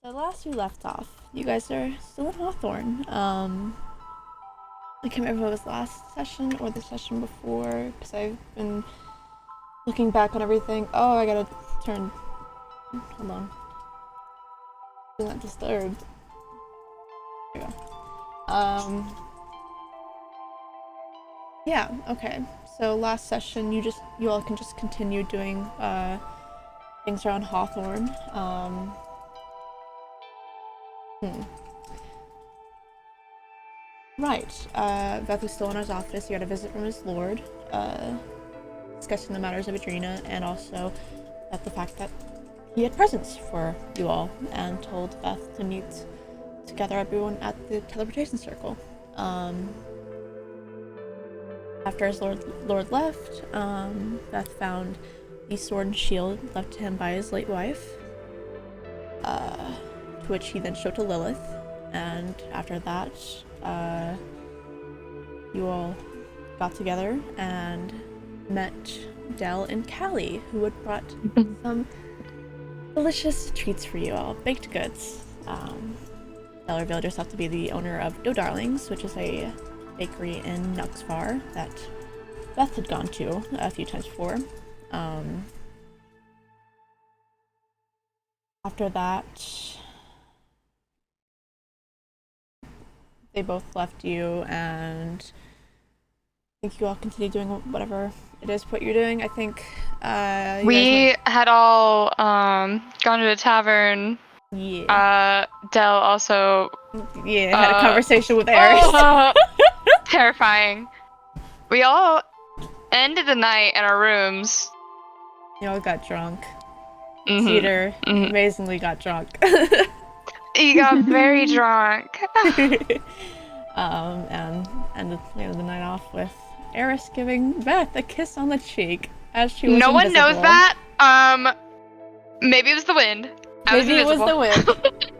The last we left off, you guys are still in Hawthorne. I can't remember if it was last session or the session before, because I've been looking back on everything. Oh, I gotta turn. Hold on. Do not disturb. There we go. Yeah. Okay. So last session, you all can just continue doing things around Hawthorne. Right. Beth was still in his office. He had a visit from his lord, discussing the matters of Adrena, and also that the fact that he had presents for you all, and told Beth to meet together everyone at the teleportation circle. After his lord left, Beth found the sword and shield left to him by his late wife, to which he then showed to Lilith, and after that, you all got together and met Dell and Callie, who had brought some delicious treats for you all, baked goods. Dell revealed herself to be the owner of Dough Darlings, which is a bakery in Nuxfar that Beth had gone to a few times before. After that, they both left you, and I think you all continue doing whatever it is what you're doing. I think we had all gone to the tavern. Yeah. Dell also had a conversation with Eris. Terrifying. We all ended the night in our rooms. You all got drunk. Cedar amazingly got drunk. He got very drunk. And ended the night off with Eris giving Beth a kiss on the cheek as she was No one invisible. knows that. Maybe it was the wind. Maybe it was the wind.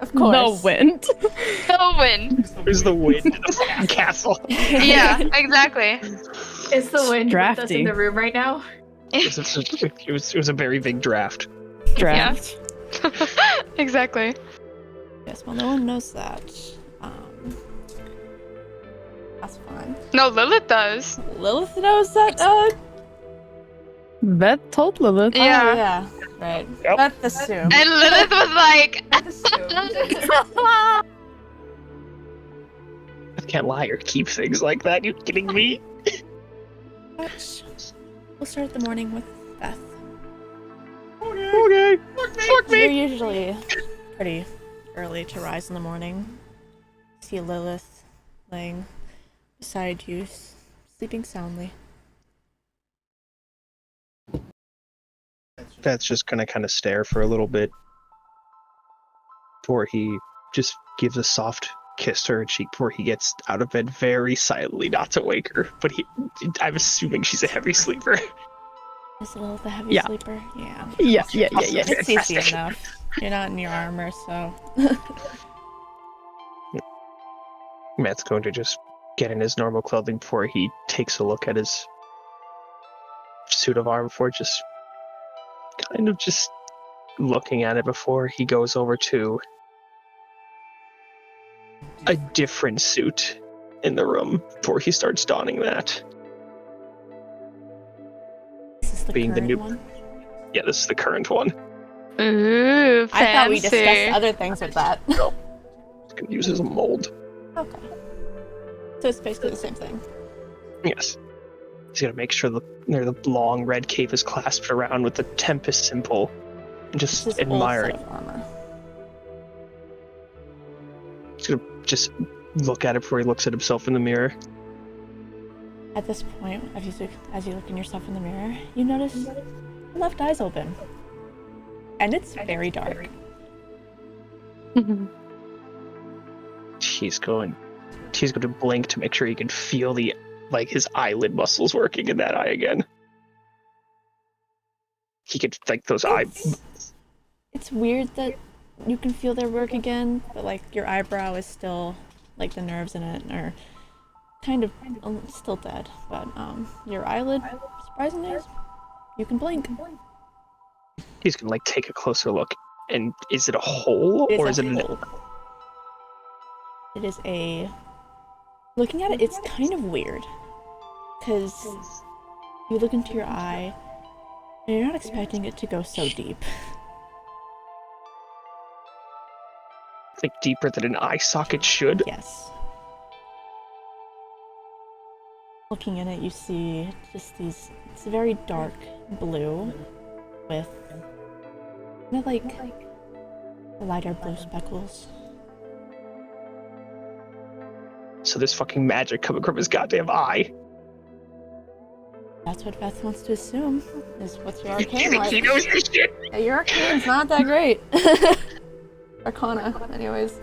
Of course. The wind. The wind. It was the wind in the castle. Yeah, exactly. Is the wind Drafty. with us in the room right now? It was a very big draft. Draft. Yeah. Exactly. Yes, well, no one knows that. That's fine. No, Lilith does. Lilith knows that. Beth told Lilith. Yeah. Oh, yeah. Right. Yep. Beth assumed. And Lilith was like, I can't lie or keep things like that. You kidding me? But we'll start the morning with Beth. Okay. Fuck You're me. usually pretty early to rise in the morning. See Lilith laying beside you, sleeping soundly. Beth's just gonna kind of stare for a little bit before he just gives a soft kiss to her cheek before he gets out of bed very silently, not to wake her. But I'm assuming she's a heavy sleeper. Is Lilith a heavy sleeper? Yeah. Yeah. It's easy enough. You're not in your armor, so. Matt's going to just get in his normal clothing before he takes a look at his suit of armor, before just kind of just looking at it before he goes over to a different suit in the room before he starts donning that. This is the Being the current new- one? Yeah, this is the current one. ooh, fancy. I thought we discussed other things with that. He's gonna use as a mold. Okay. So it's basically the same thing. Yes. He's gonna make sure the long red cape is clasped around with the Tempest symbol. And This just is admire old it. set of armor. He's gonna just look at it before he looks at himself in the mirror. At this point, as you look in yourself in the mirror, you notice your left eye's open. And it's very dark. He's going to blink to make sure he can feel his eyelid muscles working in that eye again. He could those eyes. It's weird that you can feel their work again, but your eyebrow is still, the nerves in it are kind of still dead. But your eyelid, surprisingly, you can blink. He's gonna take a closer look And is it a hole, or is it an... hole. It is a... Looking at it, it's kind of weird. Because you look into your eye, and you're not expecting it to go so deep. like deeper than an eye socket should? Yes. Looking in it, you see just these... It's very dark blue with kind of like lighter blue speckles. So there's fucking magic coming from his goddamn eye. That's what Beth wants to assume. Is what's your You arcane think like? he knows this shit? Yeah, your arcane's not that great. Arcana, anyways.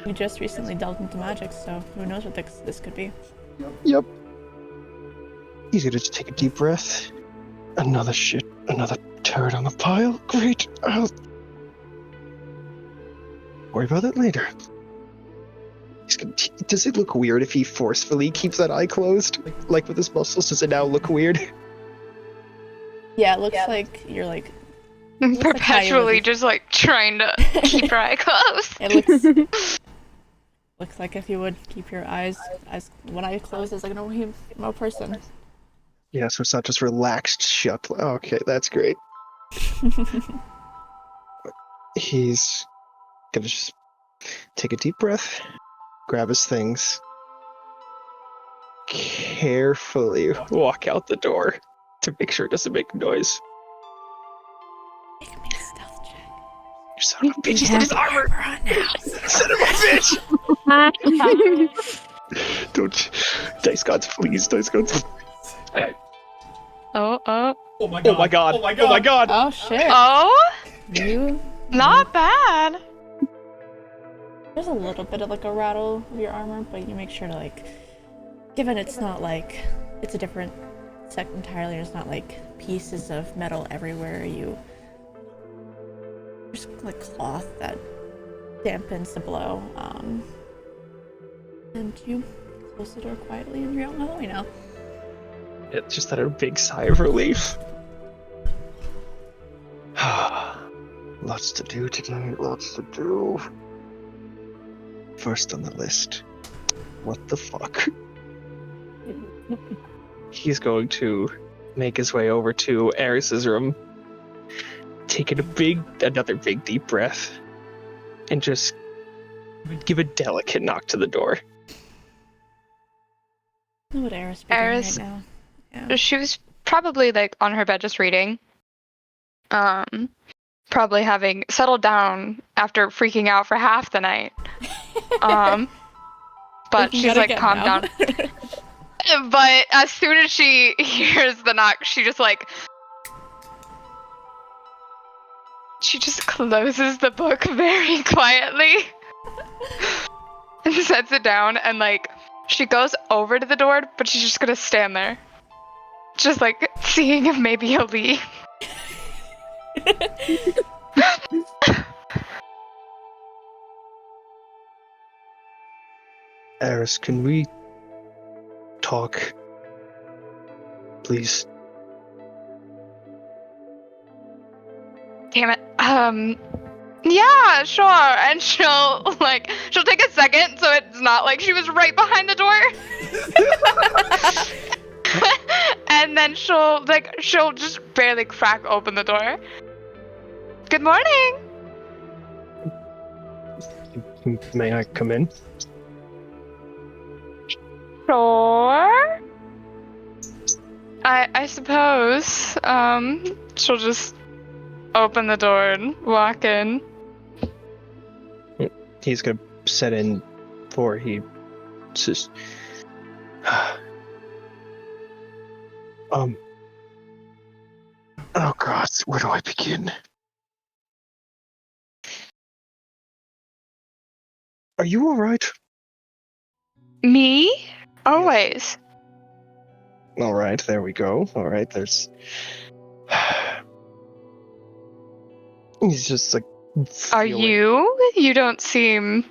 You just recently delved into magic, so who knows what this could be. Yep. He's gonna just take a deep breath. Another turd on the pile? Great. I'll worry about that later. Does it look weird if he forcefully keeps that eye closed? Like with his muscles, does it now look weird? Yeah, it looks like you're like... Perpetually just like trying to keep your eye closed. It looks like if you would keep your eyes as one eye closed as like a normal person. Yeah, so it's not just relaxed shut. Okay, that's great. He's gonna just take a deep breath, grab his things, carefully walk out the door to make sure it doesn't make noise. Make me a stealth check. You son of a bitch, he's got his armor! Son of a bitch! Don't... Dice gods, please, dice gods. Oh, Oh my god. Oh my god, oh my god! Oh shit. oh, You... not bad. There's a little bit of like a rattle of your armor, but you make sure to like... Given it's not like... It's a different set entirely, it's not like pieces of metal everywhere, there's like cloth that dampens the blow, and you close the door quietly and you're out in the hallway now. It's just that a big sigh of relief. Lots to do today, lots to do. First on the list. What the fuck? He's going to make his way over to Eris's room, taking another big deep breath, and just give a delicate knock to the door. I know what Eris be doing Eris- right now. Yeah. She was probably like on her bed just reading. Probably having settled down after freaking out for half the night. But You she's gotta like get calmed now. down. But as soon as she hears the knock, she just closes the book very quietly and sets it down, and like she goes over to the door, but she's just gonna stand there, just like seeing if maybe he'll leave. Eris, can we talk? Please. Damn it. Yeah, sure. And she'll take a second so it's not like she was right behind the door. And then she'll just barely crack open the door. Good morning. May I come in? Sure. I suppose. She'll just open the door and walk in. He's gonna set in for he just oh god, where do I begin? Are you alright? Me? Always. Alright, there we go. Alright, there's he's just like Are feeling- you? You don't seem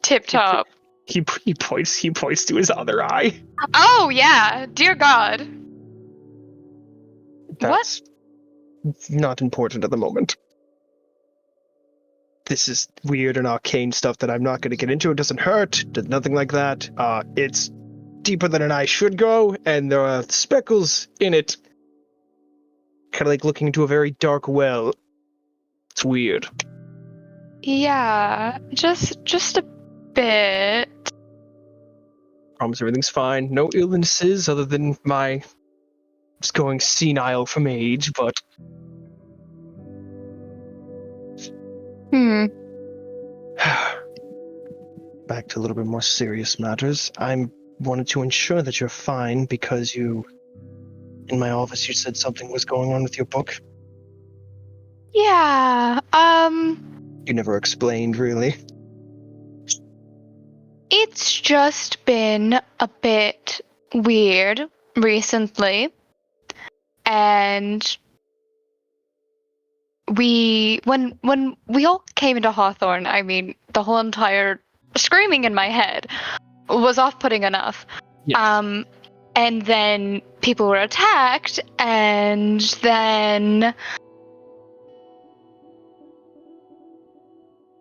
tip-top. He points to his other eye. Oh, yeah. Dear God. That's not important at the moment. This is weird and arcane stuff that I'm not going to get into. It doesn't hurt, does nothing like that. It's deeper than an eye should go, and there are speckles in it. Kind of like looking into a very dark well. It's weird. Yeah, just a bit. Promise everything's fine. No illnesses other than my just going senile from age, but back to a little bit more serious matters. I wanted to ensure that you're fine because in my office, you said something was going on with your book. Yeah, You never explained, really. it's just been a bit weird recently. And when we all came into Hawthorne, I mean, the whole entire screaming in my head was off-putting enough. Yes. And then people were attacked, and then...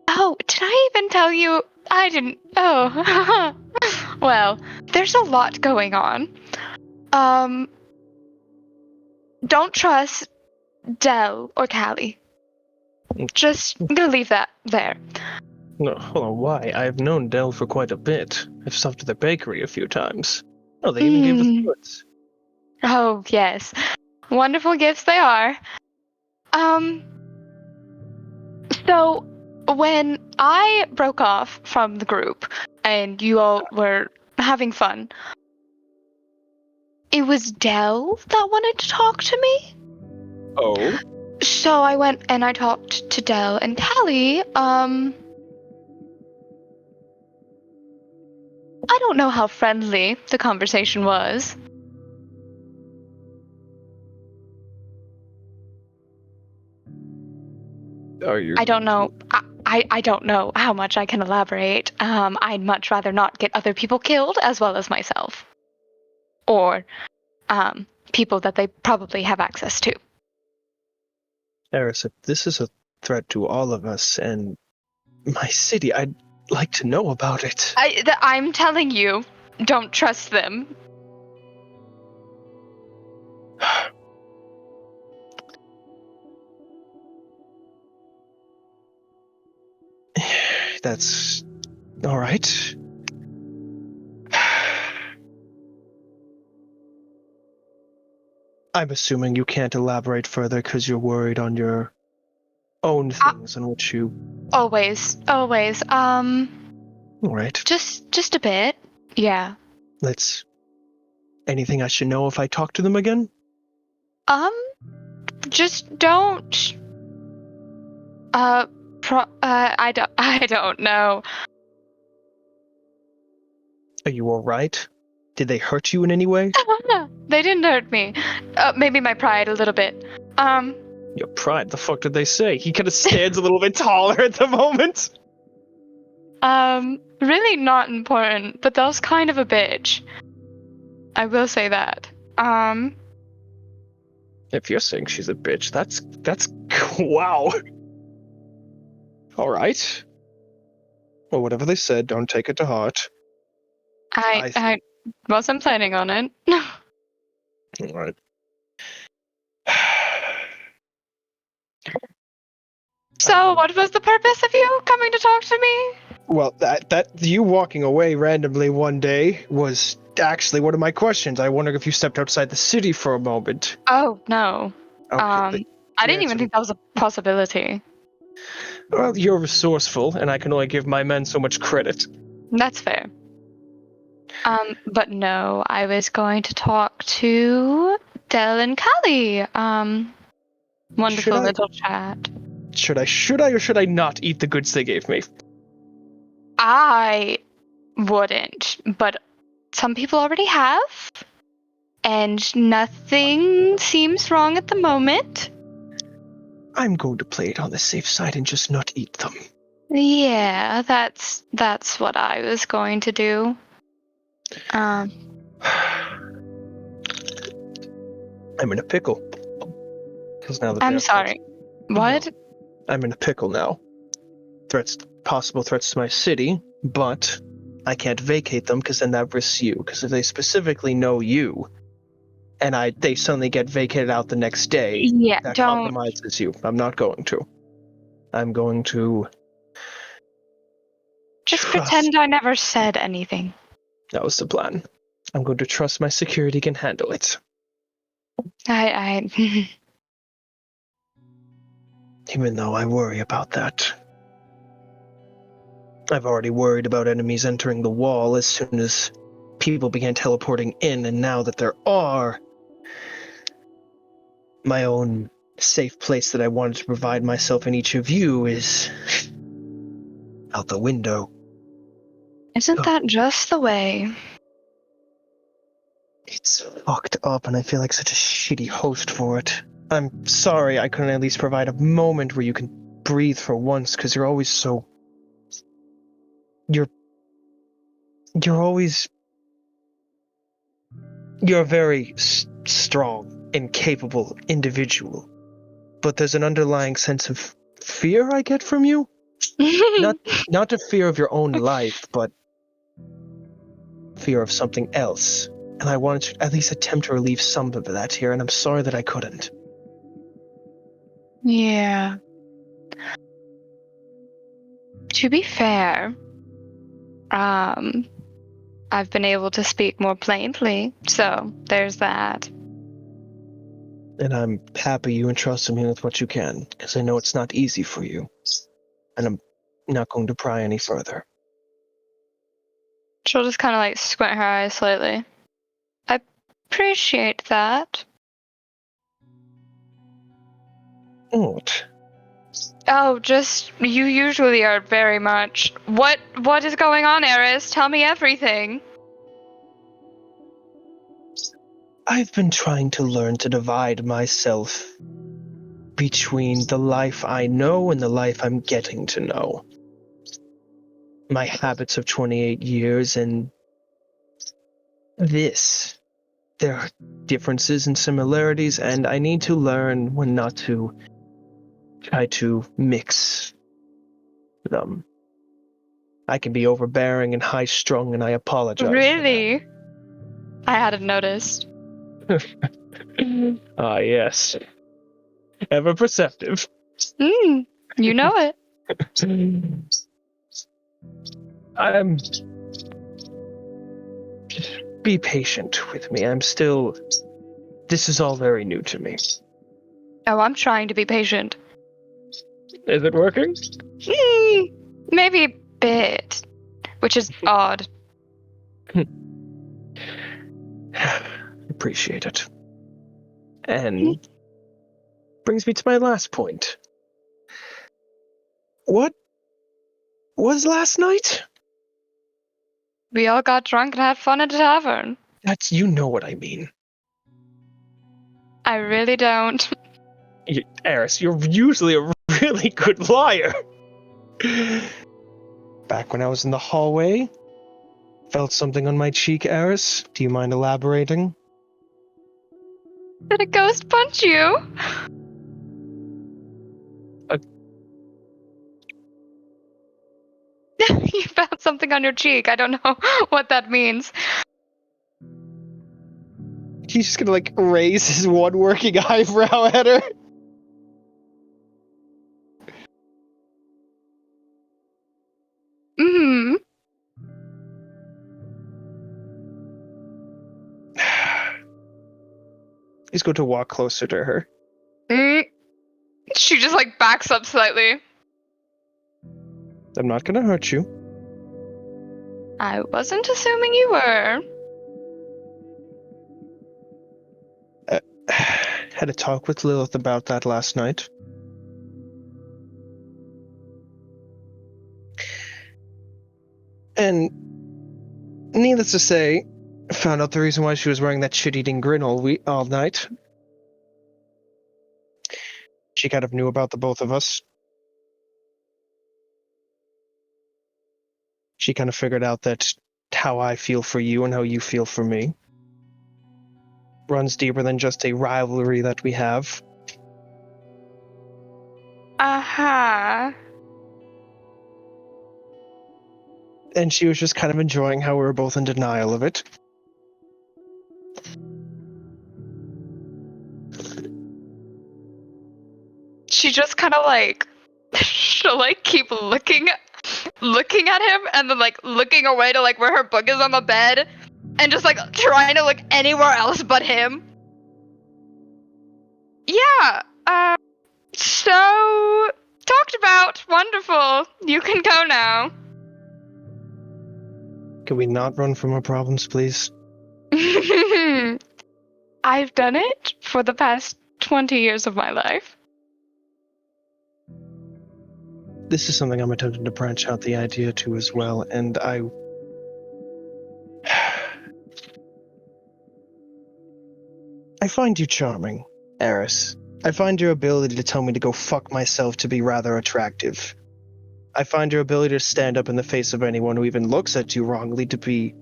Oh, did I even tell you? I didn't. Oh. Well, there's a lot going on. Don't trust Dell or Callie. Just gonna leave that there. No, hold on, why? I've known Dell for quite a bit. I've stopped at the bakery a few times. Oh, they even gave us goods. Oh, yes. Wonderful gifts they are. So when I broke off from the group and you all were having fun, it was Dell that wanted to talk to me. Oh? So I went and I talked to Dell and Callie. I don't know how friendly the conversation was. Are you... I don't know. I don't know how much I can elaborate. I'd much rather not get other people killed as well as myself. Or people that they probably have access to. Eris, if this is a threat to all of us and my city, I'd like to know about it. I'm telling you, don't trust them. That's all right. I'm assuming you can't elaborate further because you're worried on your own things and what you... Always. All right. Just a bit. Yeah. Anything I should know if I talk to them again? Just don't. I don't know. Are you all right? Did they hurt you in any way? They didn't hurt me. Maybe my pride a little bit. Your pride? The fuck did they say? He kind of stands a little bit taller at the moment. Really not important, but that was kind of a bitch. I will say that. If you're saying she's a bitch, that's wow. All right. Well, whatever they said, don't take it to heart. I wasn't planning on it. All right. So, what was the purpose of you coming to talk to me? Well, that you walking away randomly one day was actually one of my questions. I wondered if you stepped outside the city for a moment. Oh, no. Okay, I didn't even think that was a possibility. Well, you're resourceful, and I can only give my men so much credit. That's fair. But no, I was going to talk to Del and Callie. Wonderful little chat. Should I or should I not eat the goods they gave me? I wouldn't, but some people already have, and nothing seems wrong at the moment. I'm going to play it on the safe side and just not eat them. Yeah, that's what I was going to do. I'm in a pickle. Because now that I'm they're sorry. What? I'm in a pickle now. Possible threats to my city, but I can't vacate them because then that risks you. Because if they specifically know you, and they suddenly get vacated out the next day, Yeah, that don't. compromises you. I'm not going to. I'm going to Just trust. pretend I never said anything. That was the plan. I'm going to trust my security can handle it. I Even though I worry about that. I've already worried about enemies entering the wall as soon as people began teleporting in, and now that there are, my own safe place that I wanted to provide myself and each of you is out the window. Isn't that just the way? It's fucked up, and I feel like such a shitty host for it. I'm sorry I couldn't at least provide a moment where you can breathe for once, because you're always so... You're always... You're a very strong and capable individual, but there's an underlying sense of fear I get from you. Not a fear of your own life, but fear of something else. And I wanted to at least attempt to relieve some of that here, and I'm sorry that I couldn't. Yeah. To be fair, I've been able to speak more plainly, so there's that. And I'm happy you entrusted me with what you can, because I know it's not easy for you. And I'm not going to pry any further. She'll just kind of like squint her eyes slightly. I appreciate that. What? Oh, just you usually are very much. What is going on, Eris? Tell me everything. I've been trying to learn to divide myself between the life I know and the life I'm getting to know. My habits of 28 years and this. There are differences and similarities, and I need to learn when not to try to mix them. I can be overbearing and high-strung, and I apologize. Really? I hadn't noticed. Ah, yes. Ever perceptive. You know it. I'm... Just be patient with me. I'm still... This is all very new to me. Oh, I'm trying to be patient. Is it working? Maybe a bit, which is odd. Appreciate it. And brings me to my last point. What was last night? We all got drunk and had fun at a tavern. You know what I mean. I really don't. Eris, you're usually a really good liar. Back when I was in the hallway, felt something on my cheek, Eris. Do you mind elaborating? Did a ghost punch you? You found something on your cheek. I don't know what that means. He's just gonna raise his one working eyebrow at her. Mm-hmm. He's going to walk closer to her. She just backs up slightly. I'm not gonna hurt you. I wasn't assuming you were. Had a talk with Lilith about that last night. And needless to say, found out the reason why she was wearing that shit-eating grin all night. She kind of knew about the both of us. She kind of figured out that how I feel for you and how you feel for me runs deeper than just a rivalry that we have. Uh-huh. And she was just kind of enjoying how we were both in denial of it. She just kind of like, she'll like keep looking at him and then like looking away to like where her book is on the bed and just like trying to look anywhere else but him. Yeah, so talked about. Wonderful. You can go now. Can we not run from our problems, please? I've done it for the past 20 years of my life. This is something I'm attempting to branch out the idea to as well, and I find you charming, Eris. I find your ability to tell me to go fuck myself to be rather attractive. I find your ability to stand up in the face of anyone who even looks at you wrongly to be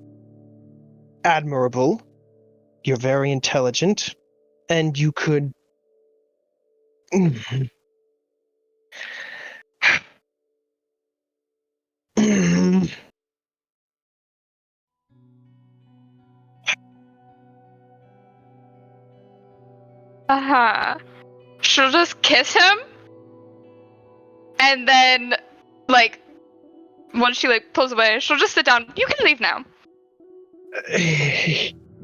admirable. You're very intelligent, and you could... Uh-huh. She'll just kiss him. And then, like, once she, like, pulls away, she'll just sit down. You can leave now.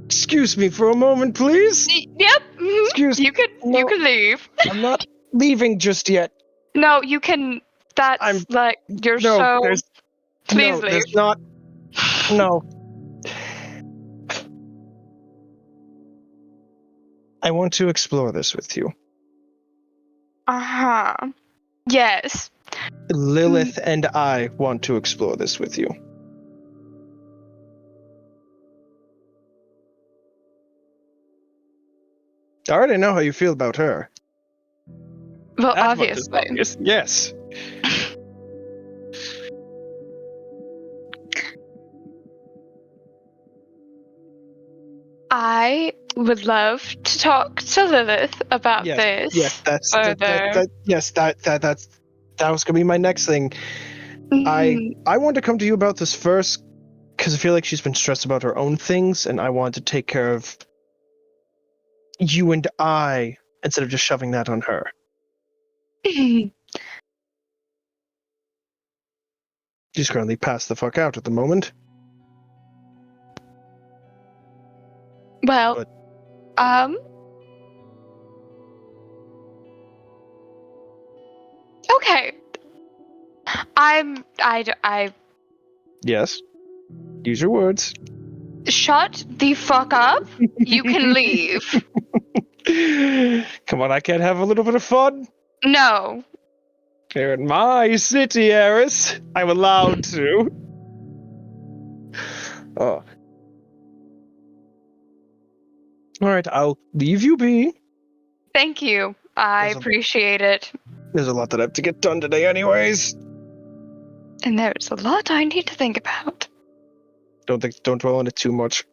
Excuse me for a moment, please? Yep. Mhm. Excuse me. You can leave. I'm not leaving just yet. No, you can. That's like you're No, so. there's... Please no, leave. there's not... No. I want to explore this with you. Uh-huh. Yes. Lilith and I want to explore this with you. I already know how you feel about her. Well, That much is obviously. obvious. Yes. I would love to talk to Lilith about this. Yes, that's further. that was gonna be my next thing. Mhm. I want to come to you about this first because I feel like she's been stressed about her own things, and I want to take care of you and I instead of just shoving that on her. She's currently passed the fuck out at the moment. Well, But- okay. I Yes. Use your words. shut the fuck up. You can leave. Come on, I can't have a little bit of fun? No. Here in my city, Eris. I'm allowed to. Oh. Alright, I'll leave you be. Thank you. I There's a- appreciate it. There's a lot that I have to get done today anyways. And there's a lot I need to think about. Don't dwell on it too much.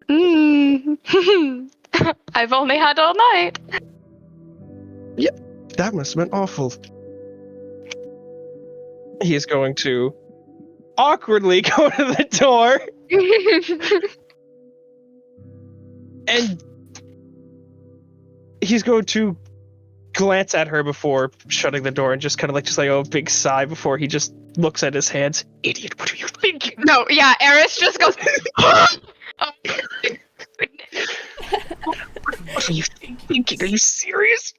I've only had all night. That must have been awful. He is going to awkwardly go to the door and he's going to glance at her before shutting the door and just kind of like a big sigh before he just looks at his hands. Idiot, what are you thinking? No, yeah, Eris just goes. Oh my goodness. What are you thinking? Are you serious?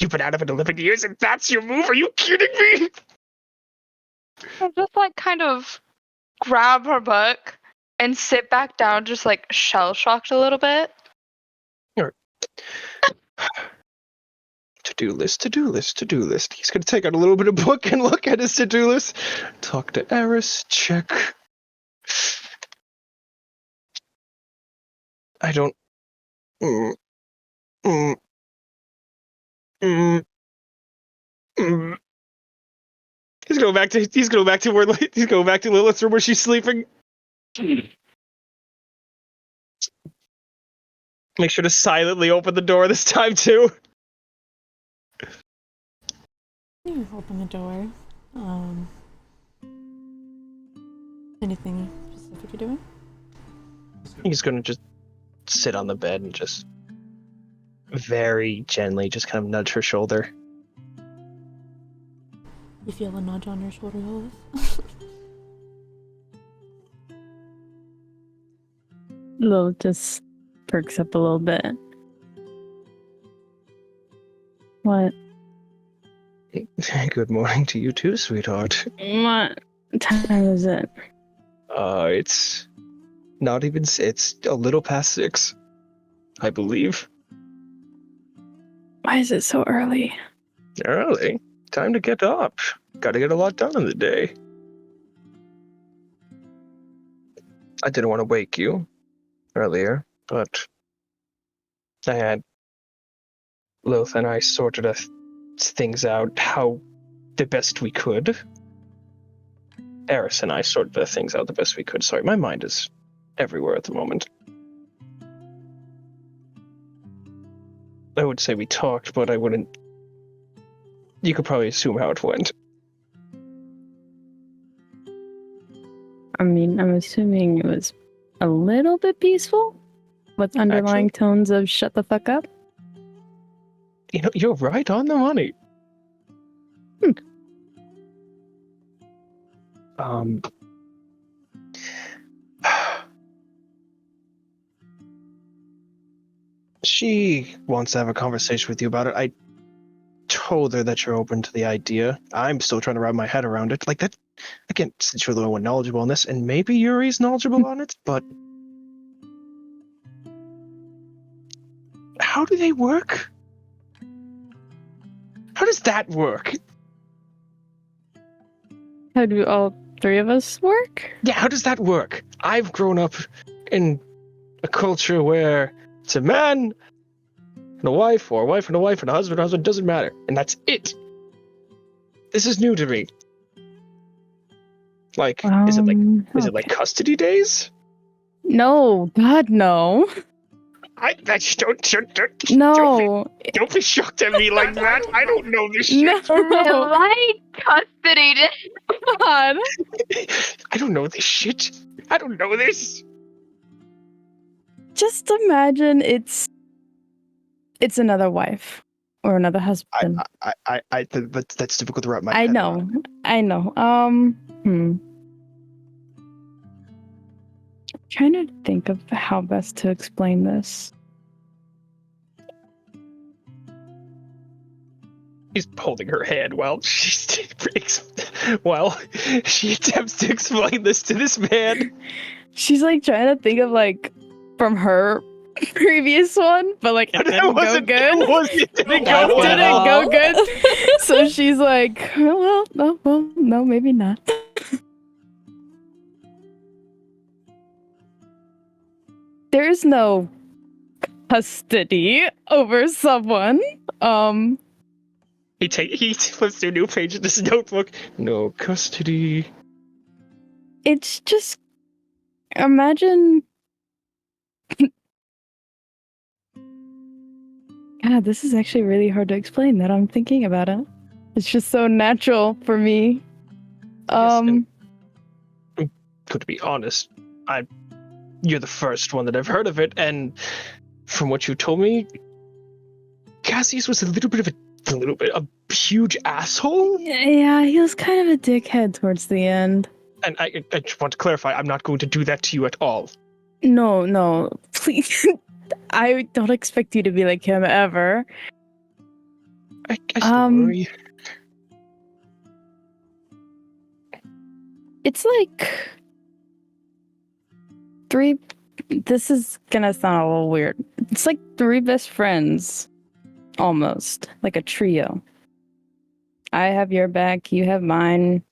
You've been out of it 11 years and that's your move? Are you kidding me? I'll just like kind of grab her book and sit back down, just like shell shocked a little bit. To-do list, to-do list, to-do list. He's going to take out a little bit of book and look at his to-do list. Talk to Eris, check. I don't... Mm, mm, mm, mm. He's going back to Lilith's room where she's sleeping. Make sure to silently open the door this time too. You open the door. Anything specific you're doing? He's gonna just sit on the bed and just very gently just kind of nudge her shoulder. You feel a nudge on your shoulder, Lilith? Lil just perks up a little bit. What? Good morning to you too, sweetheart. What time is it? It's not even, it's a little past 6, I believe. Why is it so early? Early. Time to get up. Gotta get a lot done in the day. I didn't want to wake you earlier, but I had Lilith and I sorted things out how the best we could. Eris and I sorted the things out the best we could. Sorry, my mind is everywhere at the moment. I would say we talked, but I wouldn't. You could probably assume how it went. I mean, I'm assuming it was a little bit peaceful with underlying tones of shut the fuck up. You know, you're right on the money. She wants to have a conversation with you about it. I told her that you're open to the idea. I'm still trying to wrap my head around it. Like that, again, since you're the one knowledgeable on this, and maybe Yuri's knowledgeable on it, but how do they work? How does that work? How do all three of us work? Yeah, how does that work? I've grown up in a culture where it's a man and a wife, or a wife and a wife, and a husband, doesn't matter. And that's it. This is new to me. Like, is it like Okay. custody days? No, God, no. No. Don't be shocked at me like that. I don't know this shit. No. I like custody. God. I don't know this shit. I don't know this. Just imagine it's another wife or another husband. That's difficult to wrap my I head know. around. I know. Trying to think of how best to explain this. She's holding her hand while while she attempts to explain this to this man. She's like trying to think of like from her previous one, but like it didn't go good. It didn't go It well. didn't go good. So she's like, well, no, maybe not. There's no custody over someone. He flips to a new page in this notebook. No custody. It's just imagine. God, this is actually really hard to explain that I'm thinking about it. It's just so natural for me. Good to be honest, you're the first one that I've heard of it, and from what you told me, Cassius was a huge asshole. Yeah, he was kind of a dickhead towards the end. And I just want to clarify, I'm not going to do that to you at all. No, please. I don't expect you to be like him ever. I still worry. It's like this is gonna sound a little weird. It's like 3 best friends, almost like a trio. I have your back, you have mine,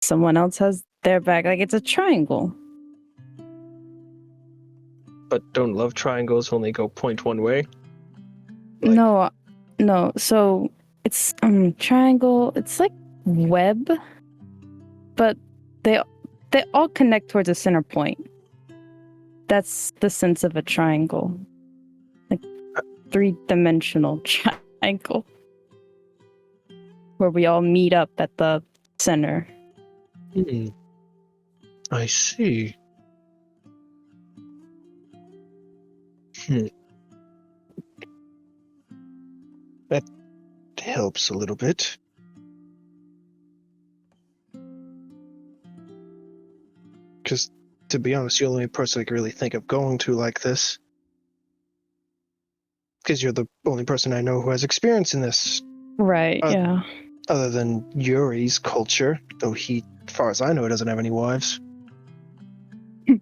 someone else has their back. Like it's a triangle. But don't love triangles only go point one way? No. So it's triangle. It's like web, but they all connect towards a center point. That's the sense of a triangle, like 3-dimensional triangle. where we all meet up at the center. I see. That helps a little bit. Because, to be honest, you're the only person I can really think of going to like this. Because you're the only person I know who has experience in this, Right, yeah. other than Yuri's culture, though he, as far as I know, doesn't have any wives. Why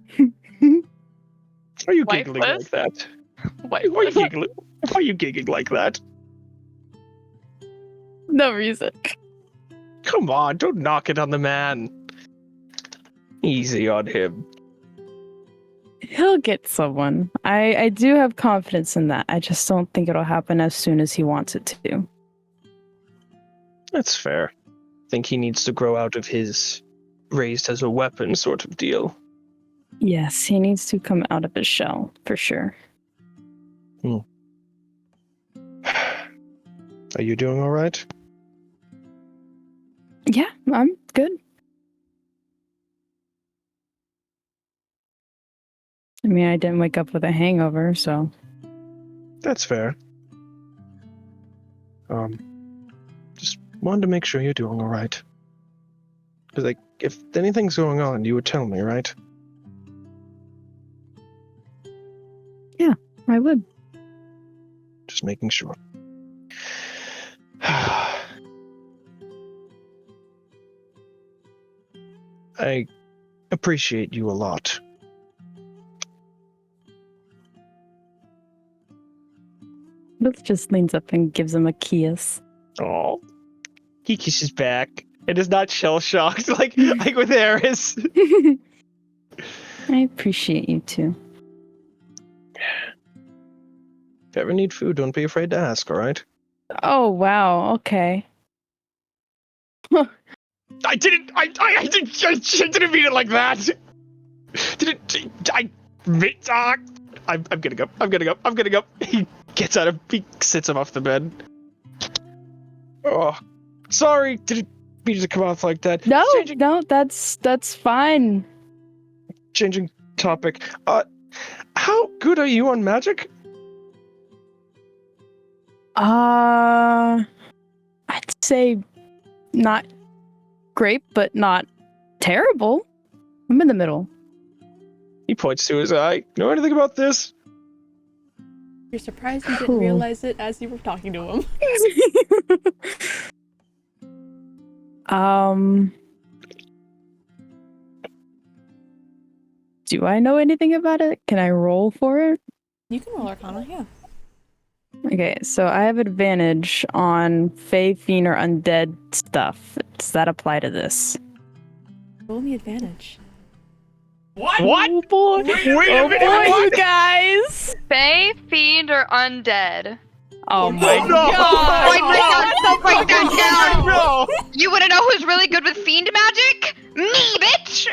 are you giggling like Wifeless? that? Why are you giggling? Why are you giggling like that? No reason. Come on, don't knock it on the man. Easy on him. He'll get someone. I do have confidence in that. I just don't think it'll happen as soon as he wants it to. That's fair. I think he needs to grow out of his raised as a weapon sort of deal. Yes, he needs to come out of his shell, for sure. Are you doing all right? Yeah, I'm good. I mean, I didn't wake up with a hangover, so. That's fair. Just wanted to make sure you're doing all right. Because, like, if anything's going on, you would tell me, right? Yeah, I would. Just making sure. I appreciate you a lot. Booth just leans up and gives him a kiss. Oh, he kisses back. It is not shell shocked like with Eris. I appreciate you too. If you ever need food, don't be afraid to ask. All right? Oh wow, okay. I didn't mean it like that. I'm getting up. I'm getting up. He sits him off the bed. Oh, sorry. Didn't mean to come off like that. No, that's fine. Changing topic. How good are you on magic? I'd say not great, but not terrible. I'm in the middle. He points to his eye. Know anything about this? You're surprised you Cool. didn't realize it as you were talking to him. Do I know anything about it? Can I roll for it? You can roll Arcana, yeah. Okay, so I have advantage on Fae, Fiend, or Undead stuff. Does that apply to this? Roll me advantage. What? Oh boy! Wait a Oh minute, boy, what? you guys! Fae, fiend, or undead? Oh my no. god! Write that down. No! You wanna know who's really good with fiend magic? Me, bitch!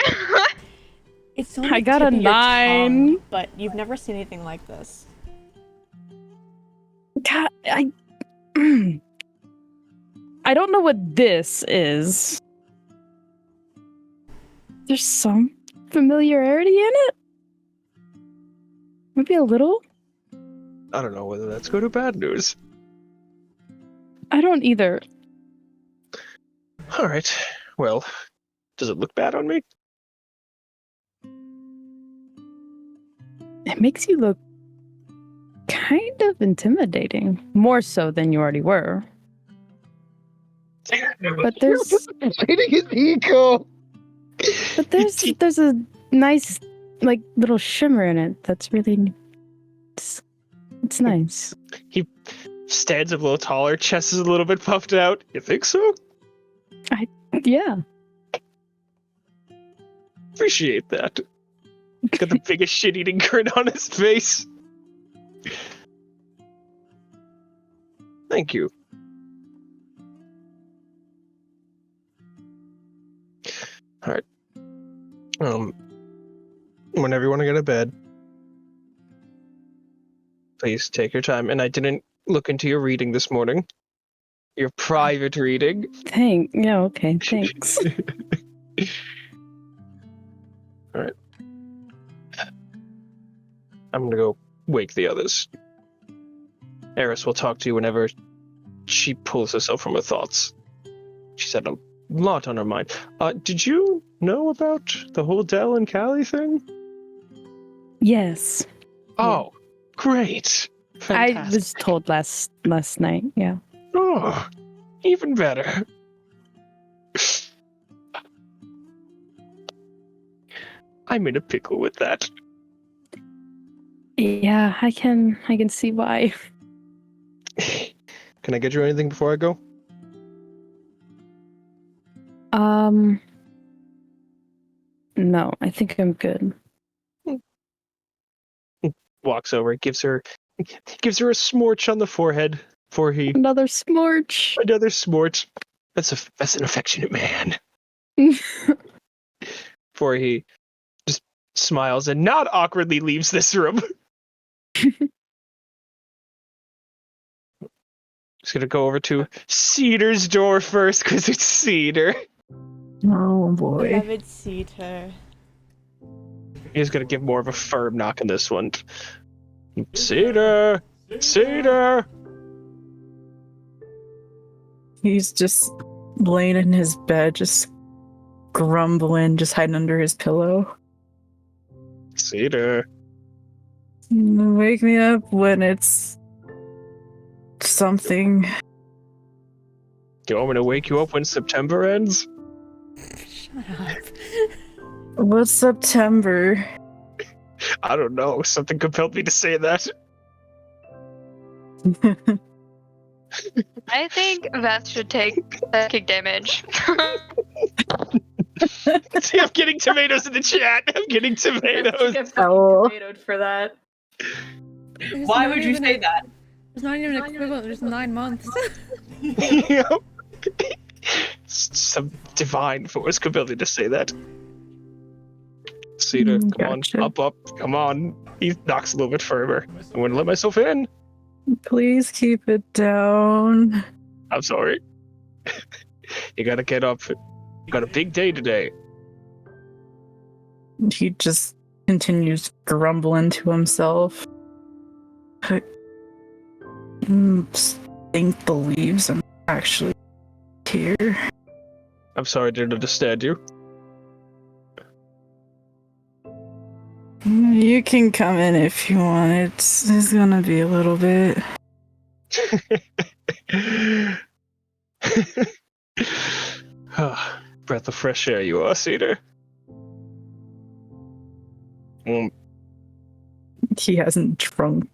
It's on I the got tip a of your 9. tongue, but you've never seen anything like this. God, I don't know what this is. There's some familiarity in it? Maybe a little? I don't know whether that's good or bad news. I don't either. All right. Well, does it look bad on me? It makes you look kind of intimidating. More so than you already were. But there's Fighting his ego. there's a nice like little shimmer in it that's really it's nice. He stands a little taller, chest is a little bit puffed out. You think so? Yeah. Appreciate that. Got the biggest shit-eating grin on his face. Thank you. All right. Whenever you want to go to bed, please take your time. And I didn't look into your reading this morning. Your private reading. Okay, thanks. Alright. I'm gonna go wake the others. Eris will talk to you whenever she pulls herself from her thoughts. She's had a lot on her mind. Did you know about the whole Dell and Callie thing? Yes. Oh, great. I Fantastic. was told last night, yeah. Oh, even better. I'm in a pickle with that. Yeah, I can see why. Can I get you anything before I go? No, I think I'm good. Walks over, gives her a smorch on the forehead. Another smorch. Another smorch. That's an affectionate man. Before he just smiles and not awkwardly leaves this room. Just gonna go over to Cedar's door first because it's Cedar. Oh boy. Beloved Cedar. He's gonna give more of a firm knock on this one. Cedar! Cedar! He's just laying in his bed, just grumbling, just hiding under his pillow. Cedar. Wake me up when it's something. Do you want me to wake you up when September ends? Shut up. What's September? I don't know. Something compelled me to say that. I think Veth should take psychic damage. See, I'm getting tomatoes in the chat. I'm getting tomatoes. Oh. Tomatoed for that. There's Why not would you even say a- that? There's not even an equivalent. There's 9 months. Yep. Some divine force compelled me to say that. Cedar, come Gotcha. on. Up. Come on. He knocks a little bit further. I'm gonna let myself in. Please keep it down. I'm sorry. You gotta get up. You got a big day today. He just continues grumbling to himself. I think believes I'm actually here. I'm sorry I didn't understand you. You can come in if you want. It's gonna be a little bit. Breath of fresh air you are, Cedar. He hasn't drunk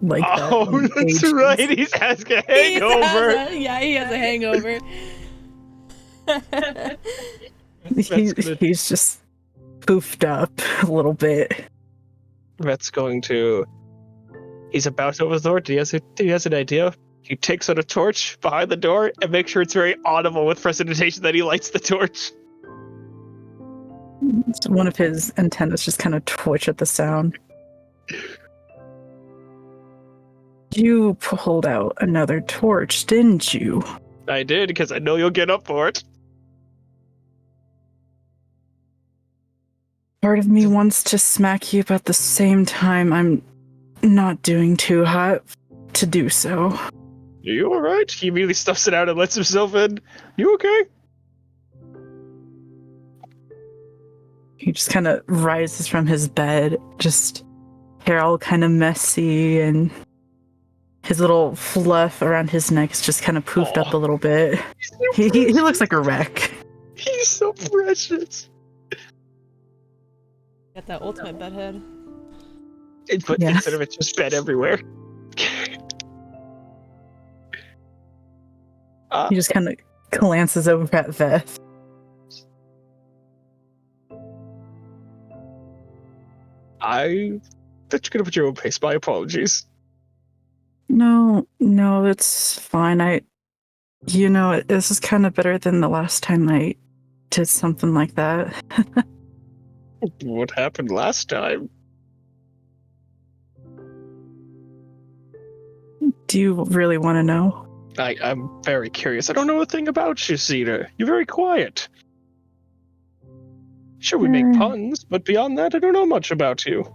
like that. Oh, in that's ages. right. He's having a hangover. He has a hangover. He's just poofed up a little bit. Rhett's going to. He's about to open the door. He has an idea. He takes out a torch behind the door and makes sure it's very audible with precipitation that he lights the torch. One of his antennas just kind of twitch at the sound. You pulled out another torch, didn't you? I did, because I know you'll get up for it. Part of me wants to smack you, but at the same time, I'm not doing too hot to do so. Are you alright? He immediately stuffs it out and lets himself in. You okay? He just kind of rises from his bed, just hair all kind of messy, and his little fluff around his neck is just kind of poofed up a little bit. He looks like a wreck. He's so precious. Got that ultimate bedhead. But Yeah. instead of it, just bed everywhere. He just kind of glances over at Veth. I thought you could have put your own pace. My apologies. No, it's fine. This is kind of better than the last time I did something like that. What happened last time? Do you really want to know? I'm very curious. I don't know a thing about you, Cedar. You're very quiet. Sure, we make puns, but beyond that, I don't know much about you.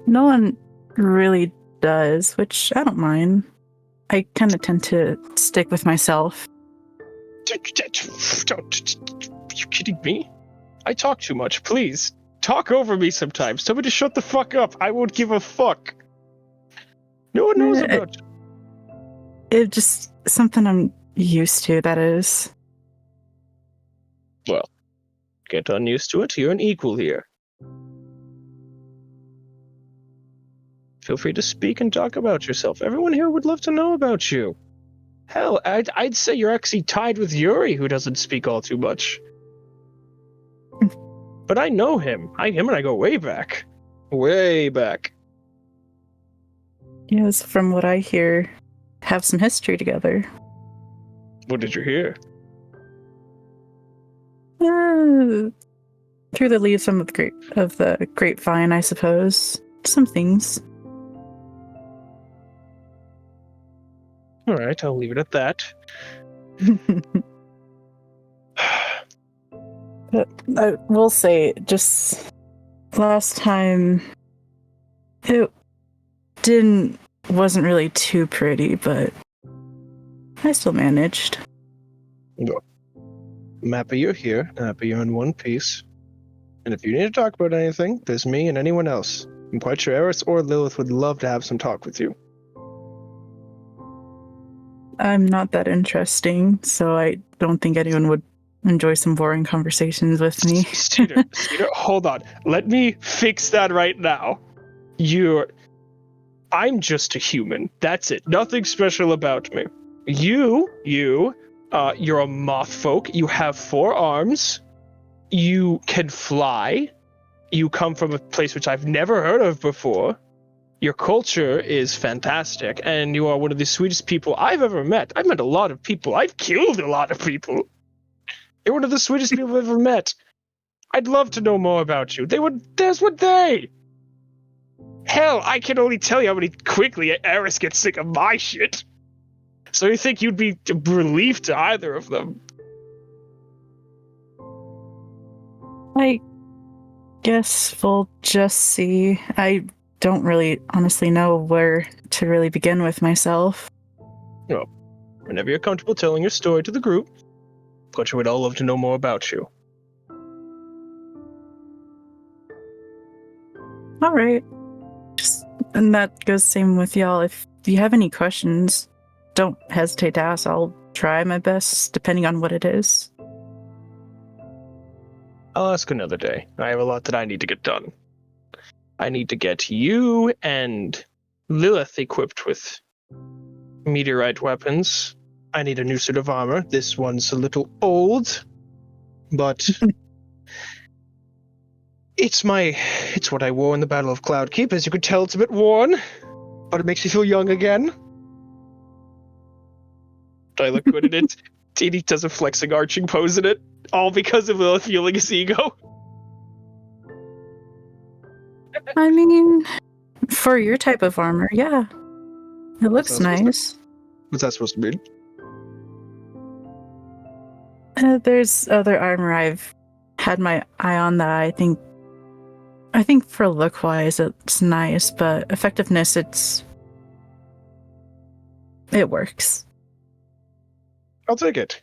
No one really does, which I don't mind. I kind of tend to stick with myself. Are you kidding me? I talk too much. Please, talk over me sometimes. Tell me to shut the fuck up. I won't give a fuck. No one knows about you. It's just something I'm used to, that is. Well, get unused to it. You're an equal here. Feel free to speak and talk about yourself. Everyone here would love to know about you. Hell, I'd say you're actually tied with Yuri, who doesn't speak all too much. But I know him. Him and I go way back. Way back. Yes, from what I hear, have some history together. What did you hear? Through the leaves of the grapevine, I suppose. Some things. All right, I'll leave it at that. But I will say, just last time, it wasn't really too pretty, but I still managed. I'm happy you're here. I'm happy you're in one piece. And if you need to talk about anything, there's me and anyone else. I'm quite sure Eris or Lilith would love to have some talk with you. I'm not that interesting, so I don't think anyone would enjoy some boring conversations with me. Cedar, hold on. Let me fix that right now. I'm just a human. That's it. Nothing special about me. You're a moth folk. You have 4 arms. You can fly. You come from a place which I've never heard of before. Your culture is fantastic, and you are one of the sweetest people I've ever met. I've met a lot of people. I've killed a lot of people. You're one of the sweetest people I've ever met. I'd love to know more about you. There's what they. Hell, I can only tell you how many quickly Eris gets sick of my shit. So you think you'd be relief to either of them? I guess we'll just see. I don't really honestly know where to really begin with myself. Well, whenever you're comfortable telling your story to the group, Butcher would all love to know more about you. All right. And that goes same with y'all. If you have any questions, don't hesitate to ask. I'll try my best, depending on what it is. I'll ask another day. I have a lot that I need to get done. I need to get you and Lilith equipped with meteorite weapons. I need a new suit of armor. This one's a little old, but it's what I wore in the Battle of Cloudkeep. As you can tell, it's a bit worn, but it makes me feel young again. I look good in it. Teeny does a flexing arching pose in it, all because of Lilith fueling his ego. I mean, for your type of armor, yeah. It looks nice. What's that supposed to mean? There's other armor I've had my eye on that I think for look-wise it's nice, but effectiveness it works. I'll take it.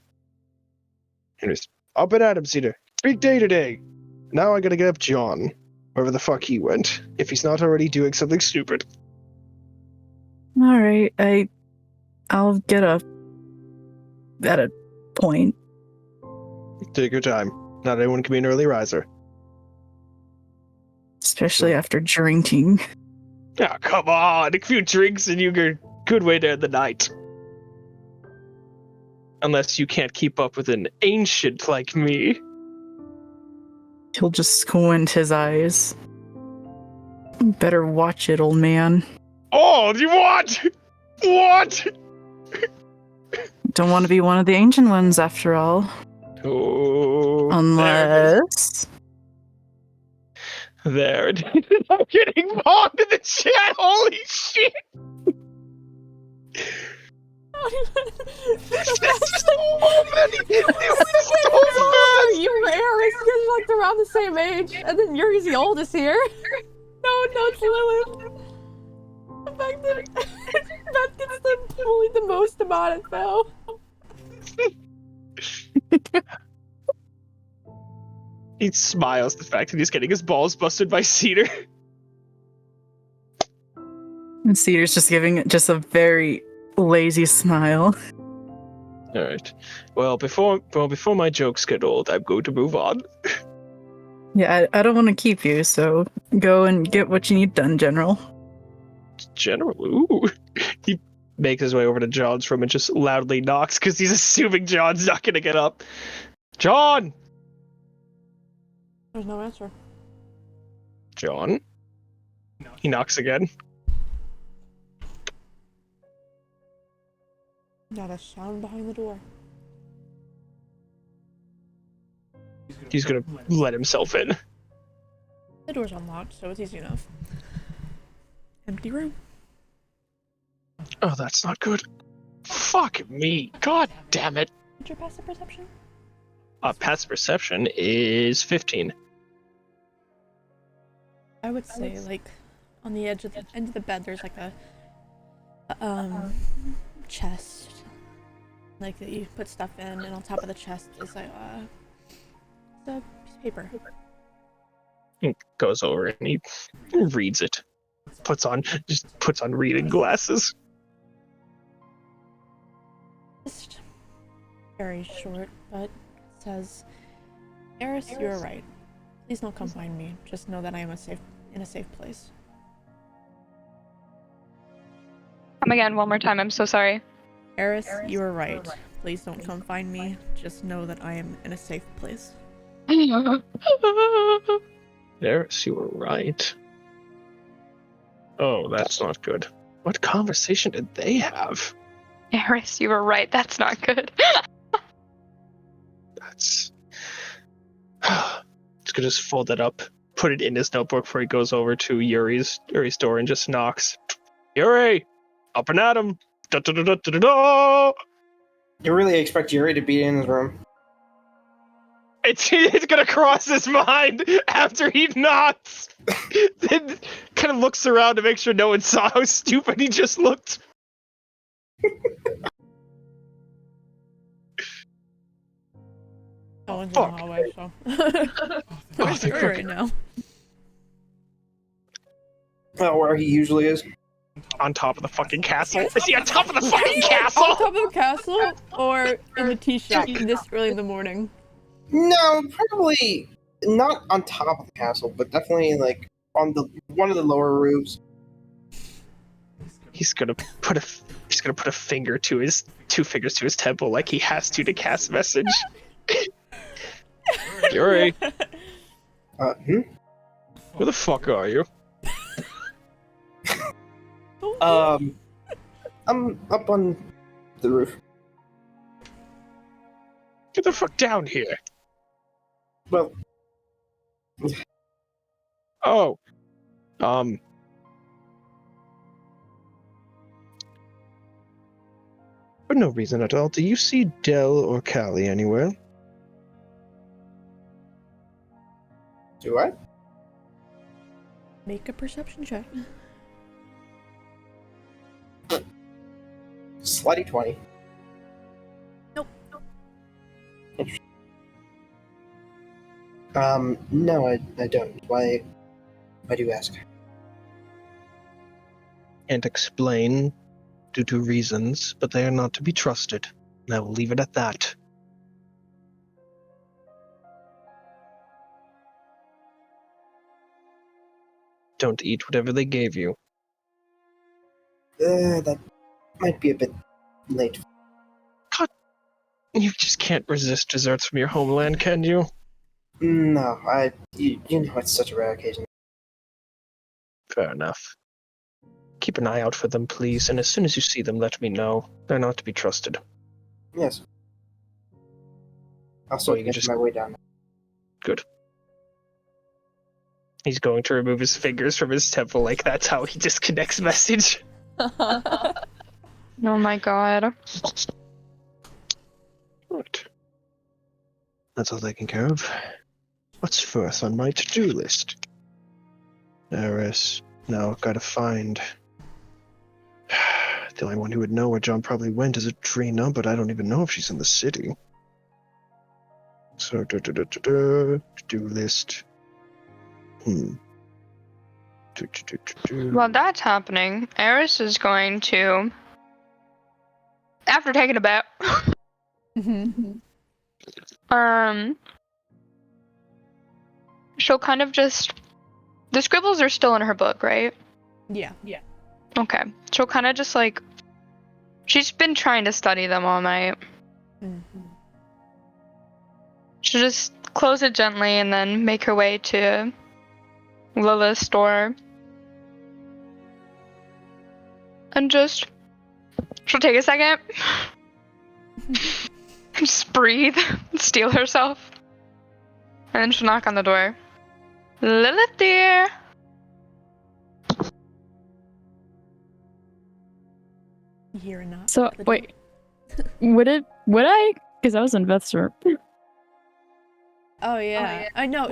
Anyways, up and at him, Cedar. Big day today. Now I gotta get up John. Wherever the fuck he went. If he's not already doing something stupid. Alright, I'll get up at a point. Take your time. Not everyone can be an early riser. Especially after drinking. Ah, come on. A few drinks and you're good way to end the night. Unless you can't keep up with an ancient like me. He'll just squint his eyes. Better watch it, old man. Oh, you what? What? Don't want to be one of the ancient ones after all. Oh. Unless... There it is. I'm getting bombed in the chat. Holy shit. You and Eris, you guys are like around the same age, and then Yuri's the oldest here. No, it's Lilith. The fact that Beth gets fully the most about it, though. He smiles at the fact that he's getting his balls busted by Cedar. And Cedar's just giving it just a very lazy smile. All right. Well, before my jokes get old, I'm going to move on. Yeah, I don't want to keep you, so go and get what you need done, General. General, ooh. He makes his way over to John's room and just loudly knocks because he's assuming John's not going to get up. John! There's no answer. John? He knocks again. Not a sound behind the door. He's going to let himself in. The door's unlocked, so it's easy enough. Empty room. Oh, that's not good. Fuck me. God damn it. What's your passive perception? Passive perception is 15. I would say, like, on the end of the bed, there's like a chest, like that you put stuff in, and on top of the chest is like a piece of paper. He goes over and he reads it. Puts on reading glasses. Just very short, but it says, Eris, you're right. Please don't come find me. Just know that I am in a safe place. Come again one more time. I'm so sorry. Eris, you are right. Please don't come find me. Just know that I am in a safe place. Eris, you were right. Oh, that's not good. What conversation did they have? Eris, you were right. That's not good. That's... He's gonna just fold it up, put it in his notebook before he goes over to Yuri's door and just knocks. Yuri! Up and at him! Da-da-da-da-da-da! You really expect Yuri to be in his room? It's gonna cross his mind after he knocks! Then kind of looks around to make sure no one saw how stupid he just looked. No one's in the hallway, so. I'm sure right now. Where he usually is. On top of the fucking castle. Is he on top of the fucking On castle? top of the castle, or in the tea shop this early in the morning? No, probably not on top of the castle, but definitely like on one of the lower roofs. He's gonna put a finger to his two fingers to his temple like he has to cast message. Yuri, Hmm? where the fuck are you? I'm up on the roof. Get the fuck down here. Well, Oh. For no reason at all, do you see Dell or Callie anywhere? do I? Make a perception check. Slutty 20. Nope. Interesting. No, I don't. Why do you ask? Can't explain due to reasons, but they are not to be trusted. And I will leave it at that. Don't eat whatever they gave you. That might be a bit late. You just can't resist desserts from your homeland, can you? No, you know it's such a rare occasion. Fair enough. Keep an eye out for them, please, and as soon as you see them, let me know. They're not to be trusted. Yes. I'll still you can get just- my way down. Good. He's going to remove his fingers from his temple, like that's how he disconnects message. Oh my god. Right. That's all taken care of. What's first on my to-do list? Eris. Now I've got to find... The only one who would know where John probably went is Adrena, but I don't even know if she's in the city. So, to-do list. While that's happening, Eris is going to, after taking a bath, she'll kind of just, the scribbles are still in her book, right? Yeah. Okay. She'll kind of just like, she's been trying to study them all night. She'll just close it gently and then make her way to Lilith's door. And just, she'll take a second. Just breathe. Steel herself. And then she'll knock on the door. Lilith, dear. You hear a knock. So at the door. wait, would I? Because I was in Beth's room. Oh yeah. I know.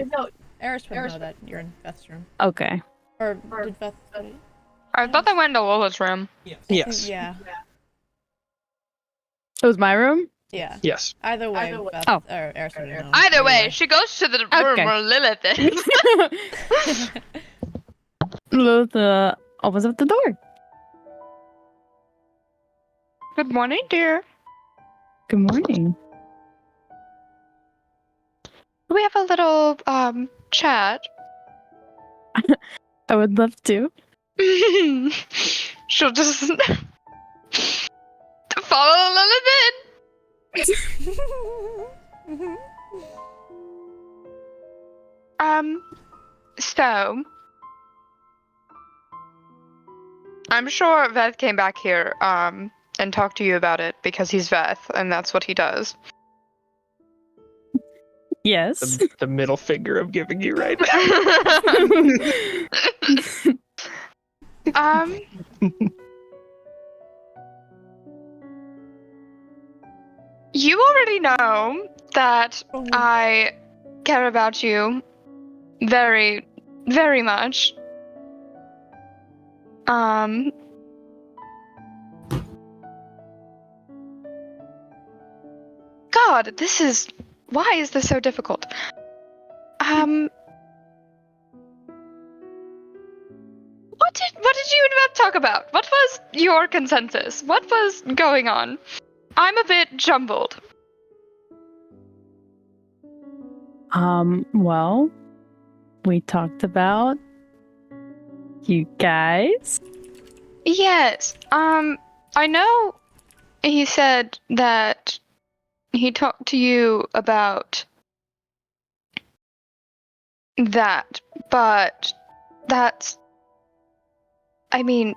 Eris would know that you're in Beth's room. Okay. Or did Beth? I thought I went to Lola's room. Yes. Yeah. It was my room. Yeah. Yes. Either way, Beth Oh. or Eris would know. Either way, she goes to the room Okay. where Lilith is. Lilith opens up the door. Good morning, dear. Good morning. We have a little chat. I would love to. She'll just follow Lilith in. So I'm sure Veth came back here and talked to you about it because he's Veth and that's what he does. Yes. The middle finger I'm giving you right You already know that I care about you very, very much. God, why is this so difficult? What did you and Beth talk about? What was your consensus? What was going on? I'm a bit jumbled. Well, we talked about you guys. Yes. I know he said that he talked to you about that, but I mean,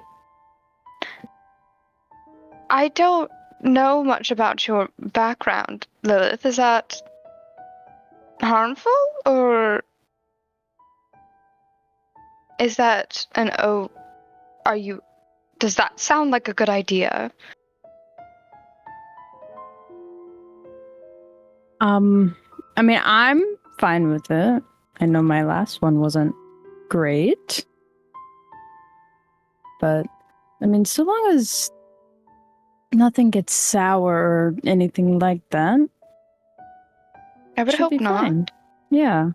I don't know much about your background, Lilith. Is that harmful, or is that does that sound like a good idea? I mean, I'm fine with it. I know my last one wasn't great. But, I mean, so long as nothing gets sour or anything like that, I would should hope be not. fine. Yeah.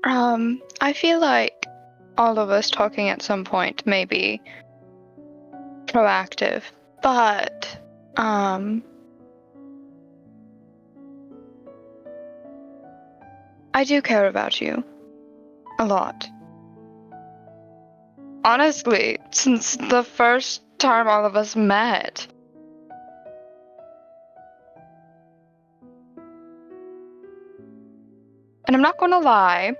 I feel like all of us talking at some point may be proactive, but I do care about you a lot. Honestly, since the first time all of us met. And I'm not gonna lie,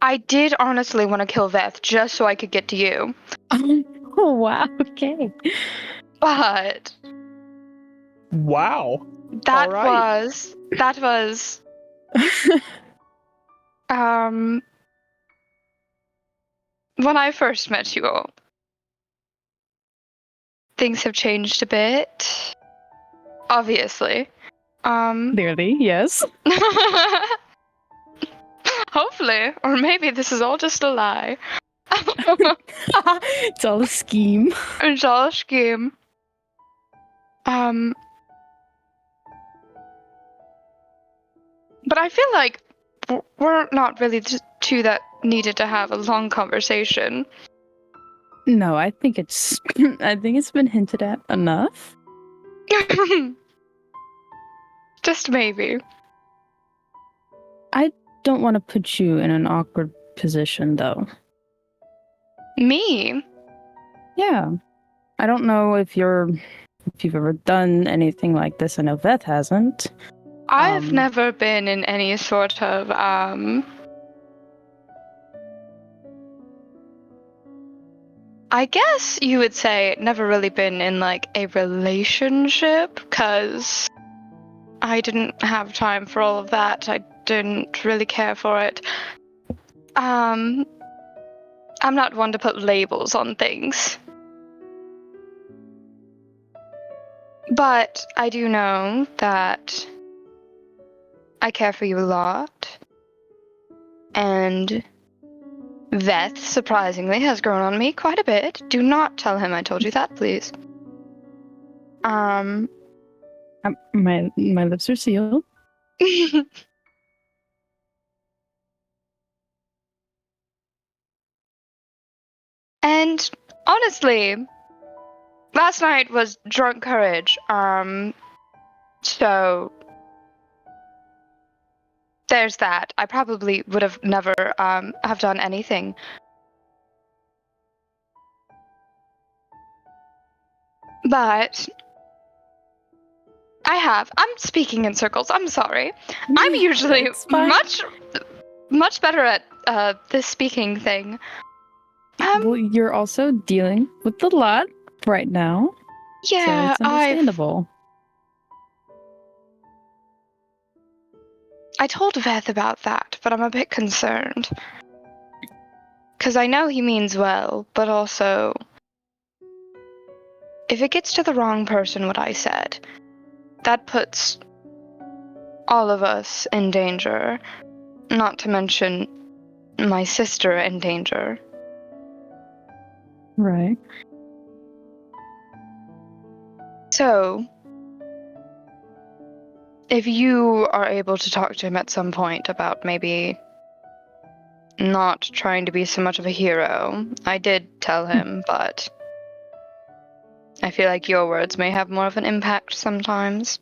I did honestly want to kill Veth just so I could get to you. Oh, wow. Okay. But Wow. that All right. was when I first met you all. things have changed a bit. Obviously. Clearly, yes. Hopefully. Or maybe this is all just a lie. It's all a scheme. It's all a scheme. But I feel like we're not really two that needed to have a long conversation. No, I think it's been hinted at enough. Just maybe. Don't want to put you in an awkward position though. Me? Yeah. I don't know if you've ever done anything like this. I know Veth hasn't. I've never been in any sort of I guess you would say never really been in like a relationship, because I didn't have time for all of that. I didn't really care for it. I'm not one to put labels on things. But I do know that I care for you a lot. And Veth, surprisingly, has grown on me quite a bit. Do not tell him I told you that, please. My lips are sealed. And honestly, last night was drunk courage. So there's that. I probably would have never have done anything. But I have. I'm speaking in circles. I'm sorry. I'm usually It's fine. much better at this speaking thing. Well, you're also dealing with a lot right now. Yeah, So it's understandable. I told Veth about that, but I'm a bit concerned. Because I know he means well, but also, if it gets to the wrong person what I said, that puts all of us in danger. Not to mention my sister in danger. Right. So, if you are able to talk to him at some point about maybe not trying to be so much of a hero, I did tell him, but I feel like your words may have more of an impact sometimes.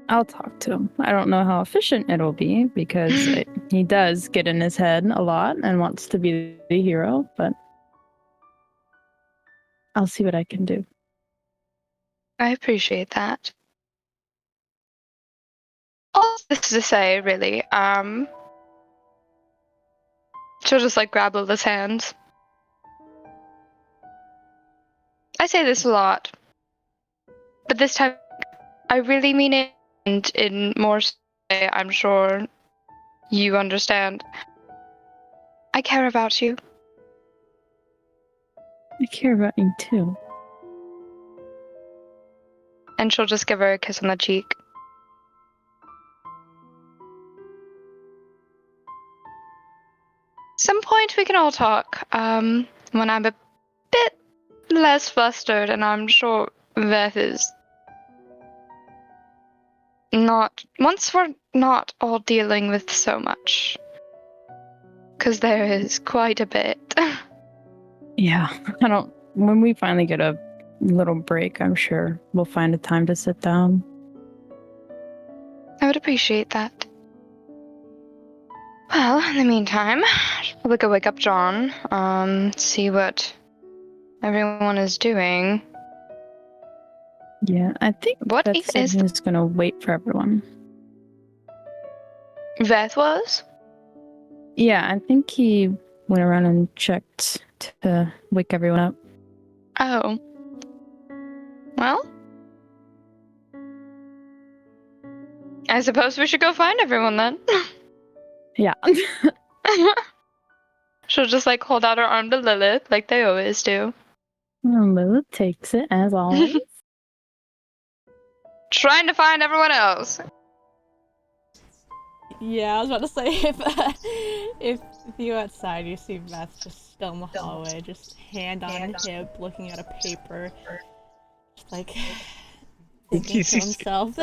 I'll talk to him. I don't know how efficient it'll be because he does get in his head a lot and wants to be the hero, but I'll see what I can do. I appreciate that. All this to say, really, she'll just like grab Lila's hands. I say this a lot, but this time I really mean it, and in more way, I'm sure you understand. I care about you. I care about you too. And she'll just give her a kiss on the cheek. Some point we can all talk, when I'm a bit less flustered, and I'm sure Veth is not, once we're not all dealing with so much. Because there is quite a bit. Yeah, when we finally get a little break, I'm sure we'll find a time to sit down. I would appreciate that. Well, in the meantime, I should probably go wake up John, see what everyone is doing. Yeah, I think What Beth even said is he was gonna wait for everyone. Veth was? Yeah, I think he went around and checked to wake everyone up. Oh. Well, I suppose we should go find everyone then. Yeah. She'll just like hold out her arm to Lilith like they always do. And Lilith takes it as always. Trying to find everyone else. Yeah, I was about to say if you go outside, you see Beth just still in the hallway, just hand on hip, looking at a paper, just like thinking to himself.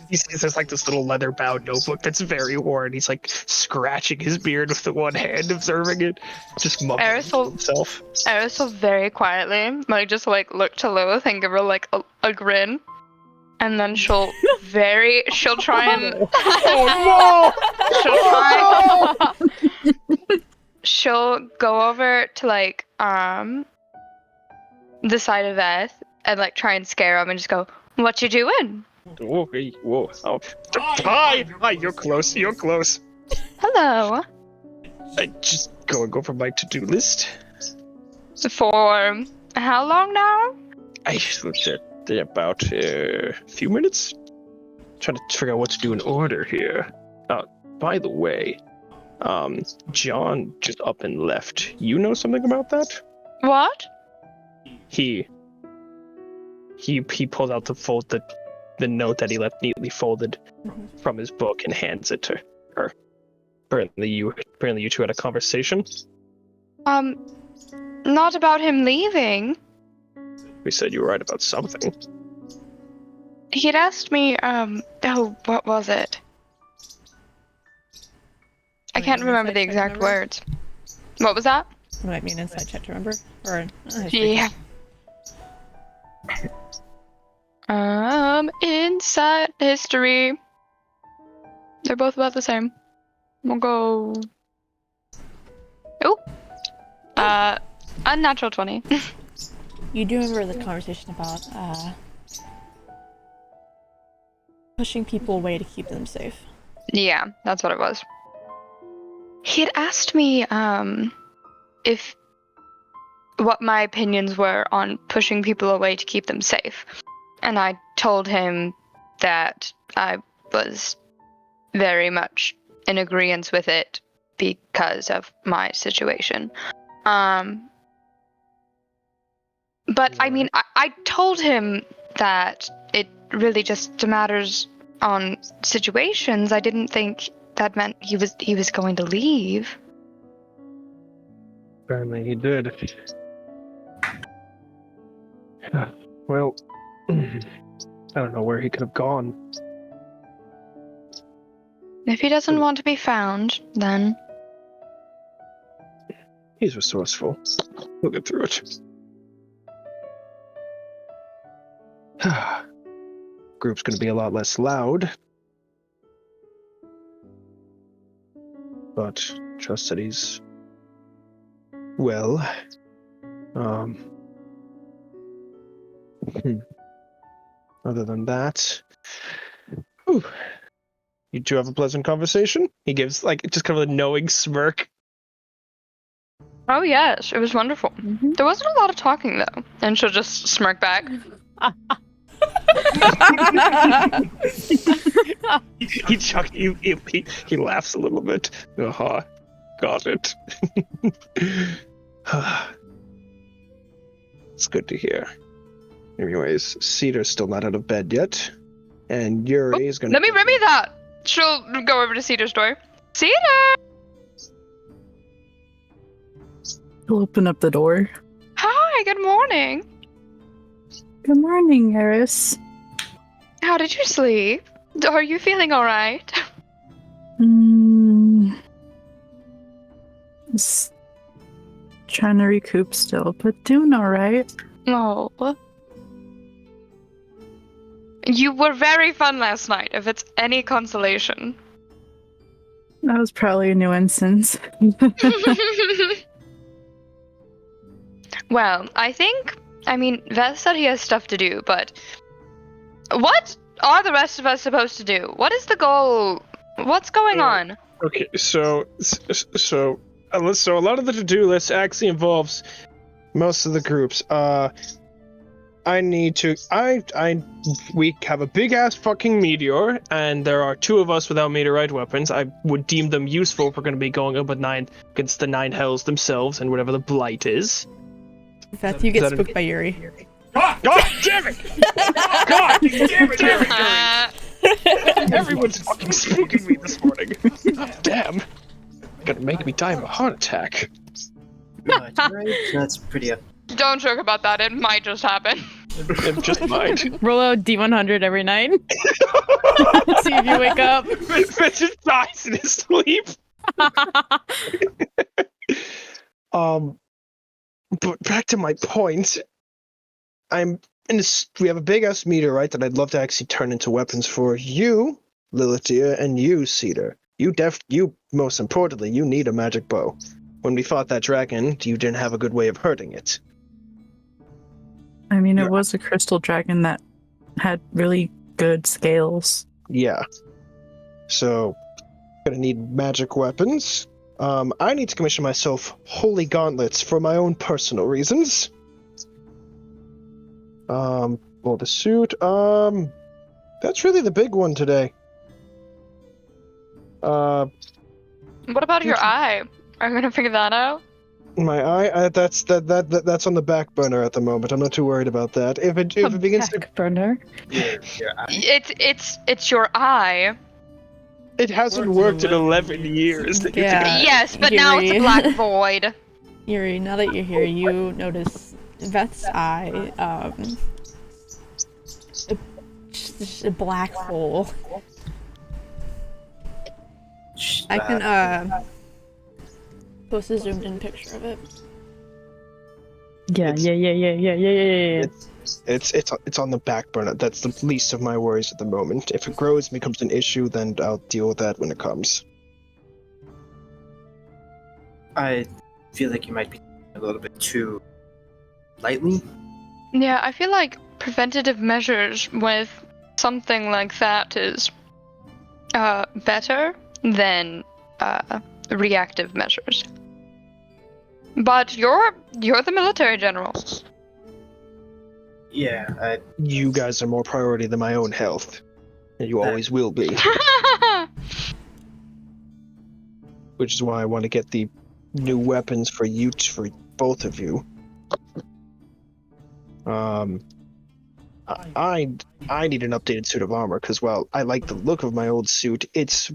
He sees there's like this little leather-bound notebook that's very worn. He's like scratching his beard with the one hand, observing it, just mumbling to himself. Eris will very quietly, like just like look to Lilith and give her like a grin, and then she'll try and she'll go over to like the side of Beth and like try and scare him and just go, "What you doing?" Oh, hey, whoa. Oh. Hi! Hi, you're close. You're close. Hello. I just going over my to-do list. For how long now? I looked at about a few minutes. Trying to figure out what to do in order here. By the way, John just up and left. You know something about that? What? He pulls out the note that he left neatly folded from his book and hands it to her. Apparently you two had a conversation. Not about him leaving. We said you were right about something. He'd asked me, what was it? I can't remember the exact words. What was that? It might be an inside check to remember, or Yeah. Inside history. They're both about the same. We'll go. Oh. Unnatural 20. You do remember the conversation about pushing people away to keep them safe. Yeah, that's what it was. He had asked me if what my opinions were on pushing people away to keep them safe. And I told him that I was very much in agreement with it because of my situation. But I mean, I told him that it really just matters on situations. I didn't think that meant he was going to leave. Apparently he did. Well, I don't know where he could have gone. If he doesn't want to be found, then... He's resourceful. We'll get through it. Group's gonna be a lot less loud. But trust that he's well. Other than that, whew, you two have a pleasant conversation? He gives like just kind of a knowing smirk. Oh yes, it was wonderful. Mm-hmm. There wasn't a lot of talking though, and she'll just smirk back. He laughs a little bit. Got it. It's good to hear. Anyways, Cedar's still not out of bed yet, and Yuri is gonna. Let me remedy that. She'll go over to Cedar's door. Cedar. He'll open up the door. Hi. Good morning. Good morning, Eris. How did you sleep? Are you feeling all right? Just trying to recoup still, but doing all right. Oh. You were very fun last night, if it's any consolation. That was probably a new instance. Well, I mean, Veth said he has stuff to do, but what are the rest of us supposed to do? What is the goal? What's going on? Okay, so a lot of the to-do list actually involves most of the groups. I need to. We have a big ass fucking meteor, and there are 2 of us without meteorite weapons. I would deem them useful if we're going to be going up against the 9 hells themselves and whatever the blight is. Beth, you get Is that spooked by Yuri. God damn it! God damn it, Yuri! Everyone's fucking spooking me this morning. Damn. Gonna make me die of a heart attack. Right. That's pretty. Don't joke about that. It might just happen. It just might. Roll out D100 every night. See if you wake up. Fitz just dies in his sleep. But back to my point. We have a big ass meteorite that I'd love to actually turn into weapons for you, Lilithia, and you, Cedar. You most importantly, you need a magic bow. When we fought that dragon, you didn't have a good way of hurting it. I mean, it was a crystal dragon that had really good scales. Yeah. So, gonna need magic weapons. I need to commission myself holy gauntlets for my own personal reasons. Well, the suit, that's really the big one today. What about your eye? Are you gonna figure that out? My eye, that's on the back burner at the moment. I'm not too worried about that. If it begins to, burner. It's your eye. it hasn't worked in 11 years. Yeah. Yes, but now it's a Yuri. black void. Yuri, now that you're here, you notice Beth's eye, just a black hole. I can, post a zoomed in picture of it. Yeah. It's on the back burner. That's the least of my worries at the moment. If it grows and becomes an issue, then I'll deal with that when it comes. I feel like you might be a little bit too lightly. Yeah, I feel like preventative measures with something like that is better than reactive measures. But you're the military general. Yeah, You guys are more priority than my own health. And you always will be. Which is why I want to get the new weapons for both of you. I need an updated suit of armor, because while I like the look of my old suit, it's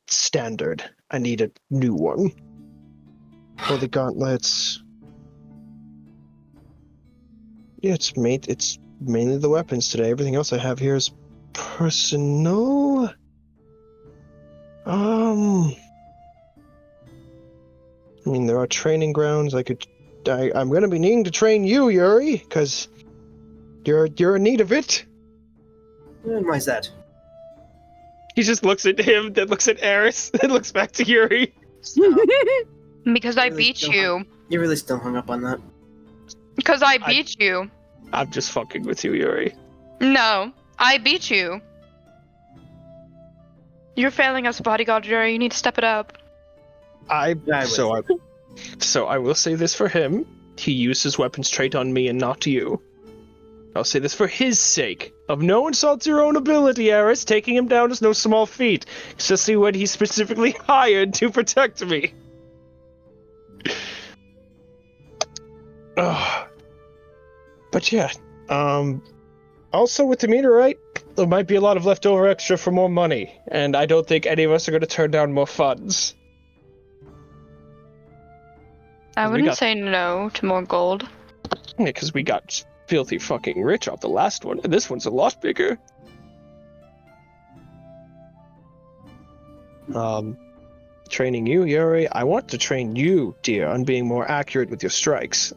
standard. I need a new one. For the gauntlets. Yeah, it's mainly the weapons today. Everything else I have here is personal. I mean, there are training grounds. I'm gonna be needing to train you, Yuri, because you're in need of it. and why's that? He just looks at him, then looks at Eris, then looks back to Yuri. Because I Really beat still you. You really still hung up on that? Because I beat you. I'm just fucking with you, Yuri. No, I beat you. You're failing us, bodyguard Jerry. You need to step it up. So I will say this for him. He used his weapons trait on me and not you. I'll say this for his sake. Of no insult to your own ability, Eris, taking him down is no small feat, especially when he's specifically hired to protect me. But yeah, also with the meteorite, there might be a lot of leftover extra for more money, and I don't think any of us are going to turn down more funds. I wouldn't say no to more gold. Yeah, because we got filthy fucking rich off the last one, and this one's a lot bigger. Training you, Yuri. I want to train you, dear, on being more accurate with your strikes.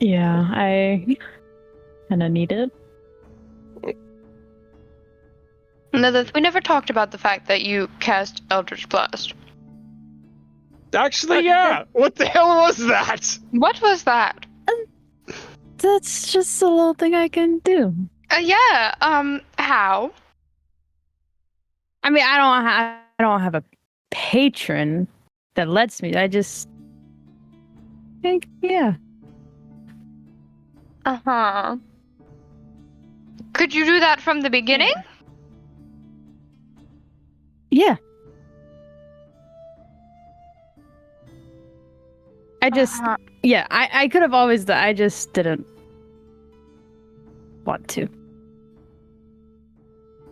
Yeah, I kind of need it. No, we never talked about the fact that you cast Eldritch Blast. Actually, yeah! What the hell was that? What was that? That's just a little thing I can do. Yeah, how? I mean, I don't have a patron that lets me. I just think, yeah. Uh-huh. Could you do that from the beginning? Yeah. I just, Uh-huh. yeah, I could have always done. I just didn't want to.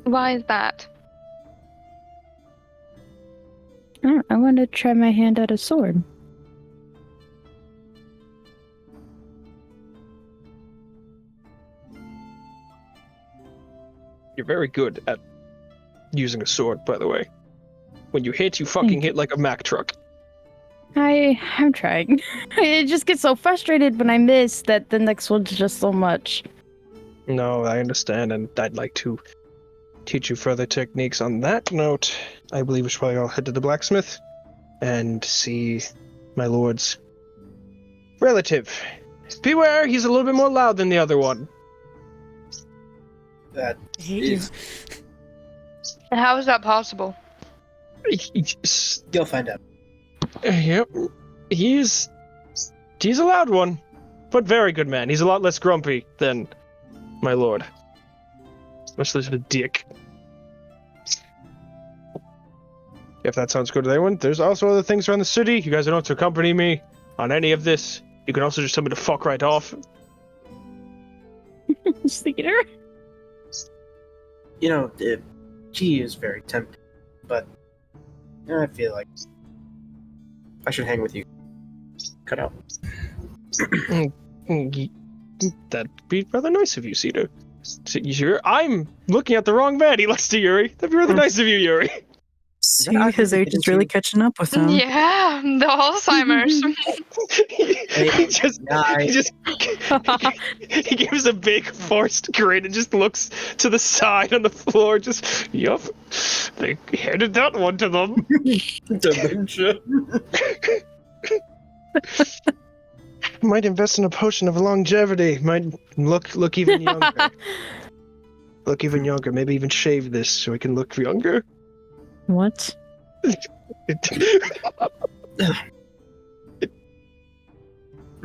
Why is that? I want to try my hand at a sword. You're very good at using a sword, by the way. When you hit, you fucking Thank you. hit like a Mack truck. I'm trying. It just gets so frustrated when I miss that the next one's just so much. No, I understand, and I'd like to teach you further techniques. On that note, I believe we should probably all head to the blacksmith and see my lord's relative. Beware, he's a little bit more loud than the other one. That I hate you. is, How is that possible? you'll find out. Yep, he's a loud one, but very good man. He's a lot less grumpy than my lord. Much less of a dick. If that sounds good to anyone, there's also other things around the city. You guys don't have to accompany me on any of this. You can also just tell me to fuck right off. Cedar? You know, she is very tempting, but I feel like I should hang with you. Cut out. That'd be rather nice of you, Cedar. I'm looking at the wrong man. He likes to Yuri. That'd be rather nice of you, Yuri. See, his age is really catching up with him. Yeah, the Alzheimer's. He gives a big forced grin and just looks to the side on the floor. Just, yup, they handed that one to them. Dementia. Might invest in a potion of longevity. Might look even younger. Look even younger. Maybe even shave this so we can look younger. What?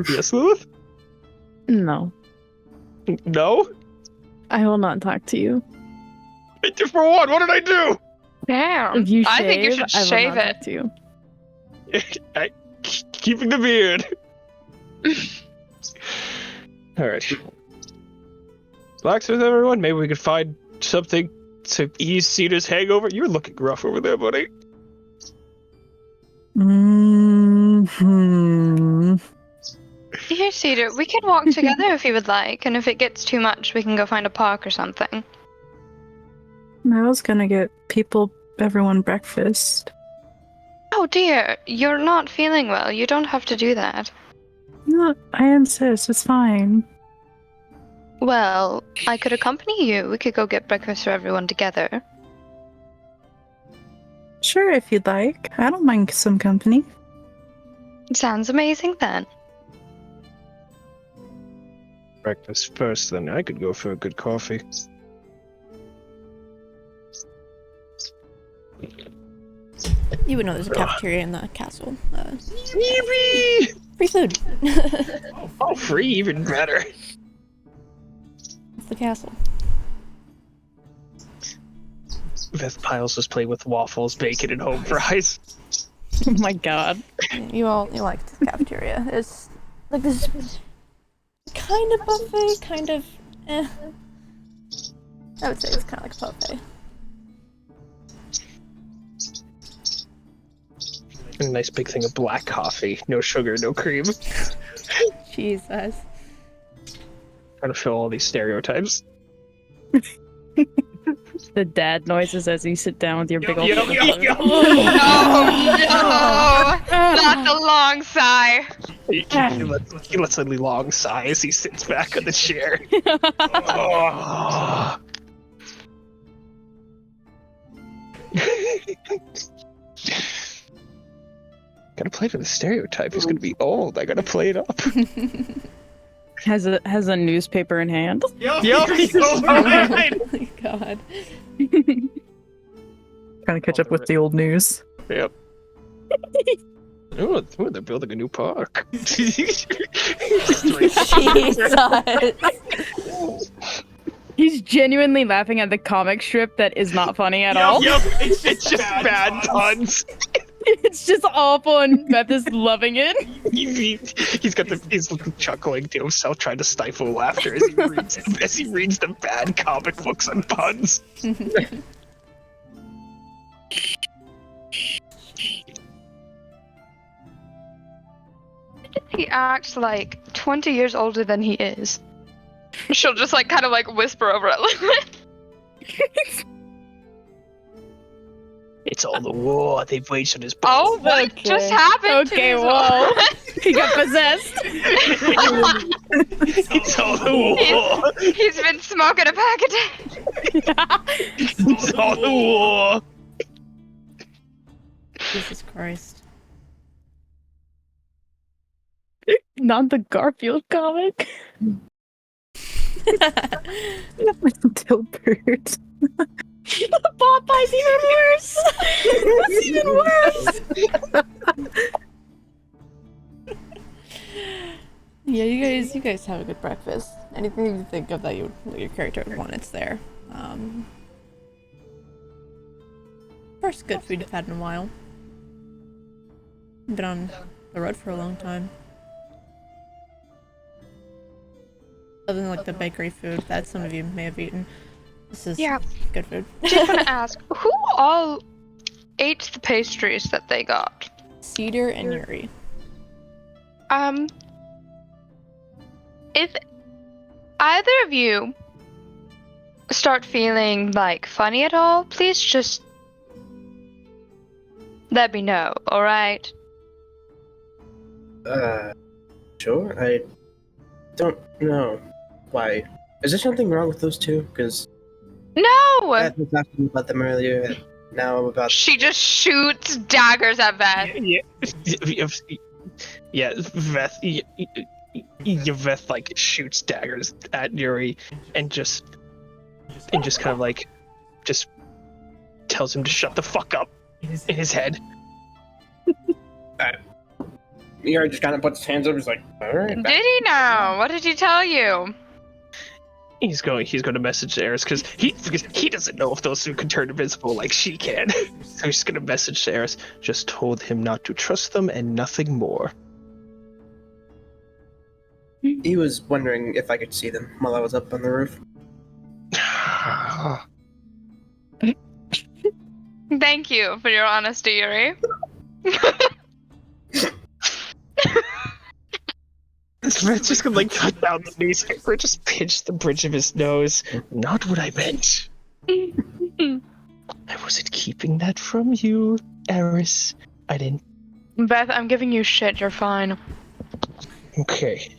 Yes, Lilith? No. No? I will not talk to you. For what? What did I do? Damn. If you shave, I think you should I will shave not it. talk to you. Keeping the beard. Alright. Blacksmith, everyone. Maybe we could find something to ease Cedar's hangover. You're looking rough over there, buddy. Mm-hmm. Here, Cedar, we can walk together if you would like, and if it gets too much, we can go find a park or something. I was gonna get everyone breakfast. Oh dear, you're not feeling well. You don't have to do that. No, I insist. It's fine. Well, I could accompany you. We could go get breakfast for everyone together. Sure, if you'd like. I don't mind some company. Sounds amazing then. Breakfast first, then I could go for a good coffee. You would know there's a cafeteria in the castle. Yippee! Free food. Oh, free, even better. It's the castle. Beth Piles just play with waffles, bacon, and home fries. Oh my god. You liked the cafeteria. It's like this kind of buffet, kind of I would say it's kind of like a buffet. A nice big thing of black coffee. No sugar, no cream. Jesus. Trying to fill all these stereotypes. The dad noises as you sit down with your big old. Oh no! Not the long sigh. He lets a long sigh as he sits back on the chair. Oh. Gotta play to the stereotype. He's gonna be old. I gotta play it up. Has a newspaper in hand. Yo, he's Oh my god. Trying to catch up with the old news. Yep. Oh, they're building a new park. Jesus. He's genuinely laughing at the comic strip that is not funny at all. Yep, it's just bad puns. It's just awful, and Beth is loving it. He's chuckling to himself, trying to stifle laughter as he reads the bad comic books on puns. He acts like 20 years older than he is. She'll just like kind of like whisper over it. It's all the war they've waged on his body. Oh, what Okay. just happened? Okay, to whoa. He got possessed. It's all the war. He's been smoking a pack a day. It's all the war. Jesus Christ. Not the Garfield comic. Little bird. Popeye's even worse. That's even worse. Yeah, you guys have a good breakfast. Anything you think of that your character would want, it's there. First good food you've had in a while. Been on the road for a long time. Other than like the bakery food that some of you may have eaten. This is good food. Just want to ask, who all ate the pastries that they got? Cedar and Yuri. If either of you start feeling like funny at all, please just let me know, alright? Sure. I don't know why. Is there something wrong with those two? Because No! I was asking about them earlier, and now I'm about. She just shoots daggers at Beth. Yeah, Veth like shoots daggers at Yuri and just kind of like just tells him to shut the fuck up in his head. Yuri just kind of puts his hands over. He's like, "All right." Did he now? What did he tell you? He's going to message Eris because he doesn't know if those two can turn invisible like she can. So he's going to message Eris. Just told him not to trust them and nothing more. He was wondering if I could see them while I was up on the roof. Thank you for your honesty, Yuri. It's just gonna like cut down the newspaper, just pinch the bridge of his nose. Not what I meant. I wasn't keeping that from you, Eris. I didn't. Beth, I'm giving you shit. You're fine. Okay.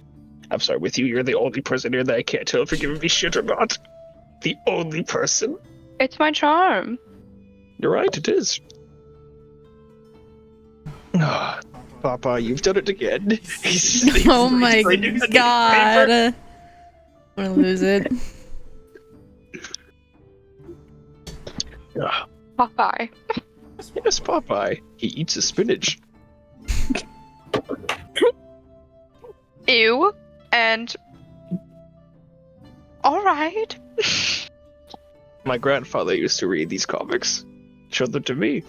I'm sorry, with you, you're the only person here that I can't tell if you're giving me shit or not. The only person. It's my charm. You're right, it is. Ah, Papa, you've done it again. Oh my god. I'm gonna lose it. Popeye. Yes, Popeye. He eats his spinach. Ew. And... Alright. My grandfather used to read these comics. Showed them to me.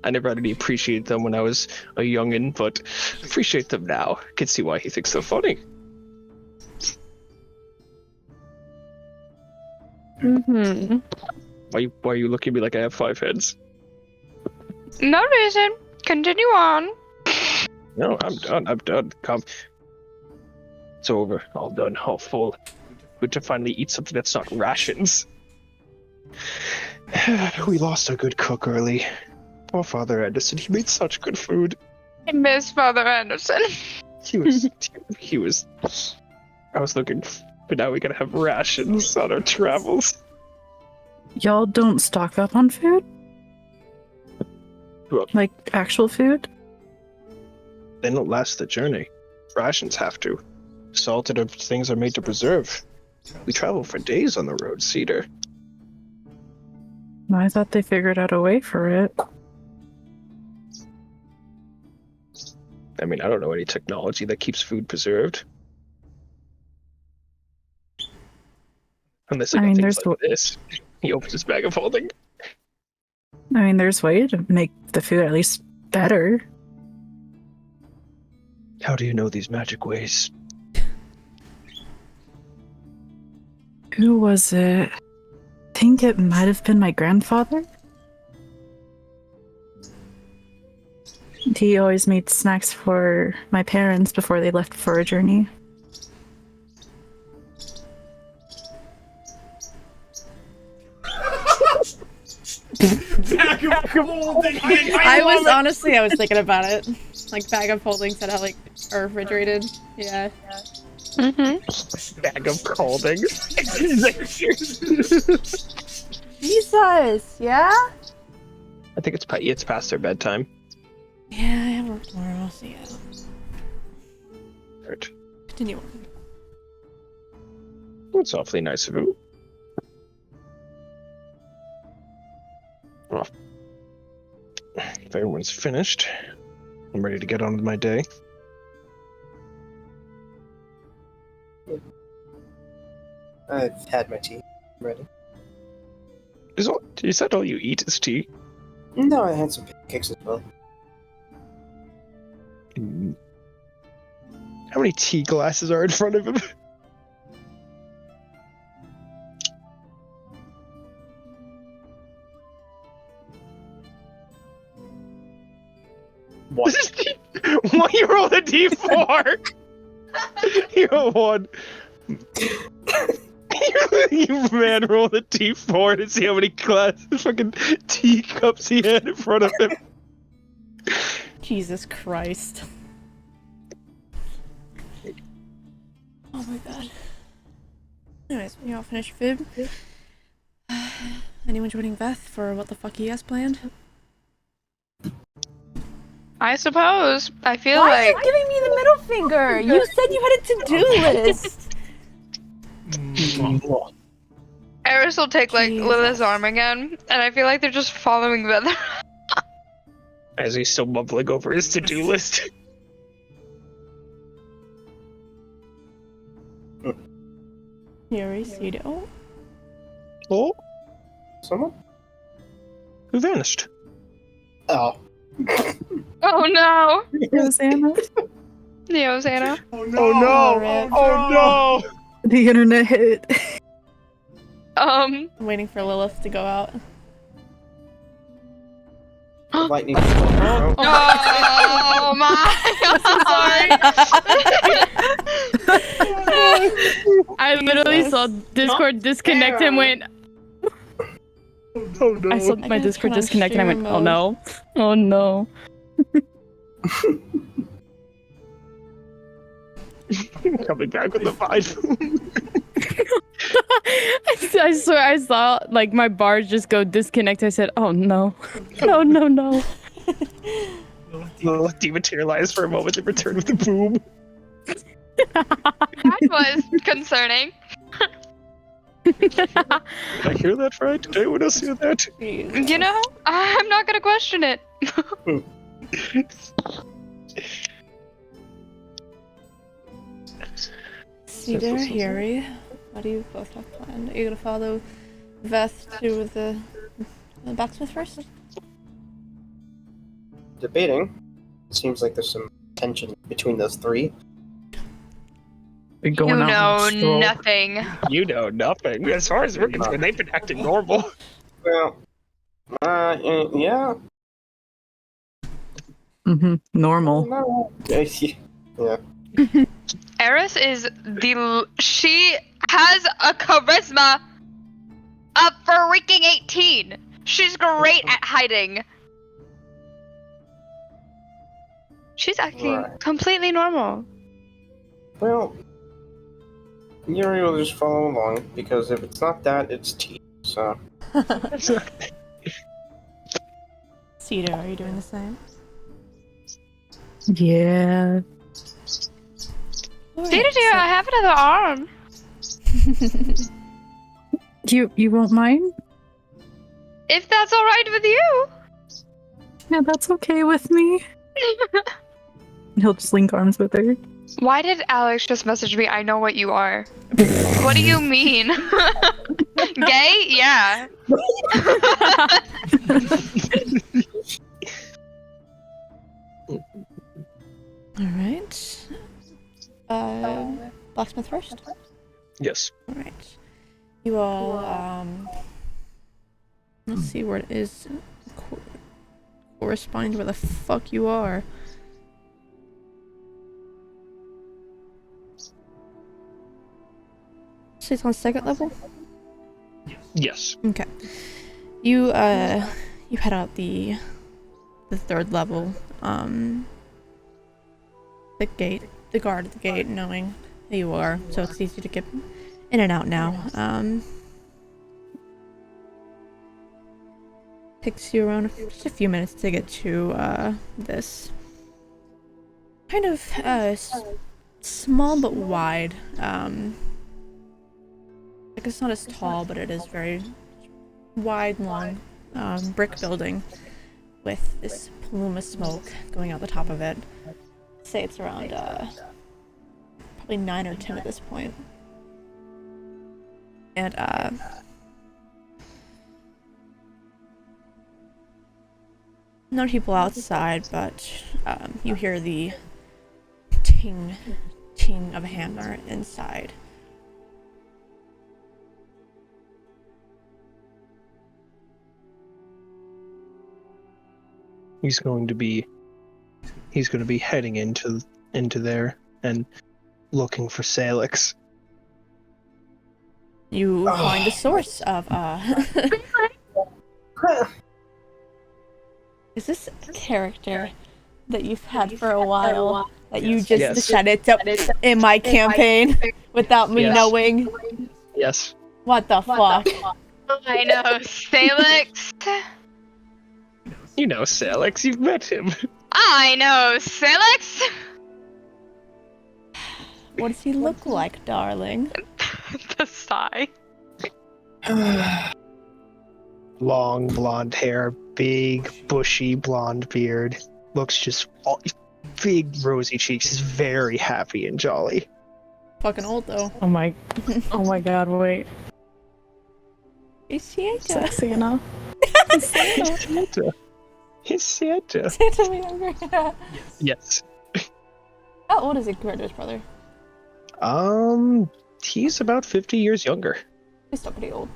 I never had any appreciate them when I was a youngin', but appreciate them now. Can see why he thinks they're funny. Mm-hmm. Why are you looking at me like I have 5 heads? No reason. Continue on. No, I'm done. Come. It's over. All done. All full. Good to finally eat something that's not rations. We lost a good cook early. Poor Father Anderson. He made such good food. I miss Father Anderson. He was. I was looking, but now we gotta have rations on our travels. Y'all don't stock up on food? Well, Like actual food? they don't last the journey. Rations have to. Salted things are made to preserve. We travel for days on the road, Cedar. I thought they figured out a way for it. I mean, I don't know any technology that keeps food preserved. Unless I I got mean, things there's like this. He opens his bag of holding. there's way to make the food at least better. How do you know these magic ways? Who was it? I think it might have been my grandfather. He always made snacks for my parents before they left for a journey. I was thinking about it. Like bag of holdings that are refrigerated. Yeah. Mm-hmm. Bag of holding. Jesus, yeah? I think it's past their bedtime. Yeah, I have work tomorrow, so yeah. Right. Continue on. That's awfully nice of you. Well, if everyone's finished, I'm ready to get on with my day. I've had my tea. I'm ready. Is that all you eat is tea? No, I had some pancakes as well. Mm. How many tea glasses are in front of him? What? Why you roll a d4? You roll one. You man roll a d4 to see how many fucking teacups he had in front of him. Jesus Christ. Oh my god. Anyways, you all finished food? Anyone joining Beth for what the fuck he has planned? I suppose. I feel Why like are you giving me the middle finger? You said you had a to-do list. Eris will take like Jesus. Lilith's arm again, and I feel like they're just following together. As he's still mumbling over his to-do list. Yuri, Cedo. Oh, Someone? who vanished? Oh. Oh no! Rosanna? Neo Xana. Oh no! Rip. Oh no! The internet hit. I'm waiting for Lilith to go out. The lightning. Oh. Oh my! I literally saw Discord disconnect and went. Oh no! I saw I my gotta Discord turn on disconnect and I went, streamer oh no. Oh no. Coming back with the vibe. I swear I saw like my bars just go disconnect. I said, oh no. No, no, no. Lilith dematerialized for a moment and returned with a boom. That was concerning. Did I hear that right? Did anyone else hear that? You know, I'm not gonna question it. Cedar, Yuri, what do you both have planned? Are you gonna follow Veth to the blacksmith first? Debating. It seems like there's some tension between those three. We're You going out know on a stroll. nothing. You know nothing. As far as we're concerned, they've been acting normal. Well, yeah. Normal. No. Yeah. Eris is she has a charisma of freaking 18. She's great at hiding. She's acting Right. completely normal. Well, Yuri will just follow along because if it's not that, it's tea. So. Cedar, are you doing the same? Yeah. Cedar dear, I have another arm. You won't mind? If that's alright with you. Yeah, that's okay with me. He'll just link arms with her. Why did Alex just message me? I know what you are. What do you mean? Gay? Yeah. Alright. Blacksmith first? Yes. Alright. You all, let's see where it is corresponding to where the fuck you are. So it's on second level? Yes. Okay. You head out the third level. The guard at the gate, knowing who you are, so it's easy to get in and out now. Takes you around just a few minutes to get to this kind of small but wide. Like it's not as tall, but it is very wide, long brick building with this plume of smoke going out the top of it. I'd say it's around probably 9 or 10 at this point. And no people outside, but you hear the ting of a hammer inside. He's going to be heading into there and looking for Salix. You find the source of Is this a character that you've had for a while that you just Yes. decided to in my campaign without me Yes. knowing? Yes. What the fuck? I know. Salix. You know Salix, you've met him. I know. Salix. What does he look like, darling? The sigh. Long blonde hair, big bushy blonde beard. Looks just all, big rosy cheeks. He's very happy and jolly. Fucking old though. Oh my god, wait. Is Santa? Sexy enough. Santa. He's Santa. Santa be younger. Yes. How old is he compared to his brother? He's about 50 years younger. He's still pretty old.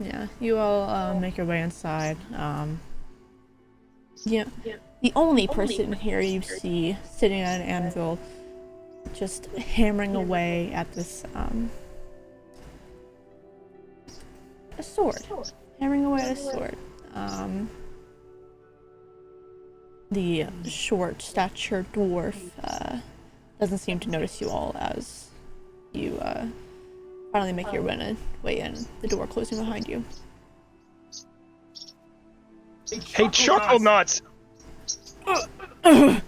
Yeah, you all make your way inside. Yeah, the only person here you see sitting at an anvil, just hammering away at this a sword, hammering away at a sword. The short stature dwarf doesn't seem to notice you all as you finally make your way in, the door closing behind you. Hey, Chuckle Nuts! Do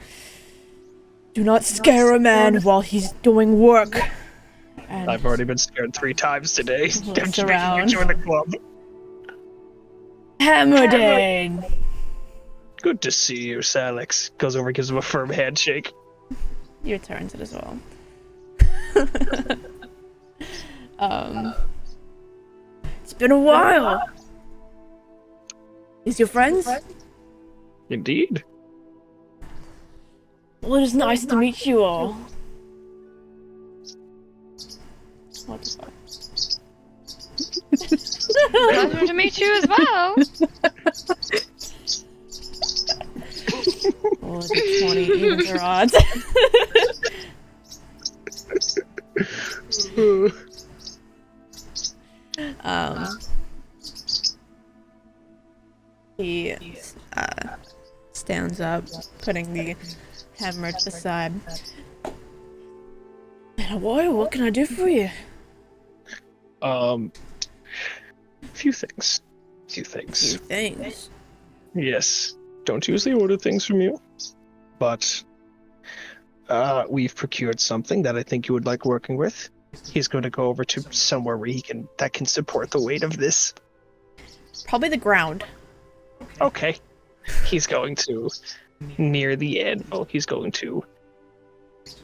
not scare a man while he's doing work. And I've already been scared 3 times today. Looks I'm just making you around. join the club. Hammerdane! Good to see you, Salix. Goes over, gives him a firm handshake. Your turns it as well. It's been a while. Is your friends? Indeed. Well, it is nice to meet you all. What the fuck? Pleasure to meet you as well. Oh, the 20 evens or odds. He stands up, putting the hammer to the side. Boy, what can I do for you? Few things. Few things. Yes. Don't usually order things from you, but we've procured something that I think you would like working with. He's going to go over to somewhere where that can support the weight of this. Probably the ground. Okay. he's going to, near the anvil, he's going to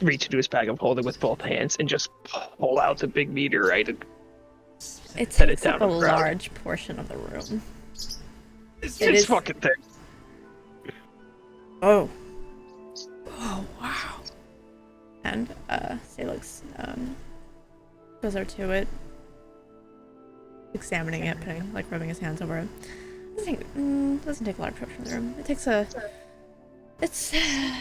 reach into his bag of holding with both hands and just pull out the big meteorite and It set it takes up down a on the ground. large portion of the room. It's It is- fucking thing. Oh. Oh, wow. And, Salix, goes over to it, examining it, rubbing his hands over it. Doesn't take a large portion of the room. It takes it's say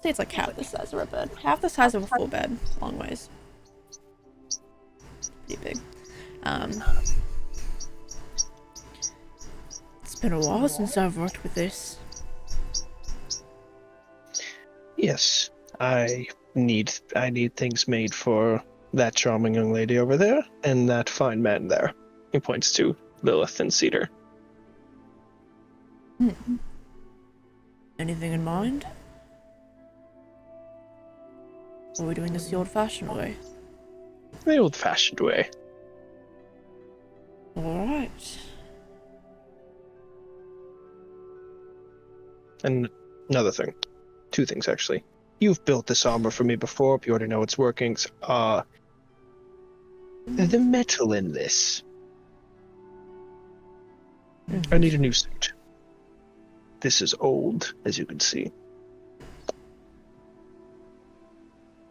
it's like half the size of a bed. Half the size of a full bed, long ways. Pretty big. It's been a while since I've worked with this. Yes, I need things made for that charming young lady over there and that fine man there. He points to Lilith and Cedar. Anything in mind? Or are we doing this the old-fashioned way? The old-fashioned way. Alright. And another thing. Two things, actually. You've built this armor for me before, but you already know its workings. The metal in this. I need a new suit. This is old, as you can see.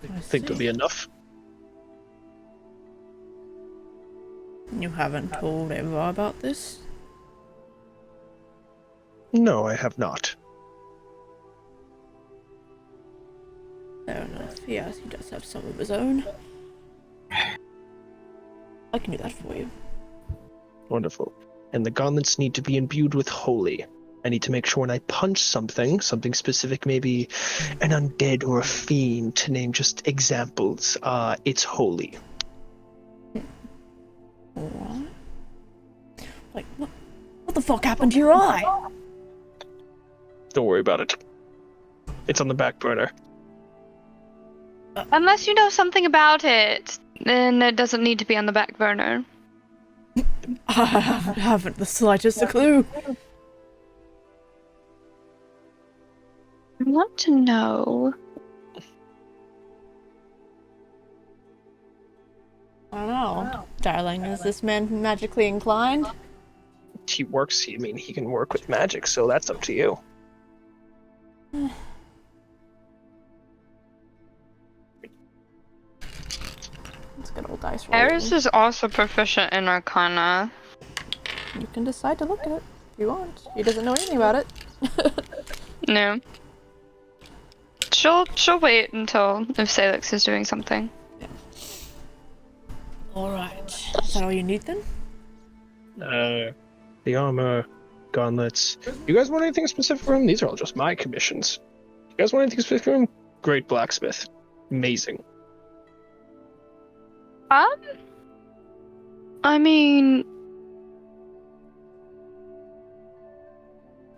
I Think it'll see. be enough? You haven't told Eva about this? No, I have not. Fair enough. Yes, he does have some of his own. I can do that for you. Wonderful. And the gauntlets need to be imbued with holy. I need to make sure when I punch something specific, maybe an undead or a fiend, to name just examples, it's holy. Alright. Like, what the fuck happened to your eye? Don't worry about it. It's on the back burner. Unless you know something about it, then it doesn't need to be on the back burner. I haven't the slightest clue. I want to know. I don't know. Darling, is this man magically inclined? He can work with magic, so that's up to you. Let's get old dice rolling. Eris is also proficient in Arcana. You can decide to look at it if you want. He doesn't know anything about it. No. She'll wait until if Salix is doing something. Alright. Is that all you need then? The armor, gauntlets. You guys want anything specific from him? These are all just my commissions. You guys want anything specific from him? Great blacksmith. Amazing. I mean,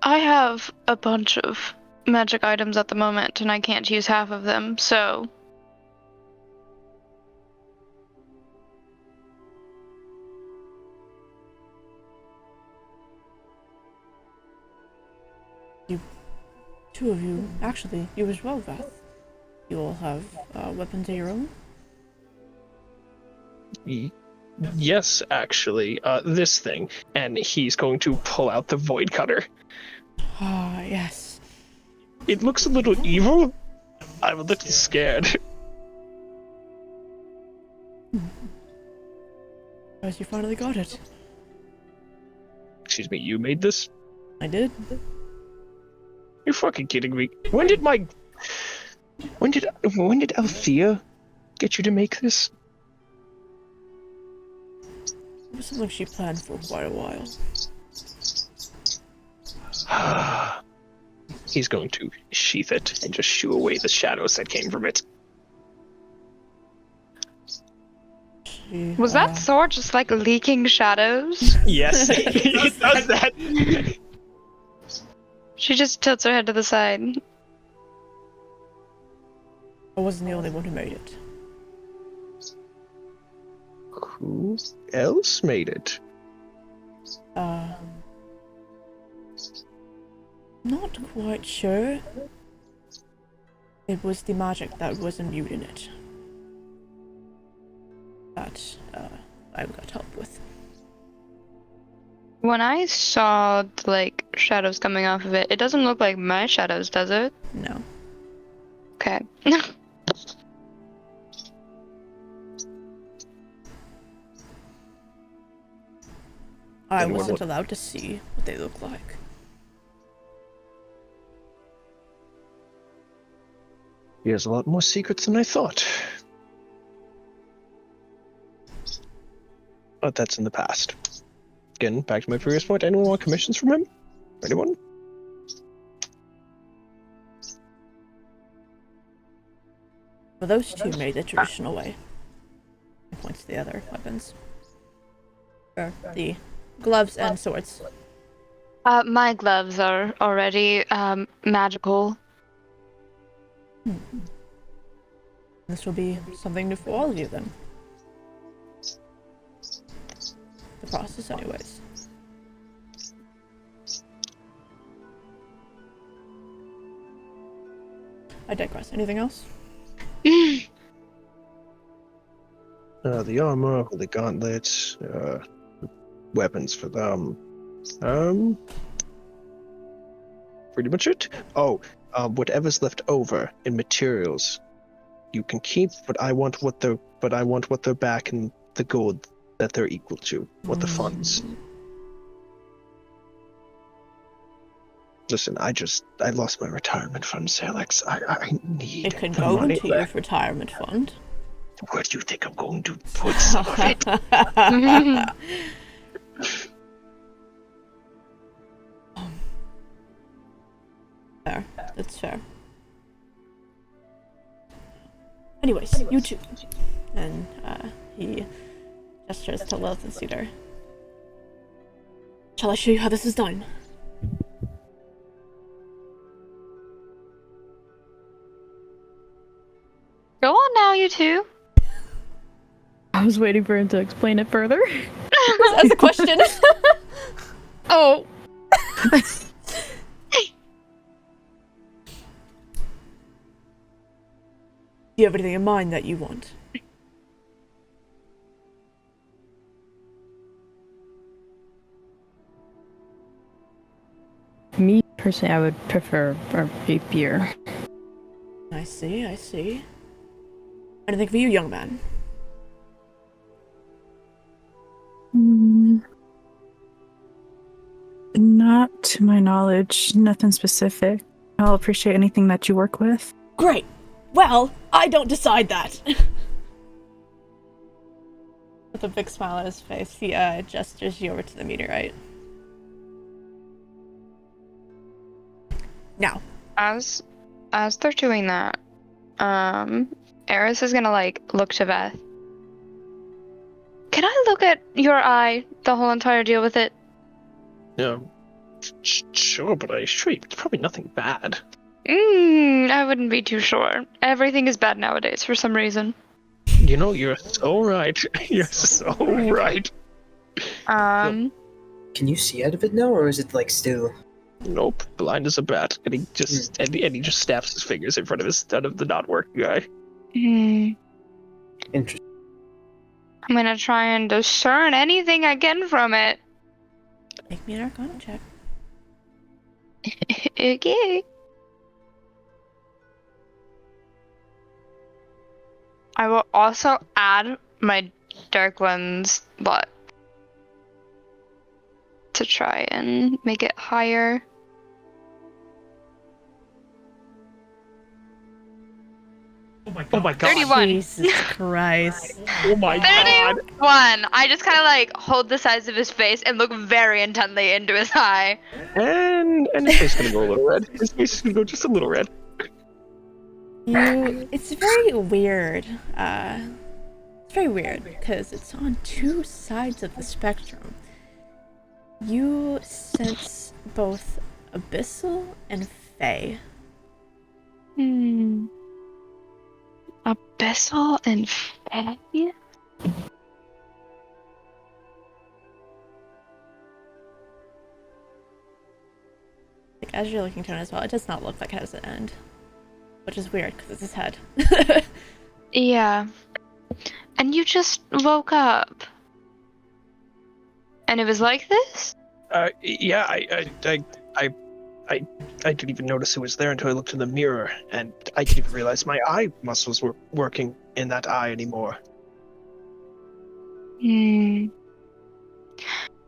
I have a bunch of magic items at the moment, and I can't use half of them, so... Two of you. Actually, you as well, Veth. You all have weapons of your own? Yes, actually. This thing. And he's going to pull out the void cutter. Ah, yes. It looks a little evil. I'm a little scared. As you finally got it. Excuse me, you made this? I did. You're fucking kidding me. When did Althea get you to make this? It was something she planned for quite a while. He's going to sheath it and just shoo away the shadows that came from it. Was that sword just like leaking shadows? Yes, it does that. She just tilts her head to the side. I wasn't the only one who made it. Who else made it? Not quite sure. It was the magic that was imbued in it that I got help with. When I saw the, like, shadows coming off of it, it doesn't look like my shadows, does it? No. Okay. I Anyone wasn't want- allowed to see what they look like. He has a lot more secrets than I thought. But that's in the past. Again, back to my previous point. Anyone want commissions from him? Anyone? Well, those two made the traditional way. He points to the other weapons. Or the gloves and swords. My gloves are already, magical. This will be something new for all of you then. The process anyways. I digress. Anything else? The armor, the gauntlets, weapons for them. Pretty much it. Oh, whatever's left over in materials, you can keep. But I want what they're back in the gold that they're equal to. What the funds. Listen, I lost my retirement funds, Alex. I need It can the go money into back. your retirement fund. Where do you think I'm going to put some of it? Fair. That's fair. Anyways, you two. And he gestures to Lilith and Cedar. Shall I show you how this is done? Go on now, you two. I was waiting for him to explain it further. As a question. Oh. Do you have anything in mind that you want? Me, personally, I would prefer a rapier. I see, I see. Anything for you, young man? Not to my knowledge. Nothing specific. I'll appreciate anything that you work with. Great. Well, I don't decide that. With a big smile on his face, he gestures you over to the meteorite. Now, As they're doing that, Eris is gonna like look to Beth. Can I look at your eye, the whole entire deal with it? Yeah, sure, but I assure you, it's probably nothing bad. I wouldn't be too sure. Everything is bad nowadays for some reason. You know, you're so right. You're so right. Um, Can you see out of it now, or is it like still? Nope, blind as a bat, and he just snaps his fingers in front of the not working guy. Interesting. I'm gonna try and discern anything I can from it. make me an Arcana check. Okay. I will also add my dark lens lot to try and make it higher. Oh my god. 31. Jesus Christ. Oh my god. 31! I just kind of like hold the size of his face and look very intently into his eye. And his face is gonna go a little red. His face is gonna go just a little red. It's very weird. It's very weird because it's on two sides of the spectrum. You sense both abyssal and fey. Abyssal and Fae? as you're looking down as well, it does not look like it has an end, which is weird because it's his head. Yeah. And you just woke up. And it was like this? Yeah, I didn't even notice it was there until I looked in the mirror, and I didn't even realize my eye muscles were working in that eye anymore. Hmm.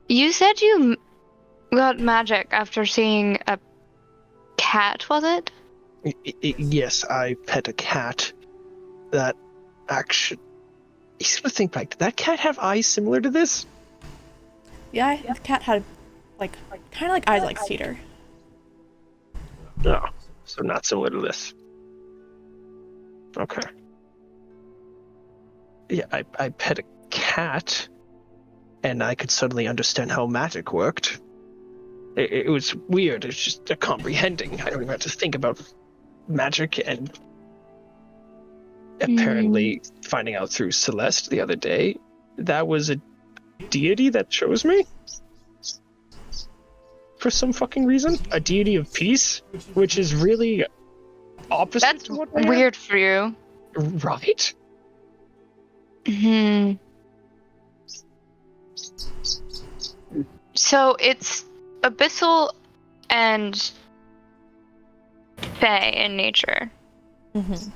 You said you got magic after seeing a cat, was it? Yes, I pet a cat that actually... You sort of think back, did that cat have eyes similar to this? Yeah, the cat had kind of like eyes like cedar. No, so not similar to this. Okay. Yeah, I pet a cat, and I could suddenly understand how magic worked. It was weird. It's just a comprehending. I don't even have to think about magic, and apparently finding out through Celeste the other day, that was a deity that chose me? For some fucking reason? A deity of peace? Which is really opposite That's to what I am. weird for you. Right? Hmm. So it's abyssal and fey in nature. Mm-hmm.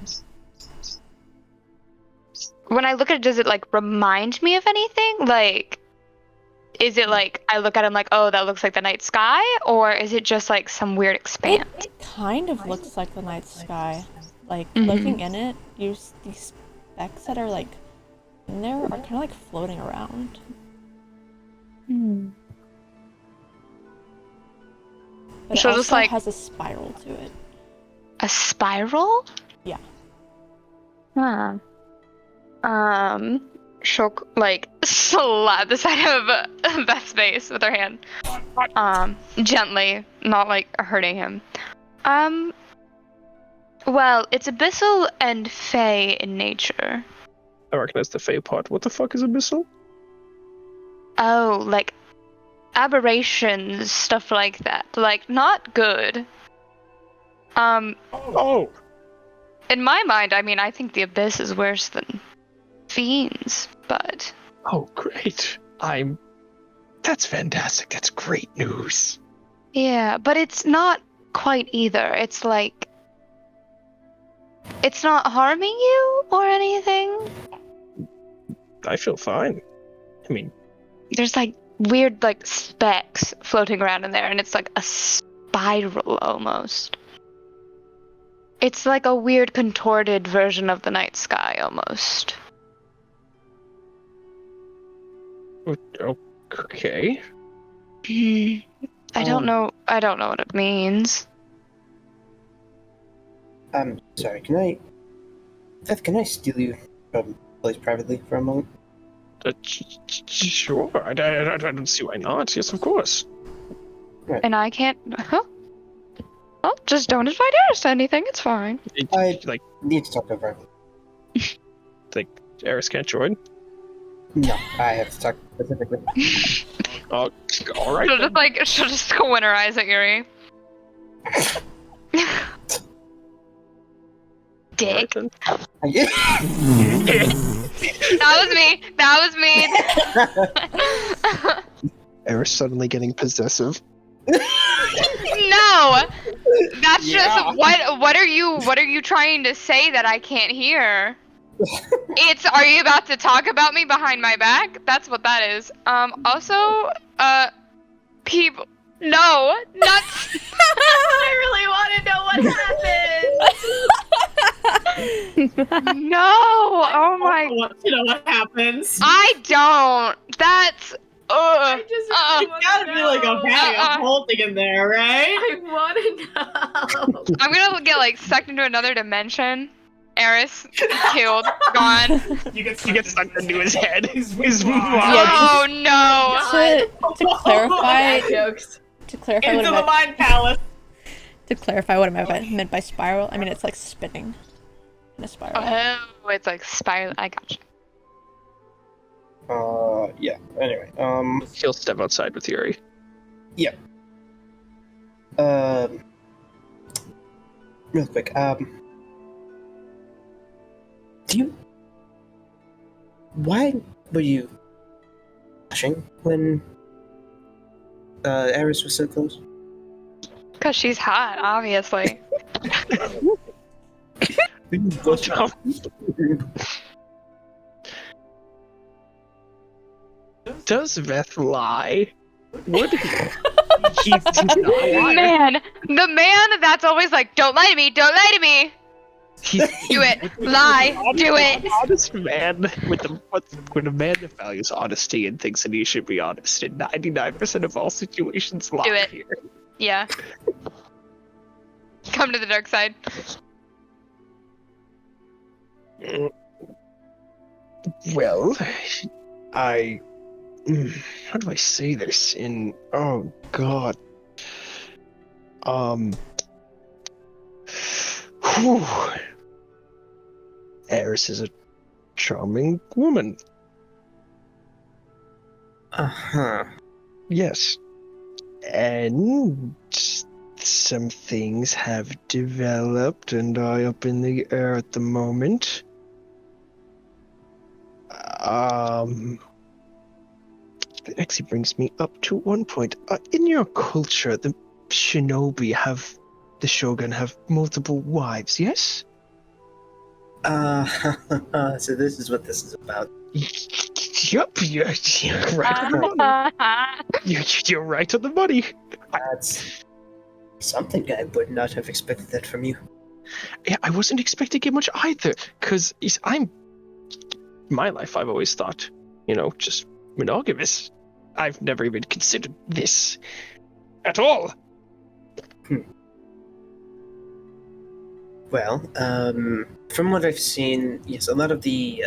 When I look at it, does it like remind me of anything? Like, is it like I look at him like, oh, that looks like the night sky, or is it just like some weird expanse? It kind of looks like the night sky. Like, Mhm. looking in it, these specks that are like in there are kind of like floating around. But So it just also like has a spiral to it. a spiral? Yeah. Huh. She'll like slap the side of Beth's face with her hand. Gently, not like hurting him. Well, it's abyssal and fey in nature. I recognize the Fey part. What the fuck is Abyssal? Oh, like aberrations, stuff like that. Like not good. Oh! In my mind, I mean, I think the abyss is worse than fiends, but Oh, great. That's fantastic. That's great news. yeah, but it's not quite either. It's like it's not harming you or anything. I feel fine. I mean, There's like weird like specks floating around in there, and it's like a spiral almost. It's like a weird contorted version of the night sky almost. okay. I don't know what it means. Sorry, Seth, can I steal you from place privately for a moment? Sure. I don't see why not. Yes, of course. And I can't. Huh? Well, just don't invite Eris to anything. It's fine. I- Like, Need to talk to her privately. Eris can't join? No, I have to talk specifically. All right. She'll just squint her eyes at Yuri. Dick. All right, That was me. Eris suddenly getting possessive. No, that's just what are you trying to say that I can't hear? Are you about to talk about me behind my back? That's what that is. Also, people, no, not. I really want to know what happened. No, oh my. I want to know what happens. I don't. That's. I just really uh, want Gotta to be like a bag Uh-uh. of whole thing in there, right? I want to know. I'm gonna get like sucked into another dimension. Eris killed, gone. You get sucked into his head. His Yeah, Oh no. To clarify, Jokes. to clarify Into what the mind palace. I meant by spiral, I mean it's like spinning in a spiral. Oh, it's like spiral. I gotcha. Yeah. Anyway, He'll step outside with Yuri. real quick, do you... Why were you blushing when Eris was so close? Because she's hot, obviously. Watch out. Does Veth lie? Would he did not lie. Man, the man that's always like, don't lie to me, don't lie to me. He's Do it. Lie. Do it. honest man with a man that values honesty and thinks that he should be honest in 99% of all situations. Lie Do it. here. Yeah. Come to the dark side. Well, how do I say this in, oh god. Whew. Eris is a charming woman. Uh-huh. Yes. And some things have developed and are up in the air at the moment. That actually brings me up to one point. In your culture, the shinobi the shogun have multiple wives, yes? So this is what this is about. Yup, you're right on the money. You're right on the money. That's something I would not have expected that from you. Yeah, I wasn't expecting it much either, because my life I've always thought, just monogamous. I've never even considered this at all. Well, from what I've seen, yes, a lot of the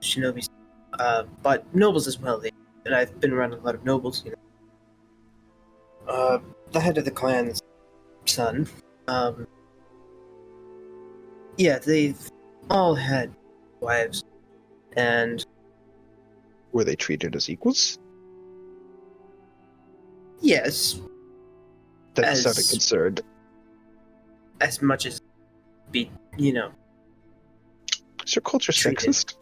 shinobis, but nobles as well. And I've been around a lot of nobles, the head of the clan's son, they've all had wives, and Were they treated as equals? yes, That As- sounded concerned. as much as be, Is your culture Treated. sexist?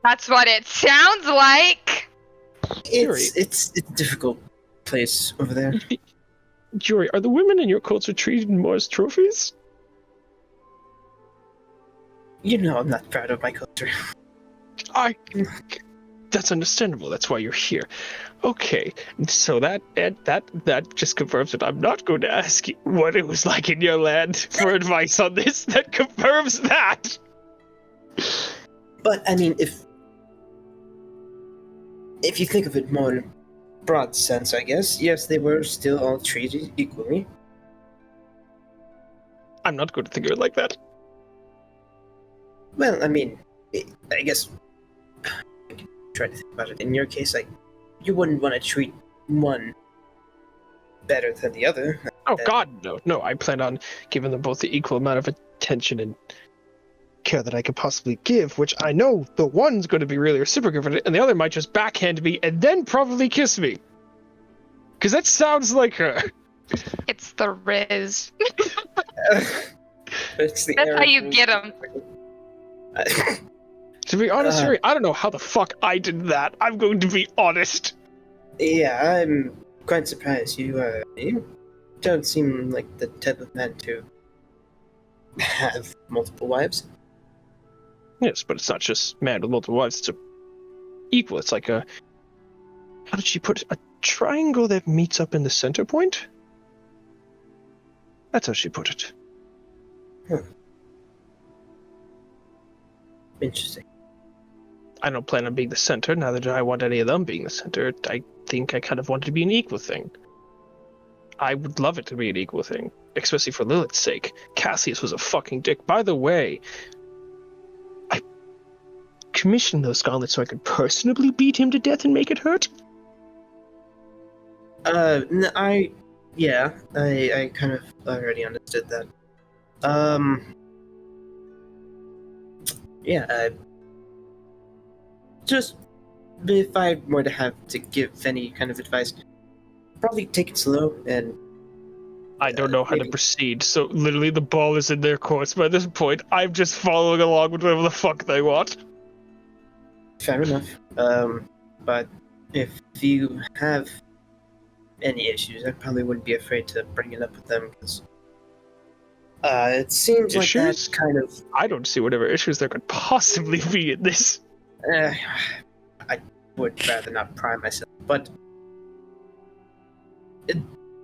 That's what it sounds like. it's a difficult place over there. Jory, are the women in your culture treated more as trophies? I'm not proud of my culture. That's understandable. That's why you're here. Okay, so that just confirms that I'm not going to ask you what it was like in your land for advice on this. That confirms that. But I mean, if you think of it more in a broad sense, I guess, yes, they were still all treated equally. I'm not going to think of it like that. Well, I mean, I guess I can try to think about it. In your case, you wouldn't want to treat one better than the other. Oh God, no! I plan on giving them both the equal amount of attention and care that I could possibly give. Which I know the one's going to be really reciprocal, and the other might just backhand me and then probably kiss me. Because that sounds like her. It's the Riz. It's the That's how you arrogance. get 'em. To be honest, Harry, I don't know how the fuck I did that. I'm going to be honest. Yeah, I'm quite surprised. You don't seem like the type of man to have multiple wives. Yes, but it's not just man with multiple wives. It's equal. It's like how did she put it? A triangle that meets up in the center point? That's how she put it. Interesting. I don't plan on being the center, neither do I want any of them being the center. I think I kind of want it to be an equal thing. I would love it to be an equal thing, especially for Lilith's sake. Cassius was a fucking dick. By the way, I commissioned those gauntlets so I could personally beat him to death and make it hurt. I kind of already understood that. if I were to have to give any kind of advice, probably take it slow and I don't know how to maybe- proceed, so literally the ball is in their courts by this point. I'm just following along with whatever the fuck they want. fair enough. But if you have any issues, I probably wouldn't be afraid to bring it up with them because it seems like Issues? that's kind of. I don't see whatever issues there could possibly be in this. I would rather not pry myself, but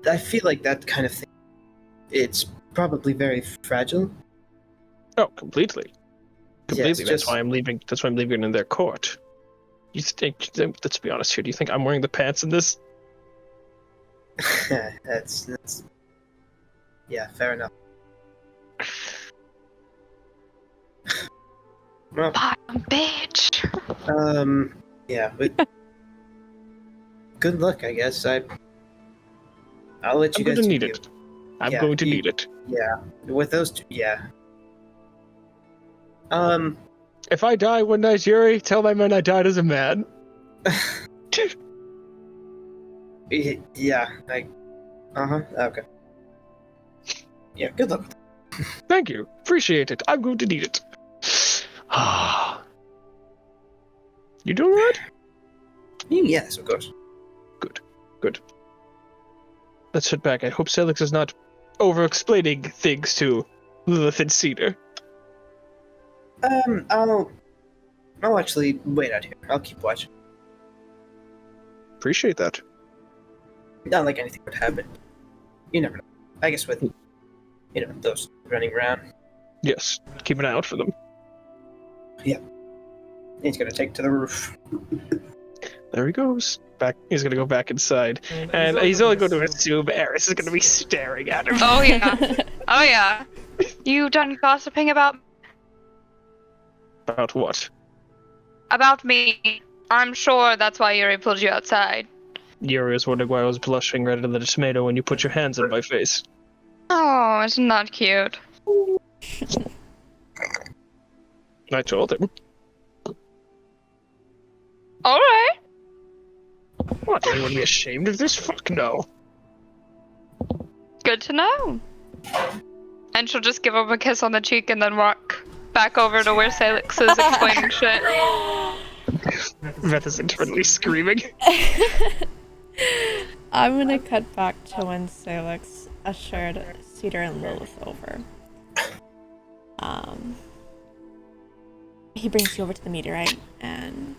I feel like that kind of thing. It's probably very fragile. Oh, completely. Completely. Yes, That's just- why I'm leaving. That's why I'm leaving it in their court. You think? Let's be honest here. Do you think I'm wearing the pants in this? that's yeah, fair enough. Well, Bottom bitch. yeah, but good luck, I guess. I'll let I'm you going guys to do need you. it. I'm Yeah, going to you- need it. Yeah, with those two, yeah. If I die one night, Yuri, tell my men I died as a man. Yeah, okay. Yeah, good luck. Thank you. Appreciate it. I'm going to need it. You doing right? Yes, of course. Good. Let's sit back. I hope Celix is not over-explaining things to Lilith and Cedar. I'll actually wait out here. I'll keep watching. Appreciate that. Not like anything would happen. You never know. I guess with, those running around, Yes. Keep an eye out for them. he's gonna take to the roof. There he goes. Back. He's gonna go back inside, and he's only going to assume Eris is gonna be staring at him. Oh yeah. Oh yeah. You done gossiping about About what? me? I'm sure that's why Yuri pulled you outside. Yuri was wondering why I was blushing redder than a tomato when you put your hands on my face. Oh, isn't that cute? I told him. All right. What? Do you want to be ashamed of this? Fuck no. Good to know. And she'll just give him a kiss on the cheek and then walk back over to where Salix is explaining shit. Veth is internally screaming. I'm gonna cut back to when Salix assured Cedar and Lilith over. He brings you over to the meteorite and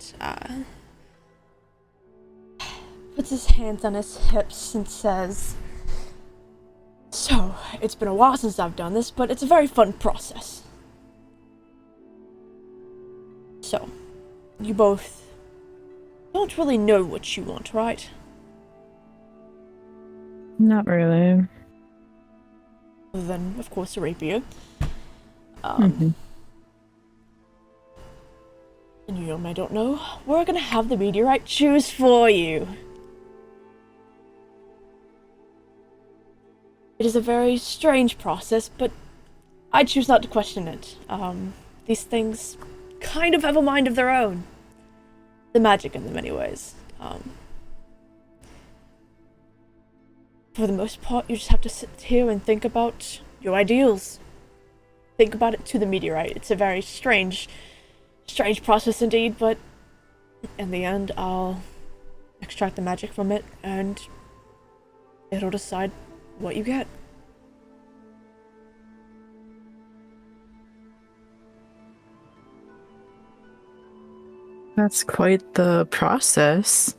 puts his hands on his hips and says, "So, it's been a while since I've done this, but it's a very fun process. So, you both don't really know what you want, right? Not really. Other than, of course, a rapier. Mhm. And you I don't know, we're gonna have the meteorite choose for you. It is a very strange process, but I choose not to question it. These things kind of have a mind of their own. The magic in them, anyways. For the most part, you just have to sit here and think about your ideals. Think about it to the meteorite. It's a very strange process indeed, but in the end, I'll extract the magic from it, and it'll decide what you get." That's quite the process.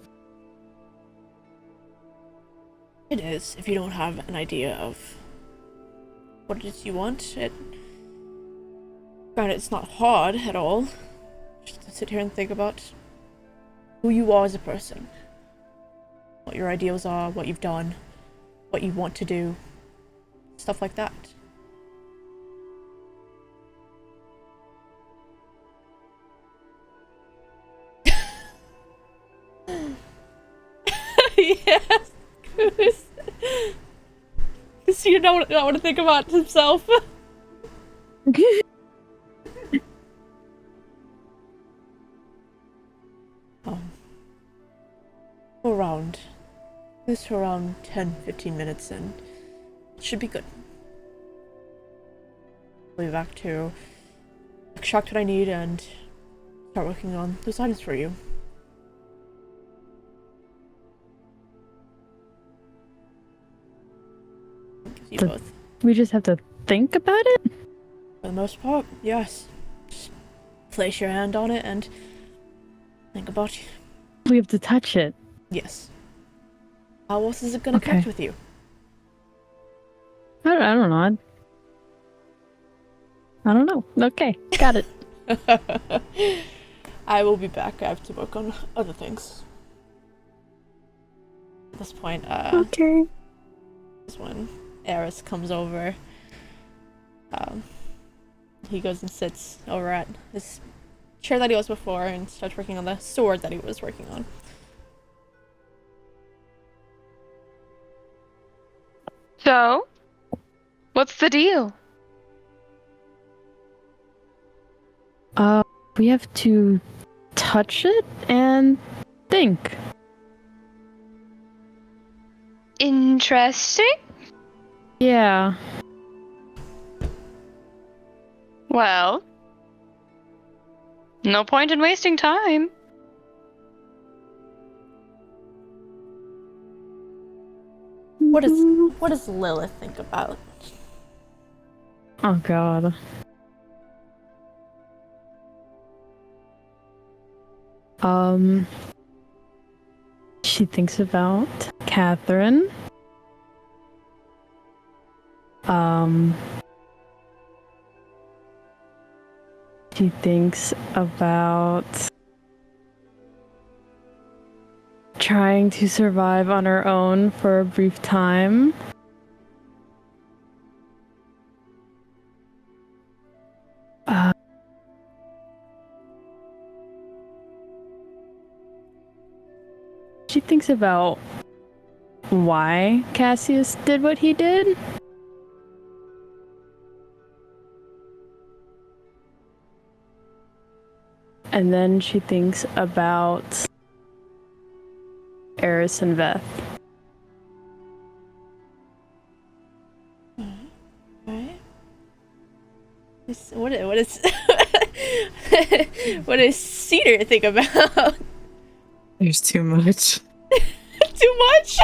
It is, if you don't have an idea of what it is you want. Granted, it's not hard at all. Just to sit here and think about who you are as a person. What your ideals are, what you've done, what you want to do. Stuff like that. Yes! Because you don't want to think about himself. This for around 10-15 minutes and it should be good. I'll be back to extract what I need and start working on those items for you. Gives you The- both. We just have to think about it? For the most part, yes. Just place your hand on it and think about it. We have to touch it. Yes. How else is it gonna Okay. connect with you? I don't know. I don't know. Okay, got it. I will be back. I have to work on other things. At this point, Okay. is when Eris comes over. He goes and sits over at his chair that he was before and starts working on the sword that he was working on. So, what's the deal? We have to touch it and think. Interesting. Yeah. Well, no point in wasting time. What does Lilith think about? Oh god. She thinks about Catherine. She thinks about trying to survive on her own for a brief time. She thinks about why Cassius did what he did. And then she thinks about Eris and Veth. Right? What is what does Cedar think about? There's too much. Too much?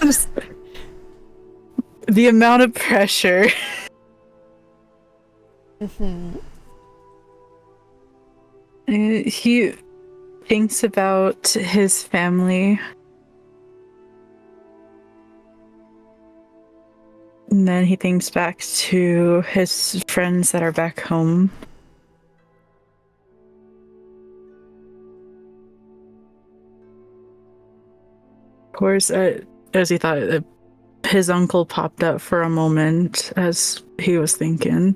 Just the amount of pressure. He thinks about his family. And then he thinks back to his friends that are back home. Of course, as he thought, his uncle popped up for a moment as he was thinking.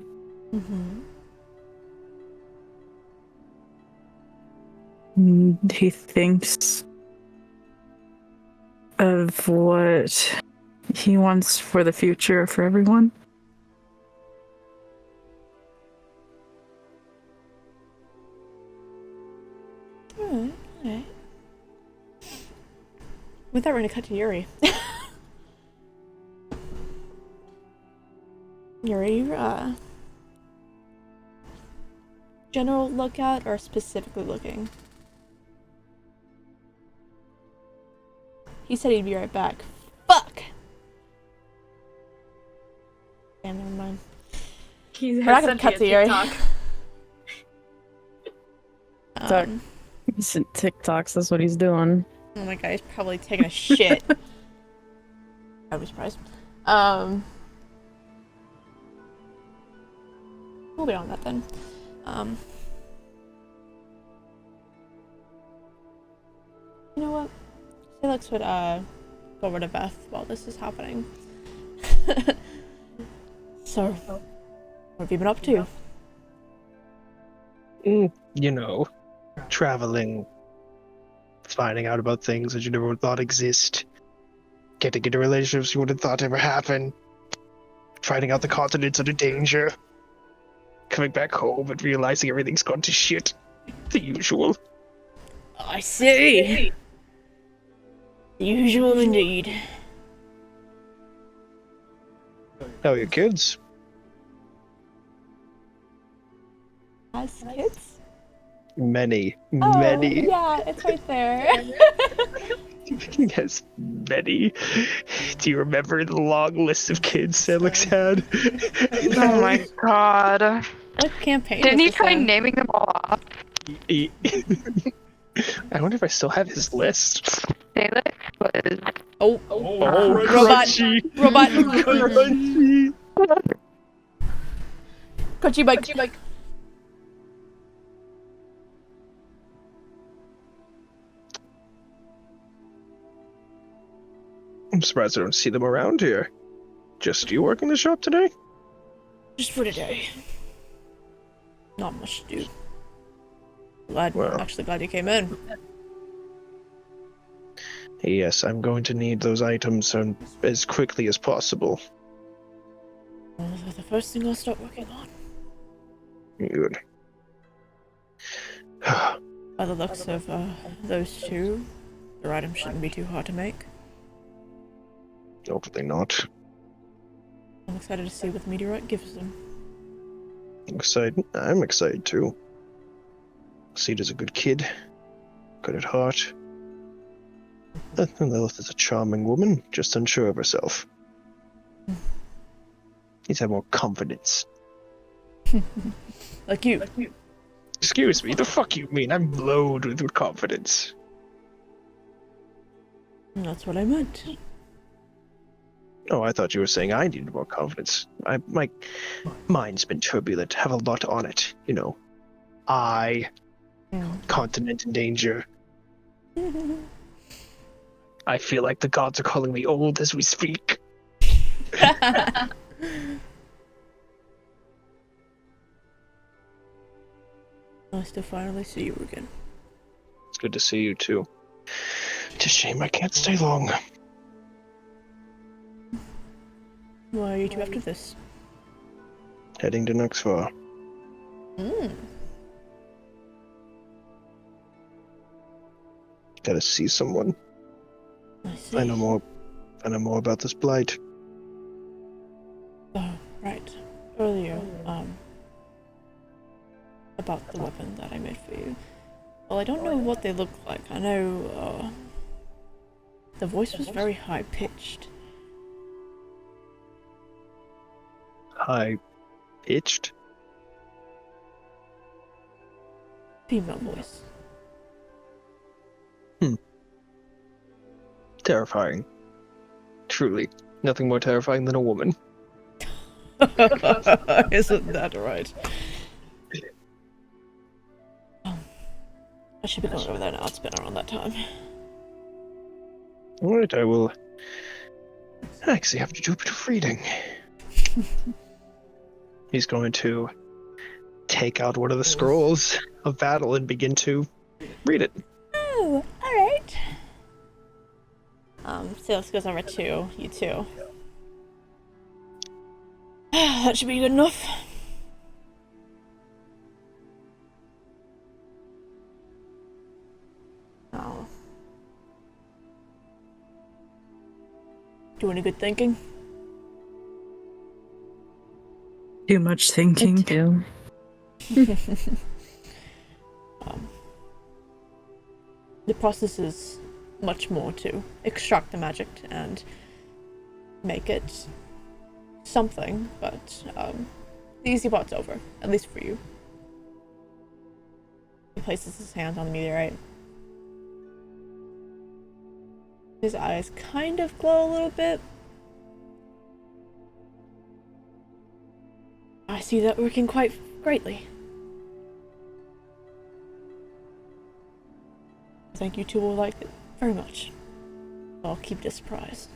And he thinks of what he wants for the future for everyone. Alright. With that, we're gonna cut to Yuri. Yuri, general lookout or specifically looking? He said he'd be right back. Fuck! Damn, never mind. He We're not gonna cut to Yuri. Sorry. He's in TikToks, that's what he's doing. Oh my god, he's probably taking a shit. I'd be surprised. We'll be on that then. You know what? Felix would go over to Beth while this is happening. So, what have you been up to? You know, traveling, finding out about things that you never thought exist, getting into relationships you wouldn't have thought ever happened, finding out the continent's under danger, coming back home and realizing everything's gone to shit. The usual. I see! Usual indeed. How are your kids? As kids? Many. Oh, yeah, it's right there. Yes, many. Do you remember the long list of kids Felix had? Oh my god. What campaign Didn't was he this try in? naming them all off? I wonder if I still have his list. Felix was. Oh, Oh, robot, crunchy. robot, Crunchy. crunchy bike. I'm surprised I don't see them around here. Just you working the shop today? Just for today. Not much to do. Well. Actually glad you came in. Yes, I'm going to need those items as quickly as possible. Well, they're the first thing I'll start working on. Good. By the looks of those two, their items shouldn't be too hard to make. Hopefully not. I'm excited to see what the meteorite gives them. I'm excited too. Ceda's a good kid. Good at heart. And Lilith is a charming woman, just unsure of herself. Needs to have more confidence. Like you. Excuse me, the fuck you mean? I'm loaded with confidence. That's what I meant. Oh, I thought you were saying I needed more confidence. My mind's been turbulent, have a lot on it, you know. Continent in danger. I feel like the gods are calling me old as we speak. Nice to finally see you again. It's good to see you too. It's a shame I can't stay long. Why are you two after this? Heading to Nuxvar. Gotta see someone. I see. I know more about this blight. Oh, right. Earlier, about the weapon that I made for you. Well, I don't know what they look like. I know, the voice was very high-pitched. High-pitched? Female voice. Terrifying. Truly. Nothing more terrifying than a woman. Isn't that right? I should be going over there now. It's been around that time. Alright, I will actually have to do a bit of reading. He's going to take out one of the scrolls of battle and begin to read it. Oh, alright. So this goes over to you two. That should be good enough. Oh. Doing a good thinking? Too much thinking. Me too. The process is much more to extract the magic and make it something, but the easy part's over, at least for you. He places his hand on the meteorite. His eyes kind of glow a little bit. I see that working quite greatly. I think you two will like it very much. I'll keep it a surprise.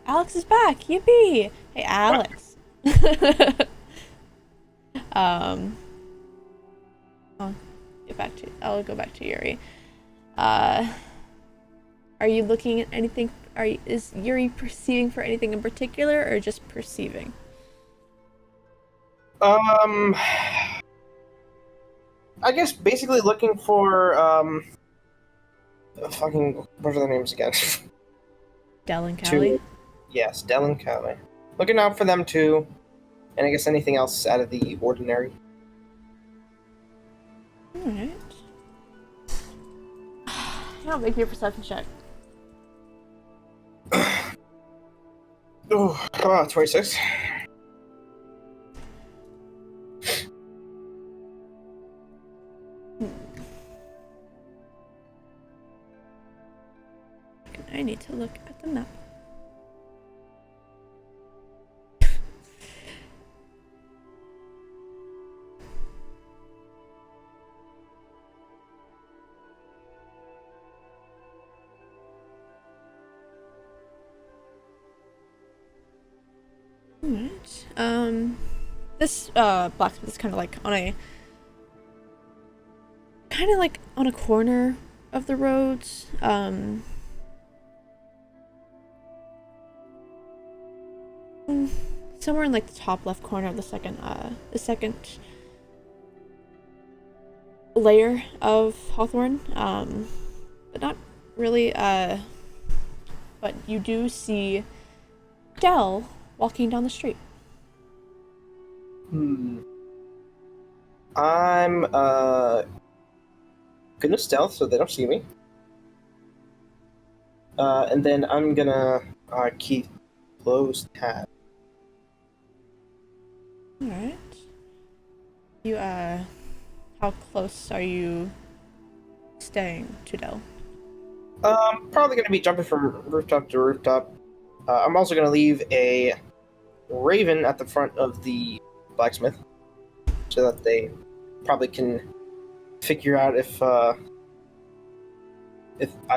Alex is back! Yippee! Hey, Alex. I'll go back to Yuri. Are you looking at anything is Yuri perceiving for anything in particular, or just perceiving? I guess basically looking for fucking what are their names again? Del and Callie? Yes, Del and Callie. Looking out for them too, and I guess anything else out of the ordinary. Alright. I'll make me a perception check. Oh, 26. I need to look at the map. Alright. This blacksmith is kind of like on a corner of the roads. Somewhere in like the top left corner of the second layer of Hawthorne. But not really. But you do see Del walking down the street. I'm gonna stealth so they don't see me. And then I'm gonna keep close tab. Alright. You, how close are you staying to Del? Probably gonna be jumping from rooftop to rooftop. I'm also gonna leave a raven at the front of the blacksmith so that they probably can figure out if I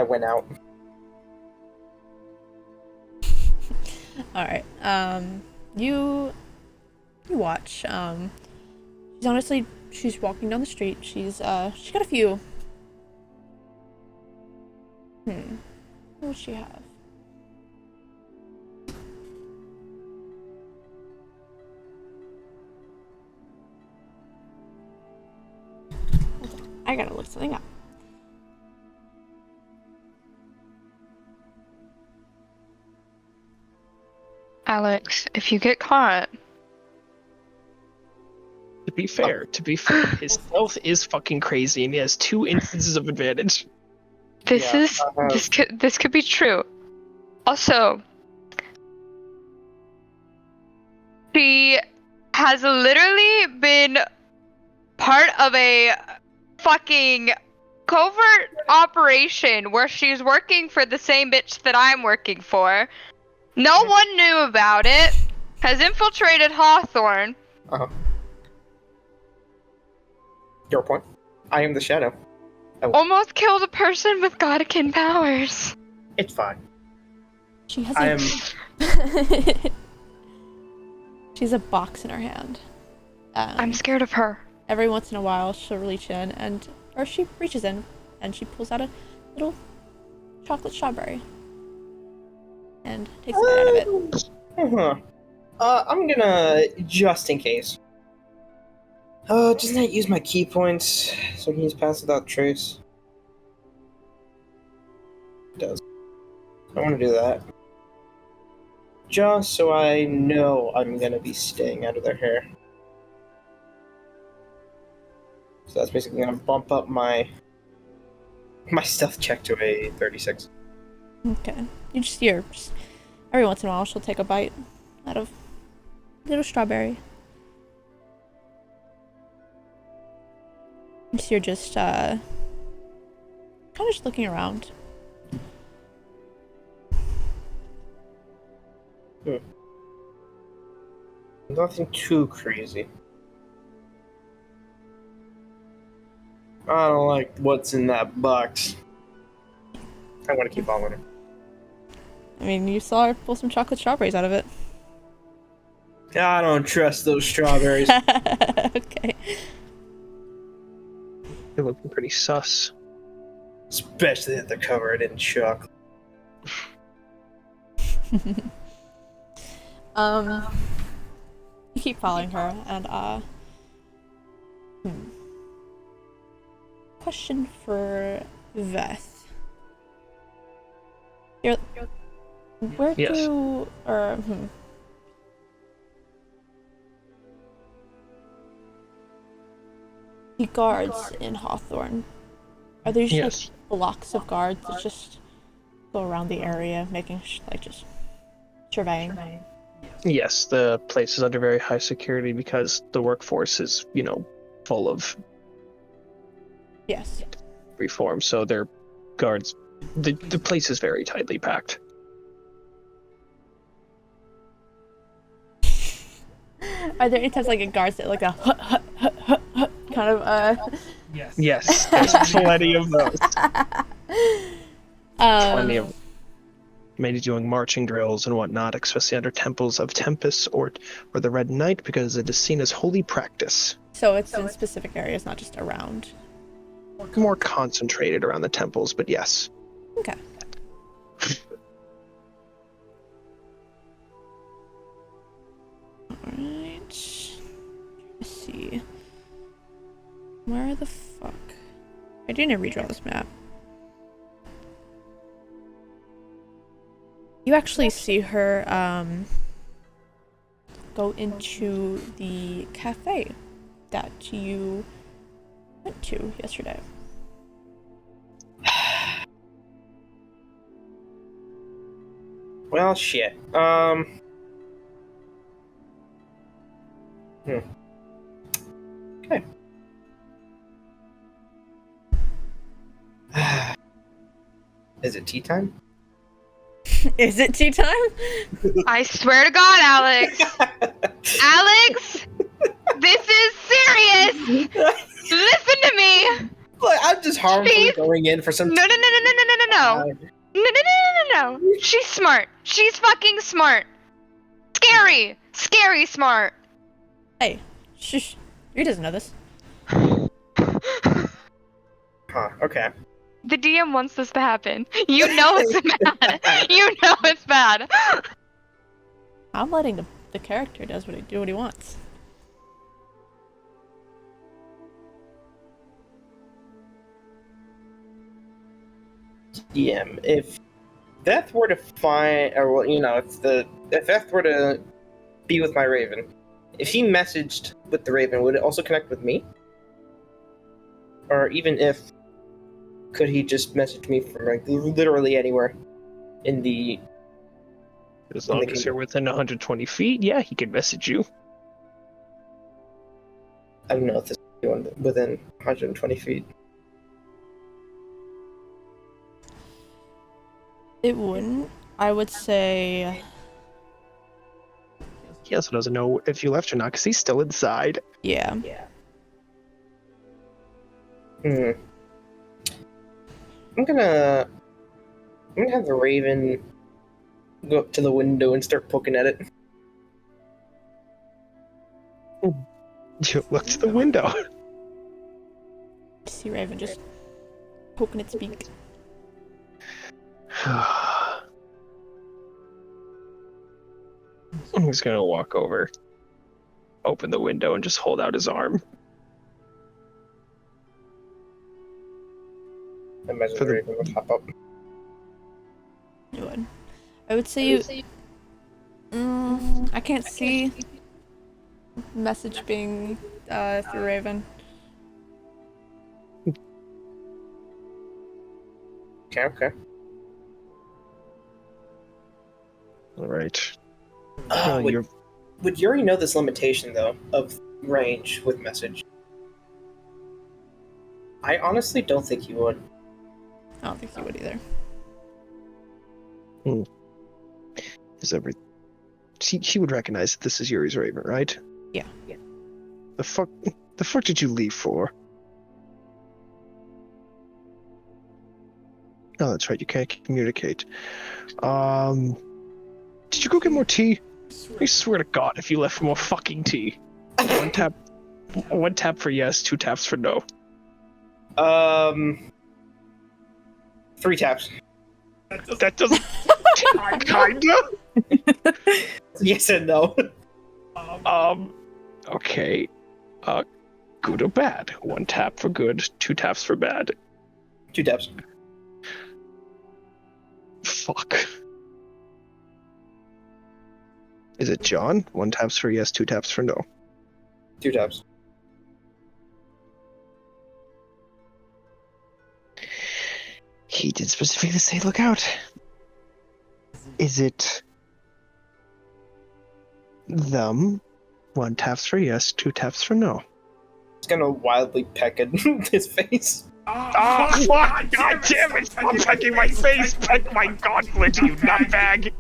went out. Alright, you watch, she's walking down the street, she's got a few, what would she have? Hold on, I gotta look something up. Alex, if you get caught, To be fair, his stealth is fucking crazy, and he has 2 instances of advantage. this could be true. Also, she has literally been part of a fucking covert operation where she's working for the same bitch that I'm working for. No one knew about it. Has infiltrated Hawthorne. Your point. I am the shadow. Almost killed a person with Godkin powers. It's fine. She has I am. She's a box in her hand. I'm scared of her. Every once in a while, she'll reach in or she reaches in and she pulls out a little chocolate strawberry and takes a bite out of it. I'm gonna, just in case. Doesn't that use my key points so I can use pass without trace? It does. I want to do that. Just so I know I'm gonna be staying out of their hair. So that's basically gonna bump up my stealth check to a 36. Okay. You just hear, every once in a while, she'll take a bite out of a little strawberry. So you're just, kind of just looking around. Nothing too crazy. I don't like what's in that box. I'm gonna keep following her. I mean, you saw her pull some chocolate strawberries out of it. I don't trust those strawberries. Okay. They're looking pretty sus. Especially if they're covered in chocolate. You keep following her, and question for Veth. Where Yes. do the guards in Hawthorne? Are there usually Yes. like, blocks of guards that just go around the area, making just surveying? Yes, the place is under very high security because the workforce is, full of Yes. reform, so their guards. The place is very tightly packed. Are there any times like a guards that like a kind of Yes, there's plenty of those. Plenty of maybe doing marching drills and whatnot, especially under temples of Tempest or the Red Knight, because it is seen as holy practice. So it's in specific areas, not just around. More concentrated around the temples, but yes. Okay. Alright. Let's see. Where the fuck? I do need to redraw this map. You actually see her go into the cafe that you went to yesterday. Well, shit. Okay. Is it tea time? Is it tea time? I swear to God, Alex! Alex! This is serious! Listen to me! Look, I'm just harmfully She's- going in for some. No. No. She's smart. She's fucking smart. Scary. Scary smart. Hey, shush. He doesn't know this. Huh, okay. The DM wants this to happen. You know it's bad. You know it's bad. I'm letting the character do what he wants. DM, if Beth were to find, or well, if Beth were to be with my Raven, if he messaged with the Raven, would it also connect with me? Or even if, could he just message me from like literally anywhere in the? As long as you're within 120 feet, yeah, he can message you. I don't know if this is within 120 feet. It wouldn't. I would say. He also doesn't know if you left or not because he's still inside. Yeah. Hmm. I'm gonna have the Raven go up to the window and start poking at it. You look to the window. See Raven just poking its beak. I'm just gonna walk over, open the window, and just hold out his arm. I imagine For the the- Raven would hop up. You would. I would say you. I can't see message being through Raven. Okay. All right. Would Yuri know this limitation though of range with message? I honestly don't think he would. I don't think he would either. He would recognize that this is Yuri's Raven, right? Yeah. The fuck did you leave for? Oh, that's right. You can't communicate. Did you go get more tea? I swear to God, if you left for more fucking tea. One tap for yes, 2 taps for no. 3 taps. That doesn't. Kinda. Yes and no. Okay. Good or bad? 1 tap for good, 2 taps for bad. 2 taps. Fuck. Is it John? 1 taps for yes, 2 taps for no. 2 taps. He did specifically say look out. Is it them? 1 taps for yes, 2 taps for no. It's gonna wildly peck at his face. Oh, fuck! God damn it! Stop pecking my face! Peck my gauntlet, you nutbag!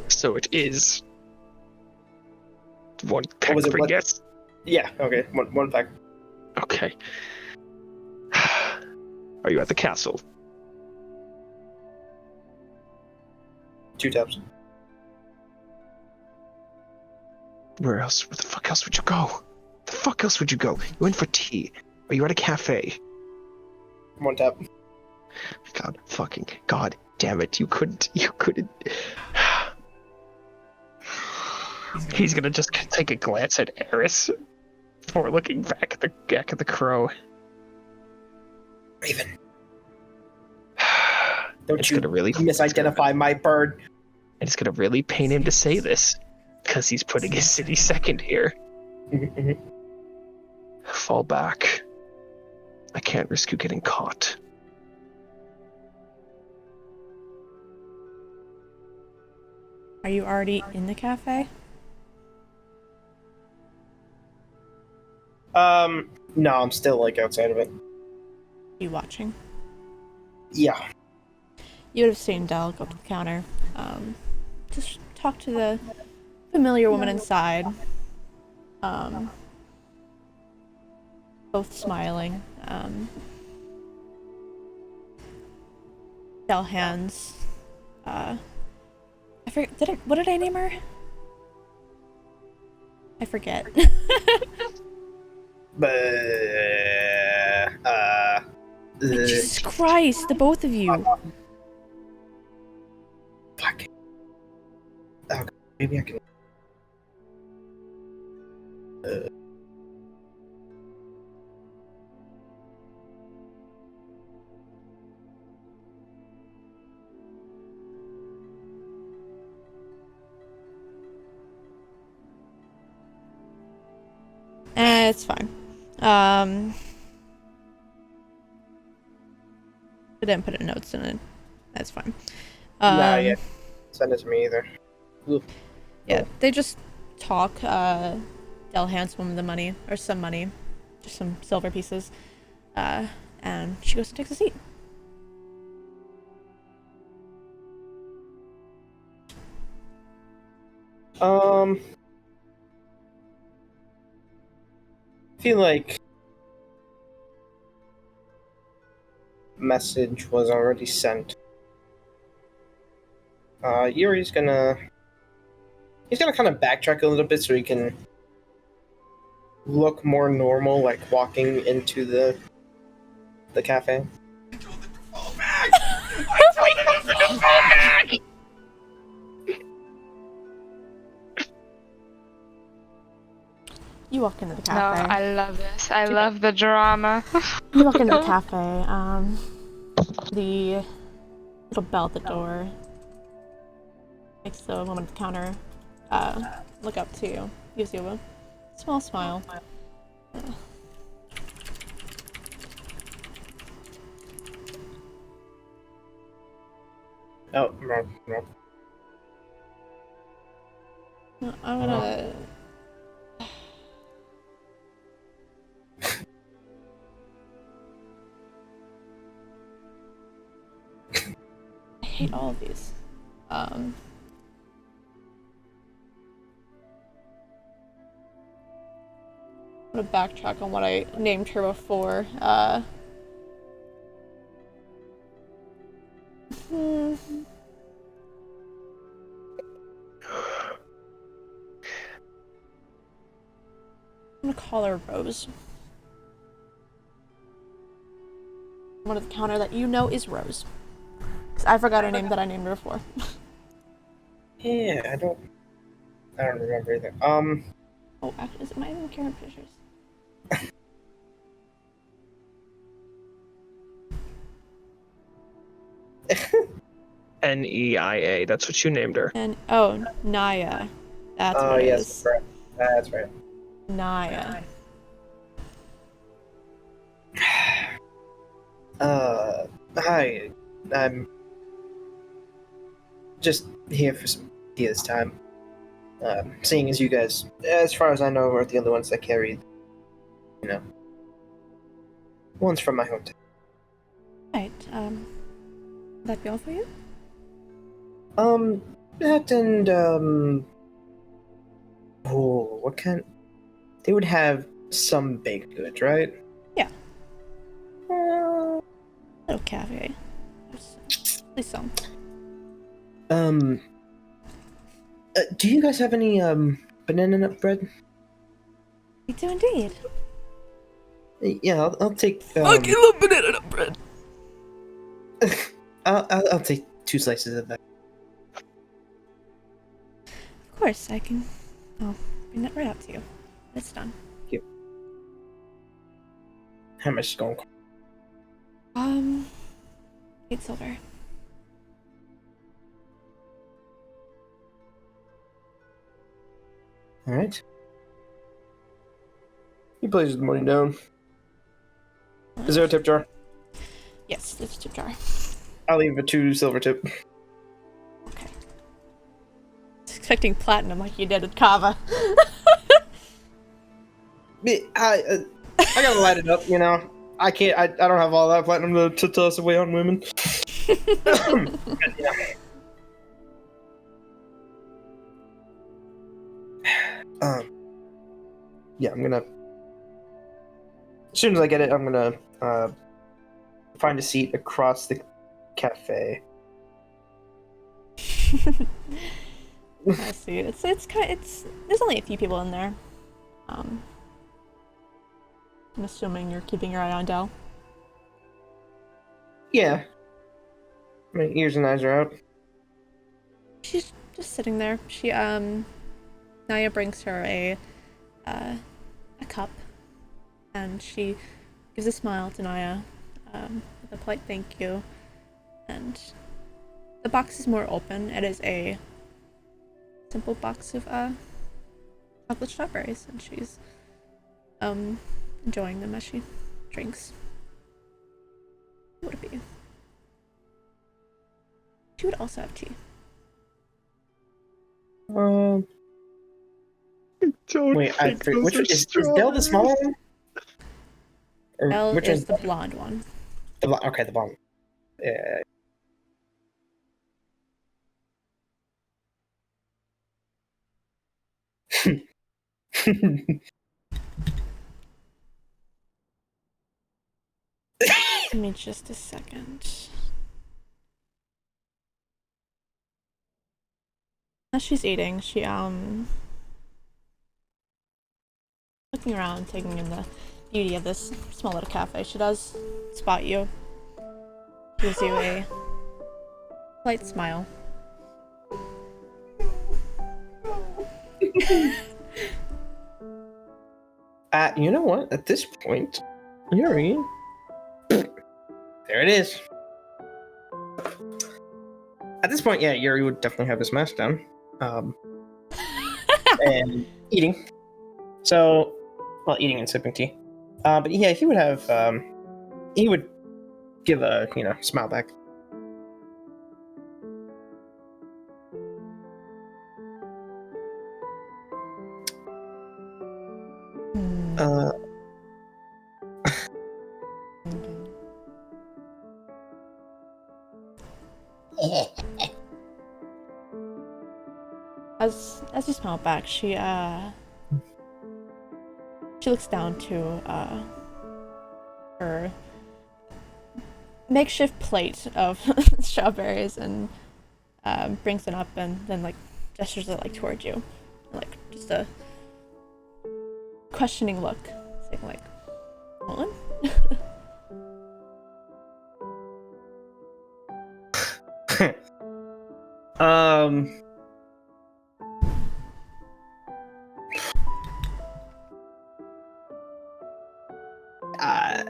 So it is 1 peck was it, for what? yes. Yeah, okay. One peck. Okay. Are you at the castle? 2 taps. Where else? Where the fuck else would you go? The fuck else would you go? You went for tea. Are you at a cafe? 1 tap. God damn it, you couldn't. He's gonna just take a glance at Eris before looking back at the crow. Raven. Don't it's you gonna really misidentify my bird. It's gonna really pain him to say this, because he's putting his city second here. Fall back. I can't risk you getting caught. Are you already in the cafe? No, I'm still like outside of it. You watching? Yeah. You would have seen Del go up to the counter. Just talk to the familiar woman inside. Both smiling. Del hands. I forget. What did I name her? I forget. Jesus Christ, the both of you. Fuck. Oh, maybe I can. It's fine. I didn't put notes in it. That's fine. Yeah. Send it to me either. Oof. Yeah, they just talk. Del hands woman the money, or some money, just some silver pieces, and she goes and takes a seat. I feel like message was already sent. Yuri's gonna kind of backtrack a little bit so he can look more normal, like walking into the cafe. Fall back! I told you to fall back! You walk into the Oh, cafe. I love this. I love the drama. You walk into the cafe. The little bell at the door makes the woman at the counter look up to you. Gives you a small smile. Oh, no. No, I'm gonna. I hate all of these. I'm gonna backtrack on what I named her before. I'm gonna call her Rose. One at the counter that you know is Rose. 'Cause I forgot her name that I named her before. Yeah, I don't remember either. Oh, actually, is it my even current pictures? Neia. That's what you named her. And oh, Naya. That's Oh what it yes, is. right. That's right. Naya. Hi. I'm just here for some tea this time. Seeing as you guys, as far as I know, are the only ones that carry, ones from my hometown. Right. Would that be all for you? That and, oh, what kind? They would have some baked goods, right? Yeah. Uh, Little cafe. At least some. Do you guys have any, banana nut bread? We do indeed. Yeah, I'll take, love banana nut bread. I'll take 2 slices of that. Of course, I can. I'll bring that right out to you. It's done. How much is going? 8 silver. Alright. He places the money down. Is there a tip jar? Yes, there's a tip jar. I'll leave a 2 silver tip. Okay. I was expecting platinum like you did at Kava. I gotta light it up, you know. I can't. I don't have all that platinum to toss away on women. Yeah. Yeah, I'm gonna. As soon as I get it, I'm gonna find a seat across the cafe. I see. It's there's only a few people in there. I'm assuming you're keeping your eye on Dell. Yeah. My ears and eyes are out. She's just sitting there. She Naya brings her a cup, and she gives a smile to Naya, with a polite thank you. And the box is more open. It is a simple box of chocolate strawberries, and she's enjoying them as she drinks. What would it be? She would also have tea. Wait, I forget. Which one is Dell the smaller one? Or Elle which is one's the blonde one. okay, the blonde. Yeah. Give me just a second. As she's eating, she looking around, taking in the beauty of this small little cafe. She does spot you. Gives you a light smile. You know what? At this point, Yuri. There it is. At this point, yeah, Yuri would definitely have his mask down. And eating. So, well, eating and sipping tea. But yeah, he would have, he would give a, smile back. As you smile back, she looks down to her makeshift plate of strawberries and brings it up and then like gestures it like towards you, like just a questioning look, saying like, "Nolan?" Um. Uh,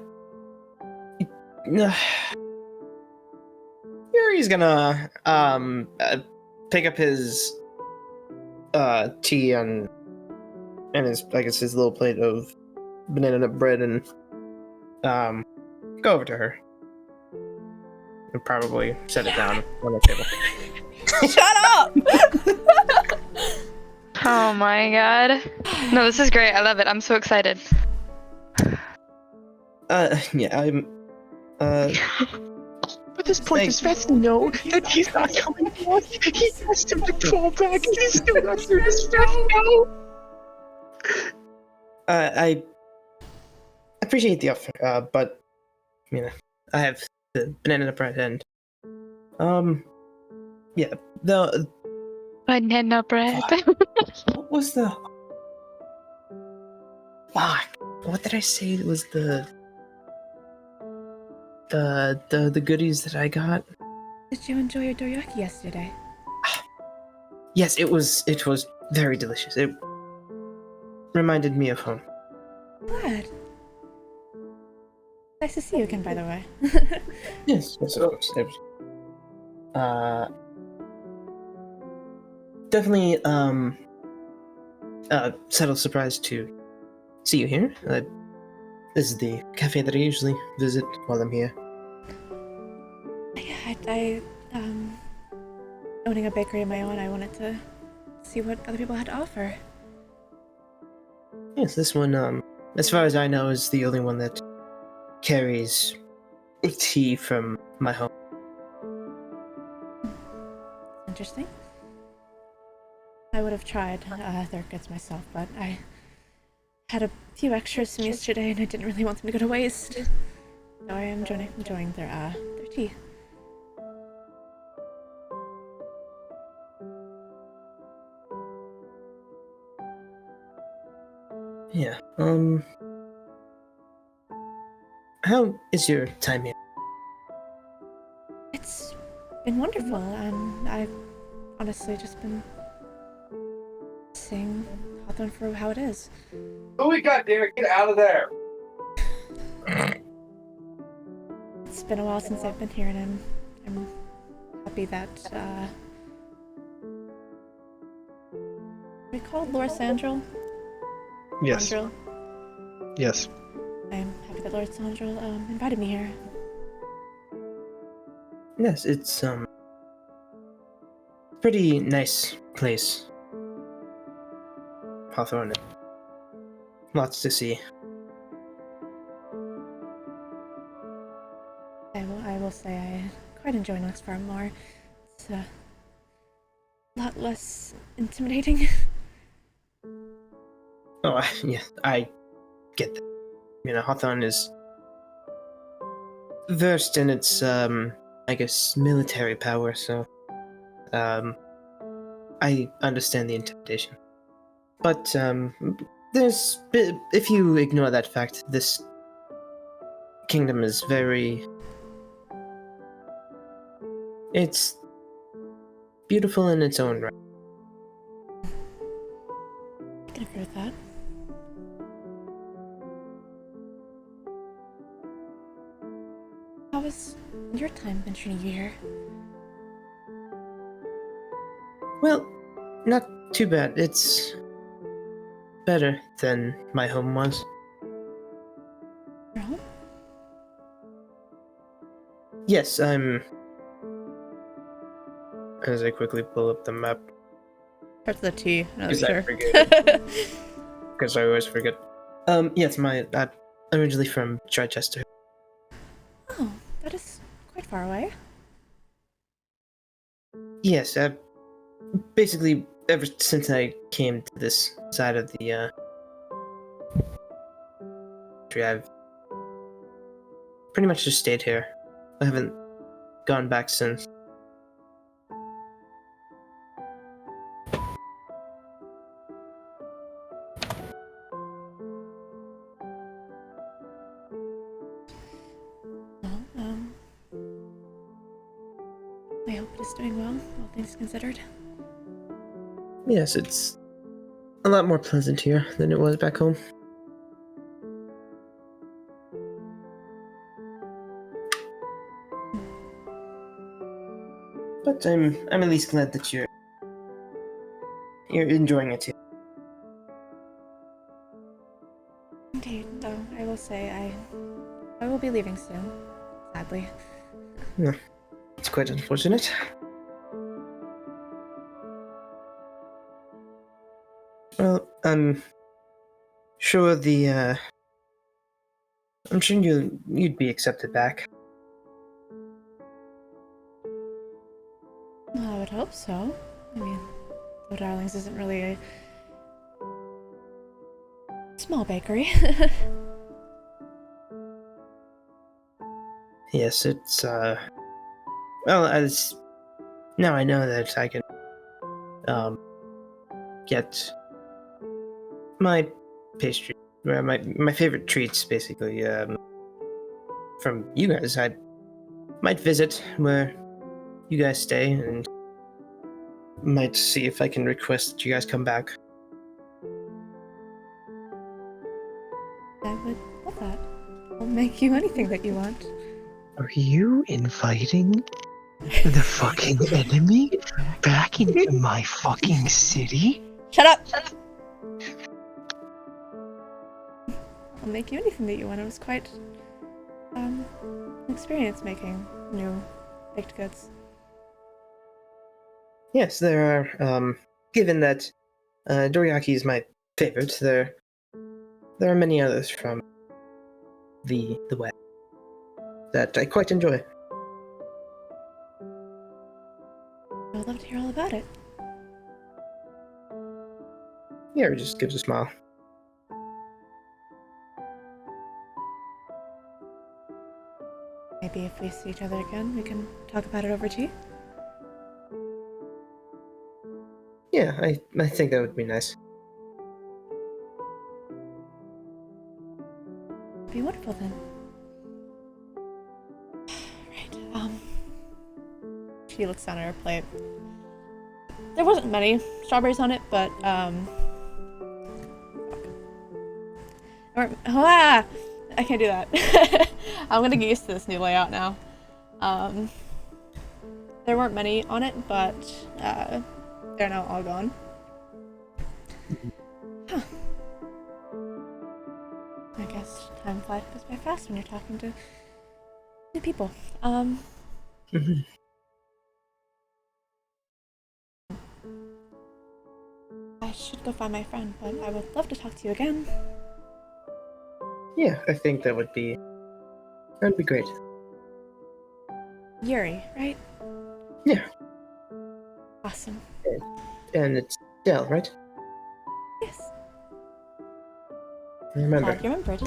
Yuri's gonna pick up his tea and his, I guess, his little plate of banana nut bread and go over to her and probably set it down on the table. Shut up! Oh my god. No, this is great. I love it. I'm so excited. Yeah, I'm At this point, does Vets know that he's not coming back? He asked him to call back, and he's still not here. Does Vets know? I appreciate the offer, but you know, I have the banana nut bread and yeah, the Banana bread. what was the what did I say? It was the goodies that I got. Did you enjoy your dorayaki yesterday? Yes, it was very delicious. It reminded me of home. Glad. Nice to see you again, by the way. Yes, of course. It was, definitely subtle surprise to see you here. This is the cafe that I usually visit while I'm here. I owning a bakery of my own, I wanted to see what other people had to offer. Yes, this one, as far as I know, is the only one that carries tea from my home. Interesting. I would have tried their goods myself, but I had a few extras from yesterday and I didn't really want them to go to waste. So I am enjoying their tea. Yeah, how is your time here? It's been wonderful. I've honestly just been seeing Hawthorne for how it is. Who we got, Derek? Get out of there. It's been a while since I've been here, and I'm happy that we called Laura Sandrel. Yes. Sandrel. Yes. I'm happy that Lord Sandrel invited me here. Yes, it's pretty nice place. Hawthorne. Lots to see. I will say I quite enjoy Knox Farm more. It's a lot less intimidating. Oh, yeah, I get that. You know, Hawthorne is versed in its, I guess, military power, so, I understand the intimidation. But, if you ignore that fact, this kingdom is it's beautiful in its own right. I can agree with that. How was your time venturing here? Well, not too bad. It's better than my home was. Your home? Yes, I'm. As I quickly pull up the map. Starts with a T, no, Because I sure. forget. Because I always forget. Yes, I'm originally from Chichester. Oh, that is quite far away. Yes, basically, ever since I came to this side of the country, I've pretty much just stayed here. I haven't gone back since. No, I hope it is doing well, all things considered. Yes, it's a lot more pleasant here than it was back home. But I'm at least glad that you're enjoying it here. Indeed, though I will say I will be leaving soon, sadly. It's quite unfortunate. Well, I'm sure I'm sure you'd be accepted back. Well, I would hope so. I mean, the Darlings isn't really a small bakery. Yes, it's well, as now I know that I can get my pastry, or my favorite treats, basically, from you guys. I might visit where you guys stay and might see if I can request that you guys come back. I would love that. I'll make you anything that you want. Are you inviting the fucking enemy back into my fucking city? Shut up! I'll make you anything that you want. It was quite an experience making new baked goods. Yes, there are. Given that dorayaki is my favorite, there are many others from the west that I quite enjoy. I would love to hear all about it. Yeah, it just gives a smile. Maybe if we see each other again, we can talk about it over tea. Yeah, I think that would be nice. Be wonderful then. Right, she looks down at her plate. There wasn't many strawberries on it, but, I can't do that. I'm gonna get used to this new layout now. There weren't many on it, but, they're now all gone. Huh. I guess time flies by fast when you're talking to new people. Mhm. I should go find my friend, but I would love to talk to you again. Yeah, I think that'd be great. Yuri, right? Yeah. Awesome. And it's Dell, right? Yes. I remember. Glad you remembered.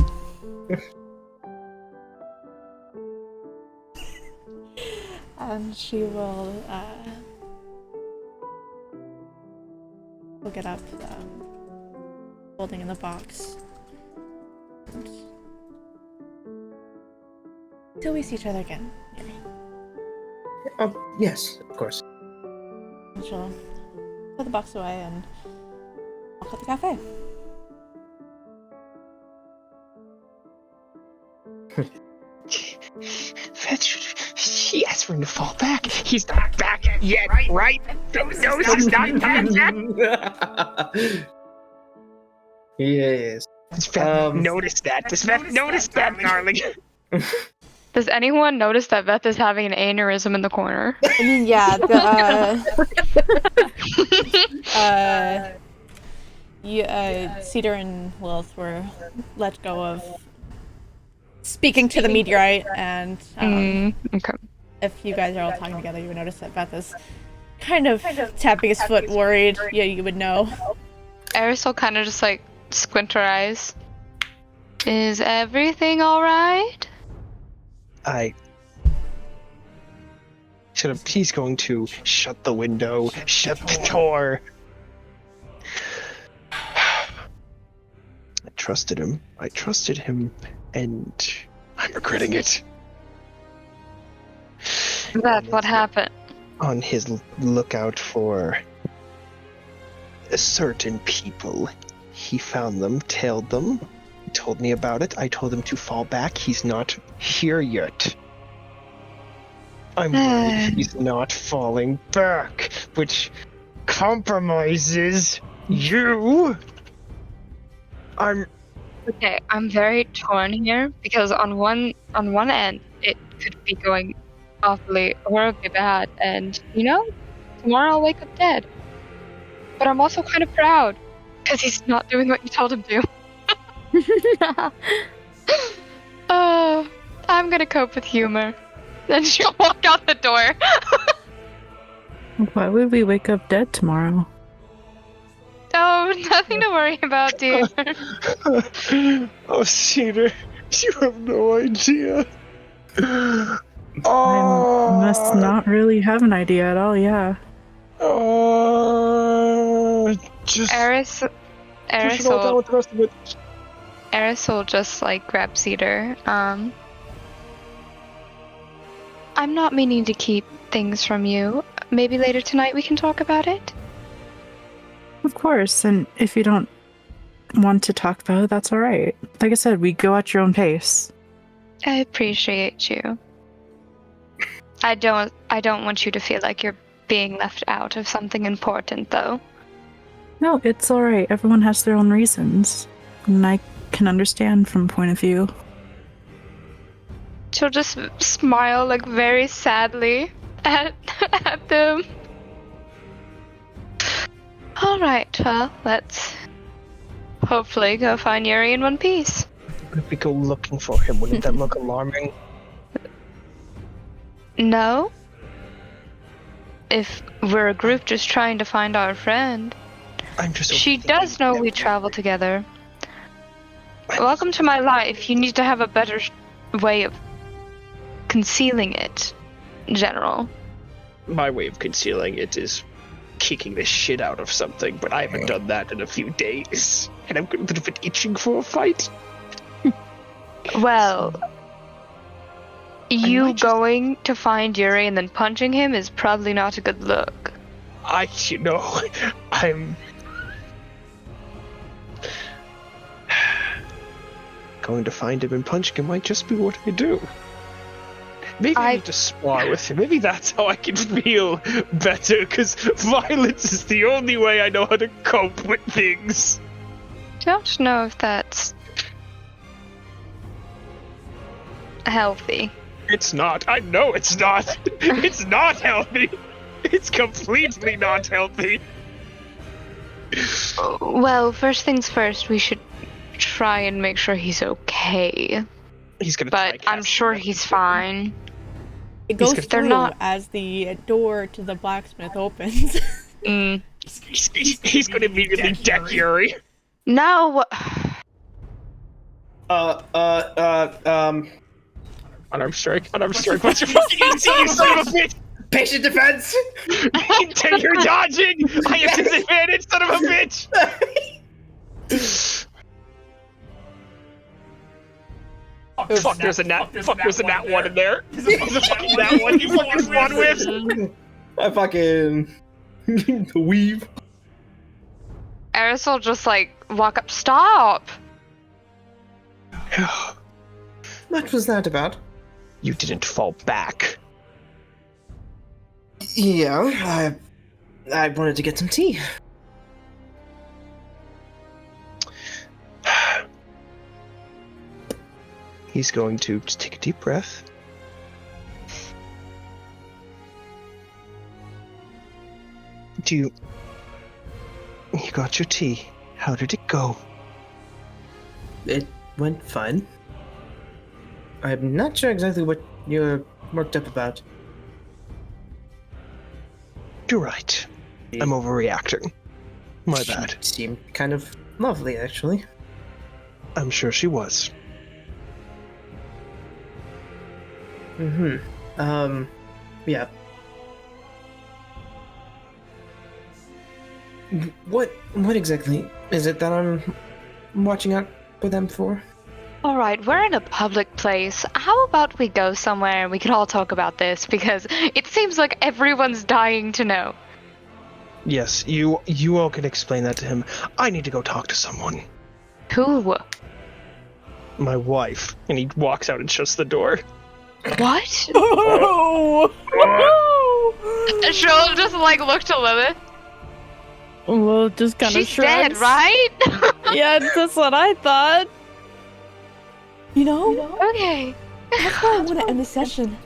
And she will, get up, holding in the box. Till we see each other again, Yuri. Yes, of course. And she'll put the box away and walk out the cafe. She asked for him to fall back. He's not back yet, right? No, he's not back yet. Yes. Does Beth notice that? Does Beth notice that, darling? Does anyone notice that Beth is having an aneurysm in the corner? I mean, yeah, Cedar and Lilith were let go of speaking to the meteorite, and Okay. if you guys are all talking together, you would notice that Beth is kind of tapping his foot, worried. Yeah, you would know. Eris will kind of just like squint her eyes. Is everything alright? Shut up. He's going to shut the window, shut the door. I trusted him, and I'm regretting it. That's what happened. on his lookout for certain people. He found them, tailed them, told me about it. I told him to fall back. He's not here yet. I'm worried he's not falling back, which compromises you. Okay, I'm very torn here because on one end it could be going awfully horribly bad, and tomorrow I'll wake up dead. But I'm also kind of proud because he's not doing what you told him to. I'm gonna cope with humor. Then she'll walk out the door. Why would we wake up dead tomorrow? Oh, nothing to worry about, dear. Oh, Cedar, you have no idea. I must not really have an idea at all, yeah. Just Eris push it all down with the rest of it. will just grab Cedar. I'm not meaning to keep things from you. Maybe later tonight we can talk about it? Of course, and if you don't want to talk about it, that's alright. Like I said, we go at your own pace. I appreciate you. I don't want you to feel like you're being left out of something important, though. No, it's alright. Everyone has their own reasons. And I can understand from a point of view. She'll just smile very sadly at them. Alright, well, let's hopefully go find Yuri in one piece. If we go looking for him, wouldn't that look alarming? No. If we're a group just trying to find our friend. She does know we travel together. Welcome to my life. You need to have a better way of concealing it, General. My way of concealing it is kicking the shit out of something, but I haven't done that in a few days, and I'm a little bit itching for a fight. Well, you going to find Yuri and then punching him is probably not a good look. I'm going to find him and punching him might just be what I do. Maybe I need to spar with him. Maybe that's how I can feel better, because violence is the only way I know how to cope with things. Don't know if that's healthy. It's not. I know it's not. It's not healthy. It's completely not healthy. Well, first things first, we should try and make sure he's okay. He's gonna. But I'm sure he's fine. It goes through as the door to the blacksmith opens. He's gonna immediately deck Yuri. No. Unarmed strike. What's your fucking AC, you son of a bitch? Patient defense! You're dodging! I have disadvantage, son of a bitch! Fuck, there's a nat one in there. There's a fucking nat one, you fucking one whiffs! I fucking... weave. Eris will just walk up. Stop! What was that about? You didn't fall back. Yeah, I wanted to get some tea. He's going to just take a deep breath. You got your tea. How did it go? It went fine. I'm not sure exactly what you're worked up about. You're right. I'm overreacting. My bad. She seemed kind of lovely, actually. I'm sure she was. Yeah. What exactly is it that I'm watching out for them for? All right, we're in a public place. How about we go somewhere and we can all talk about this because it seems like everyone's dying to know. Yes, you all can explain that to him. I need to go talk to someone. Who? My wife. And he walks out and shuts the door. What? Oh! And she'll just like look to Lilith. Well, just kind of She's dead, shrugs. right? Yeah, that's what I thought. You know, Okay. that's why I want to end the session.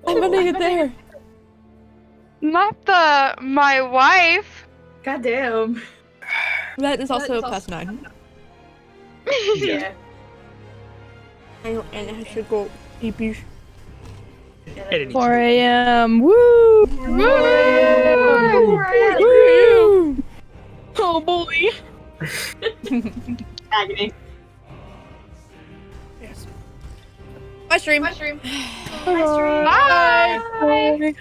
I'm gonna get there. Not my wife. Goddamn. That is also +9. Yeah. And I should go pee. At any 4 a.m. Woo! Woo! Oh boy. Agony. Yes. Bye, stream. Bye. Bye.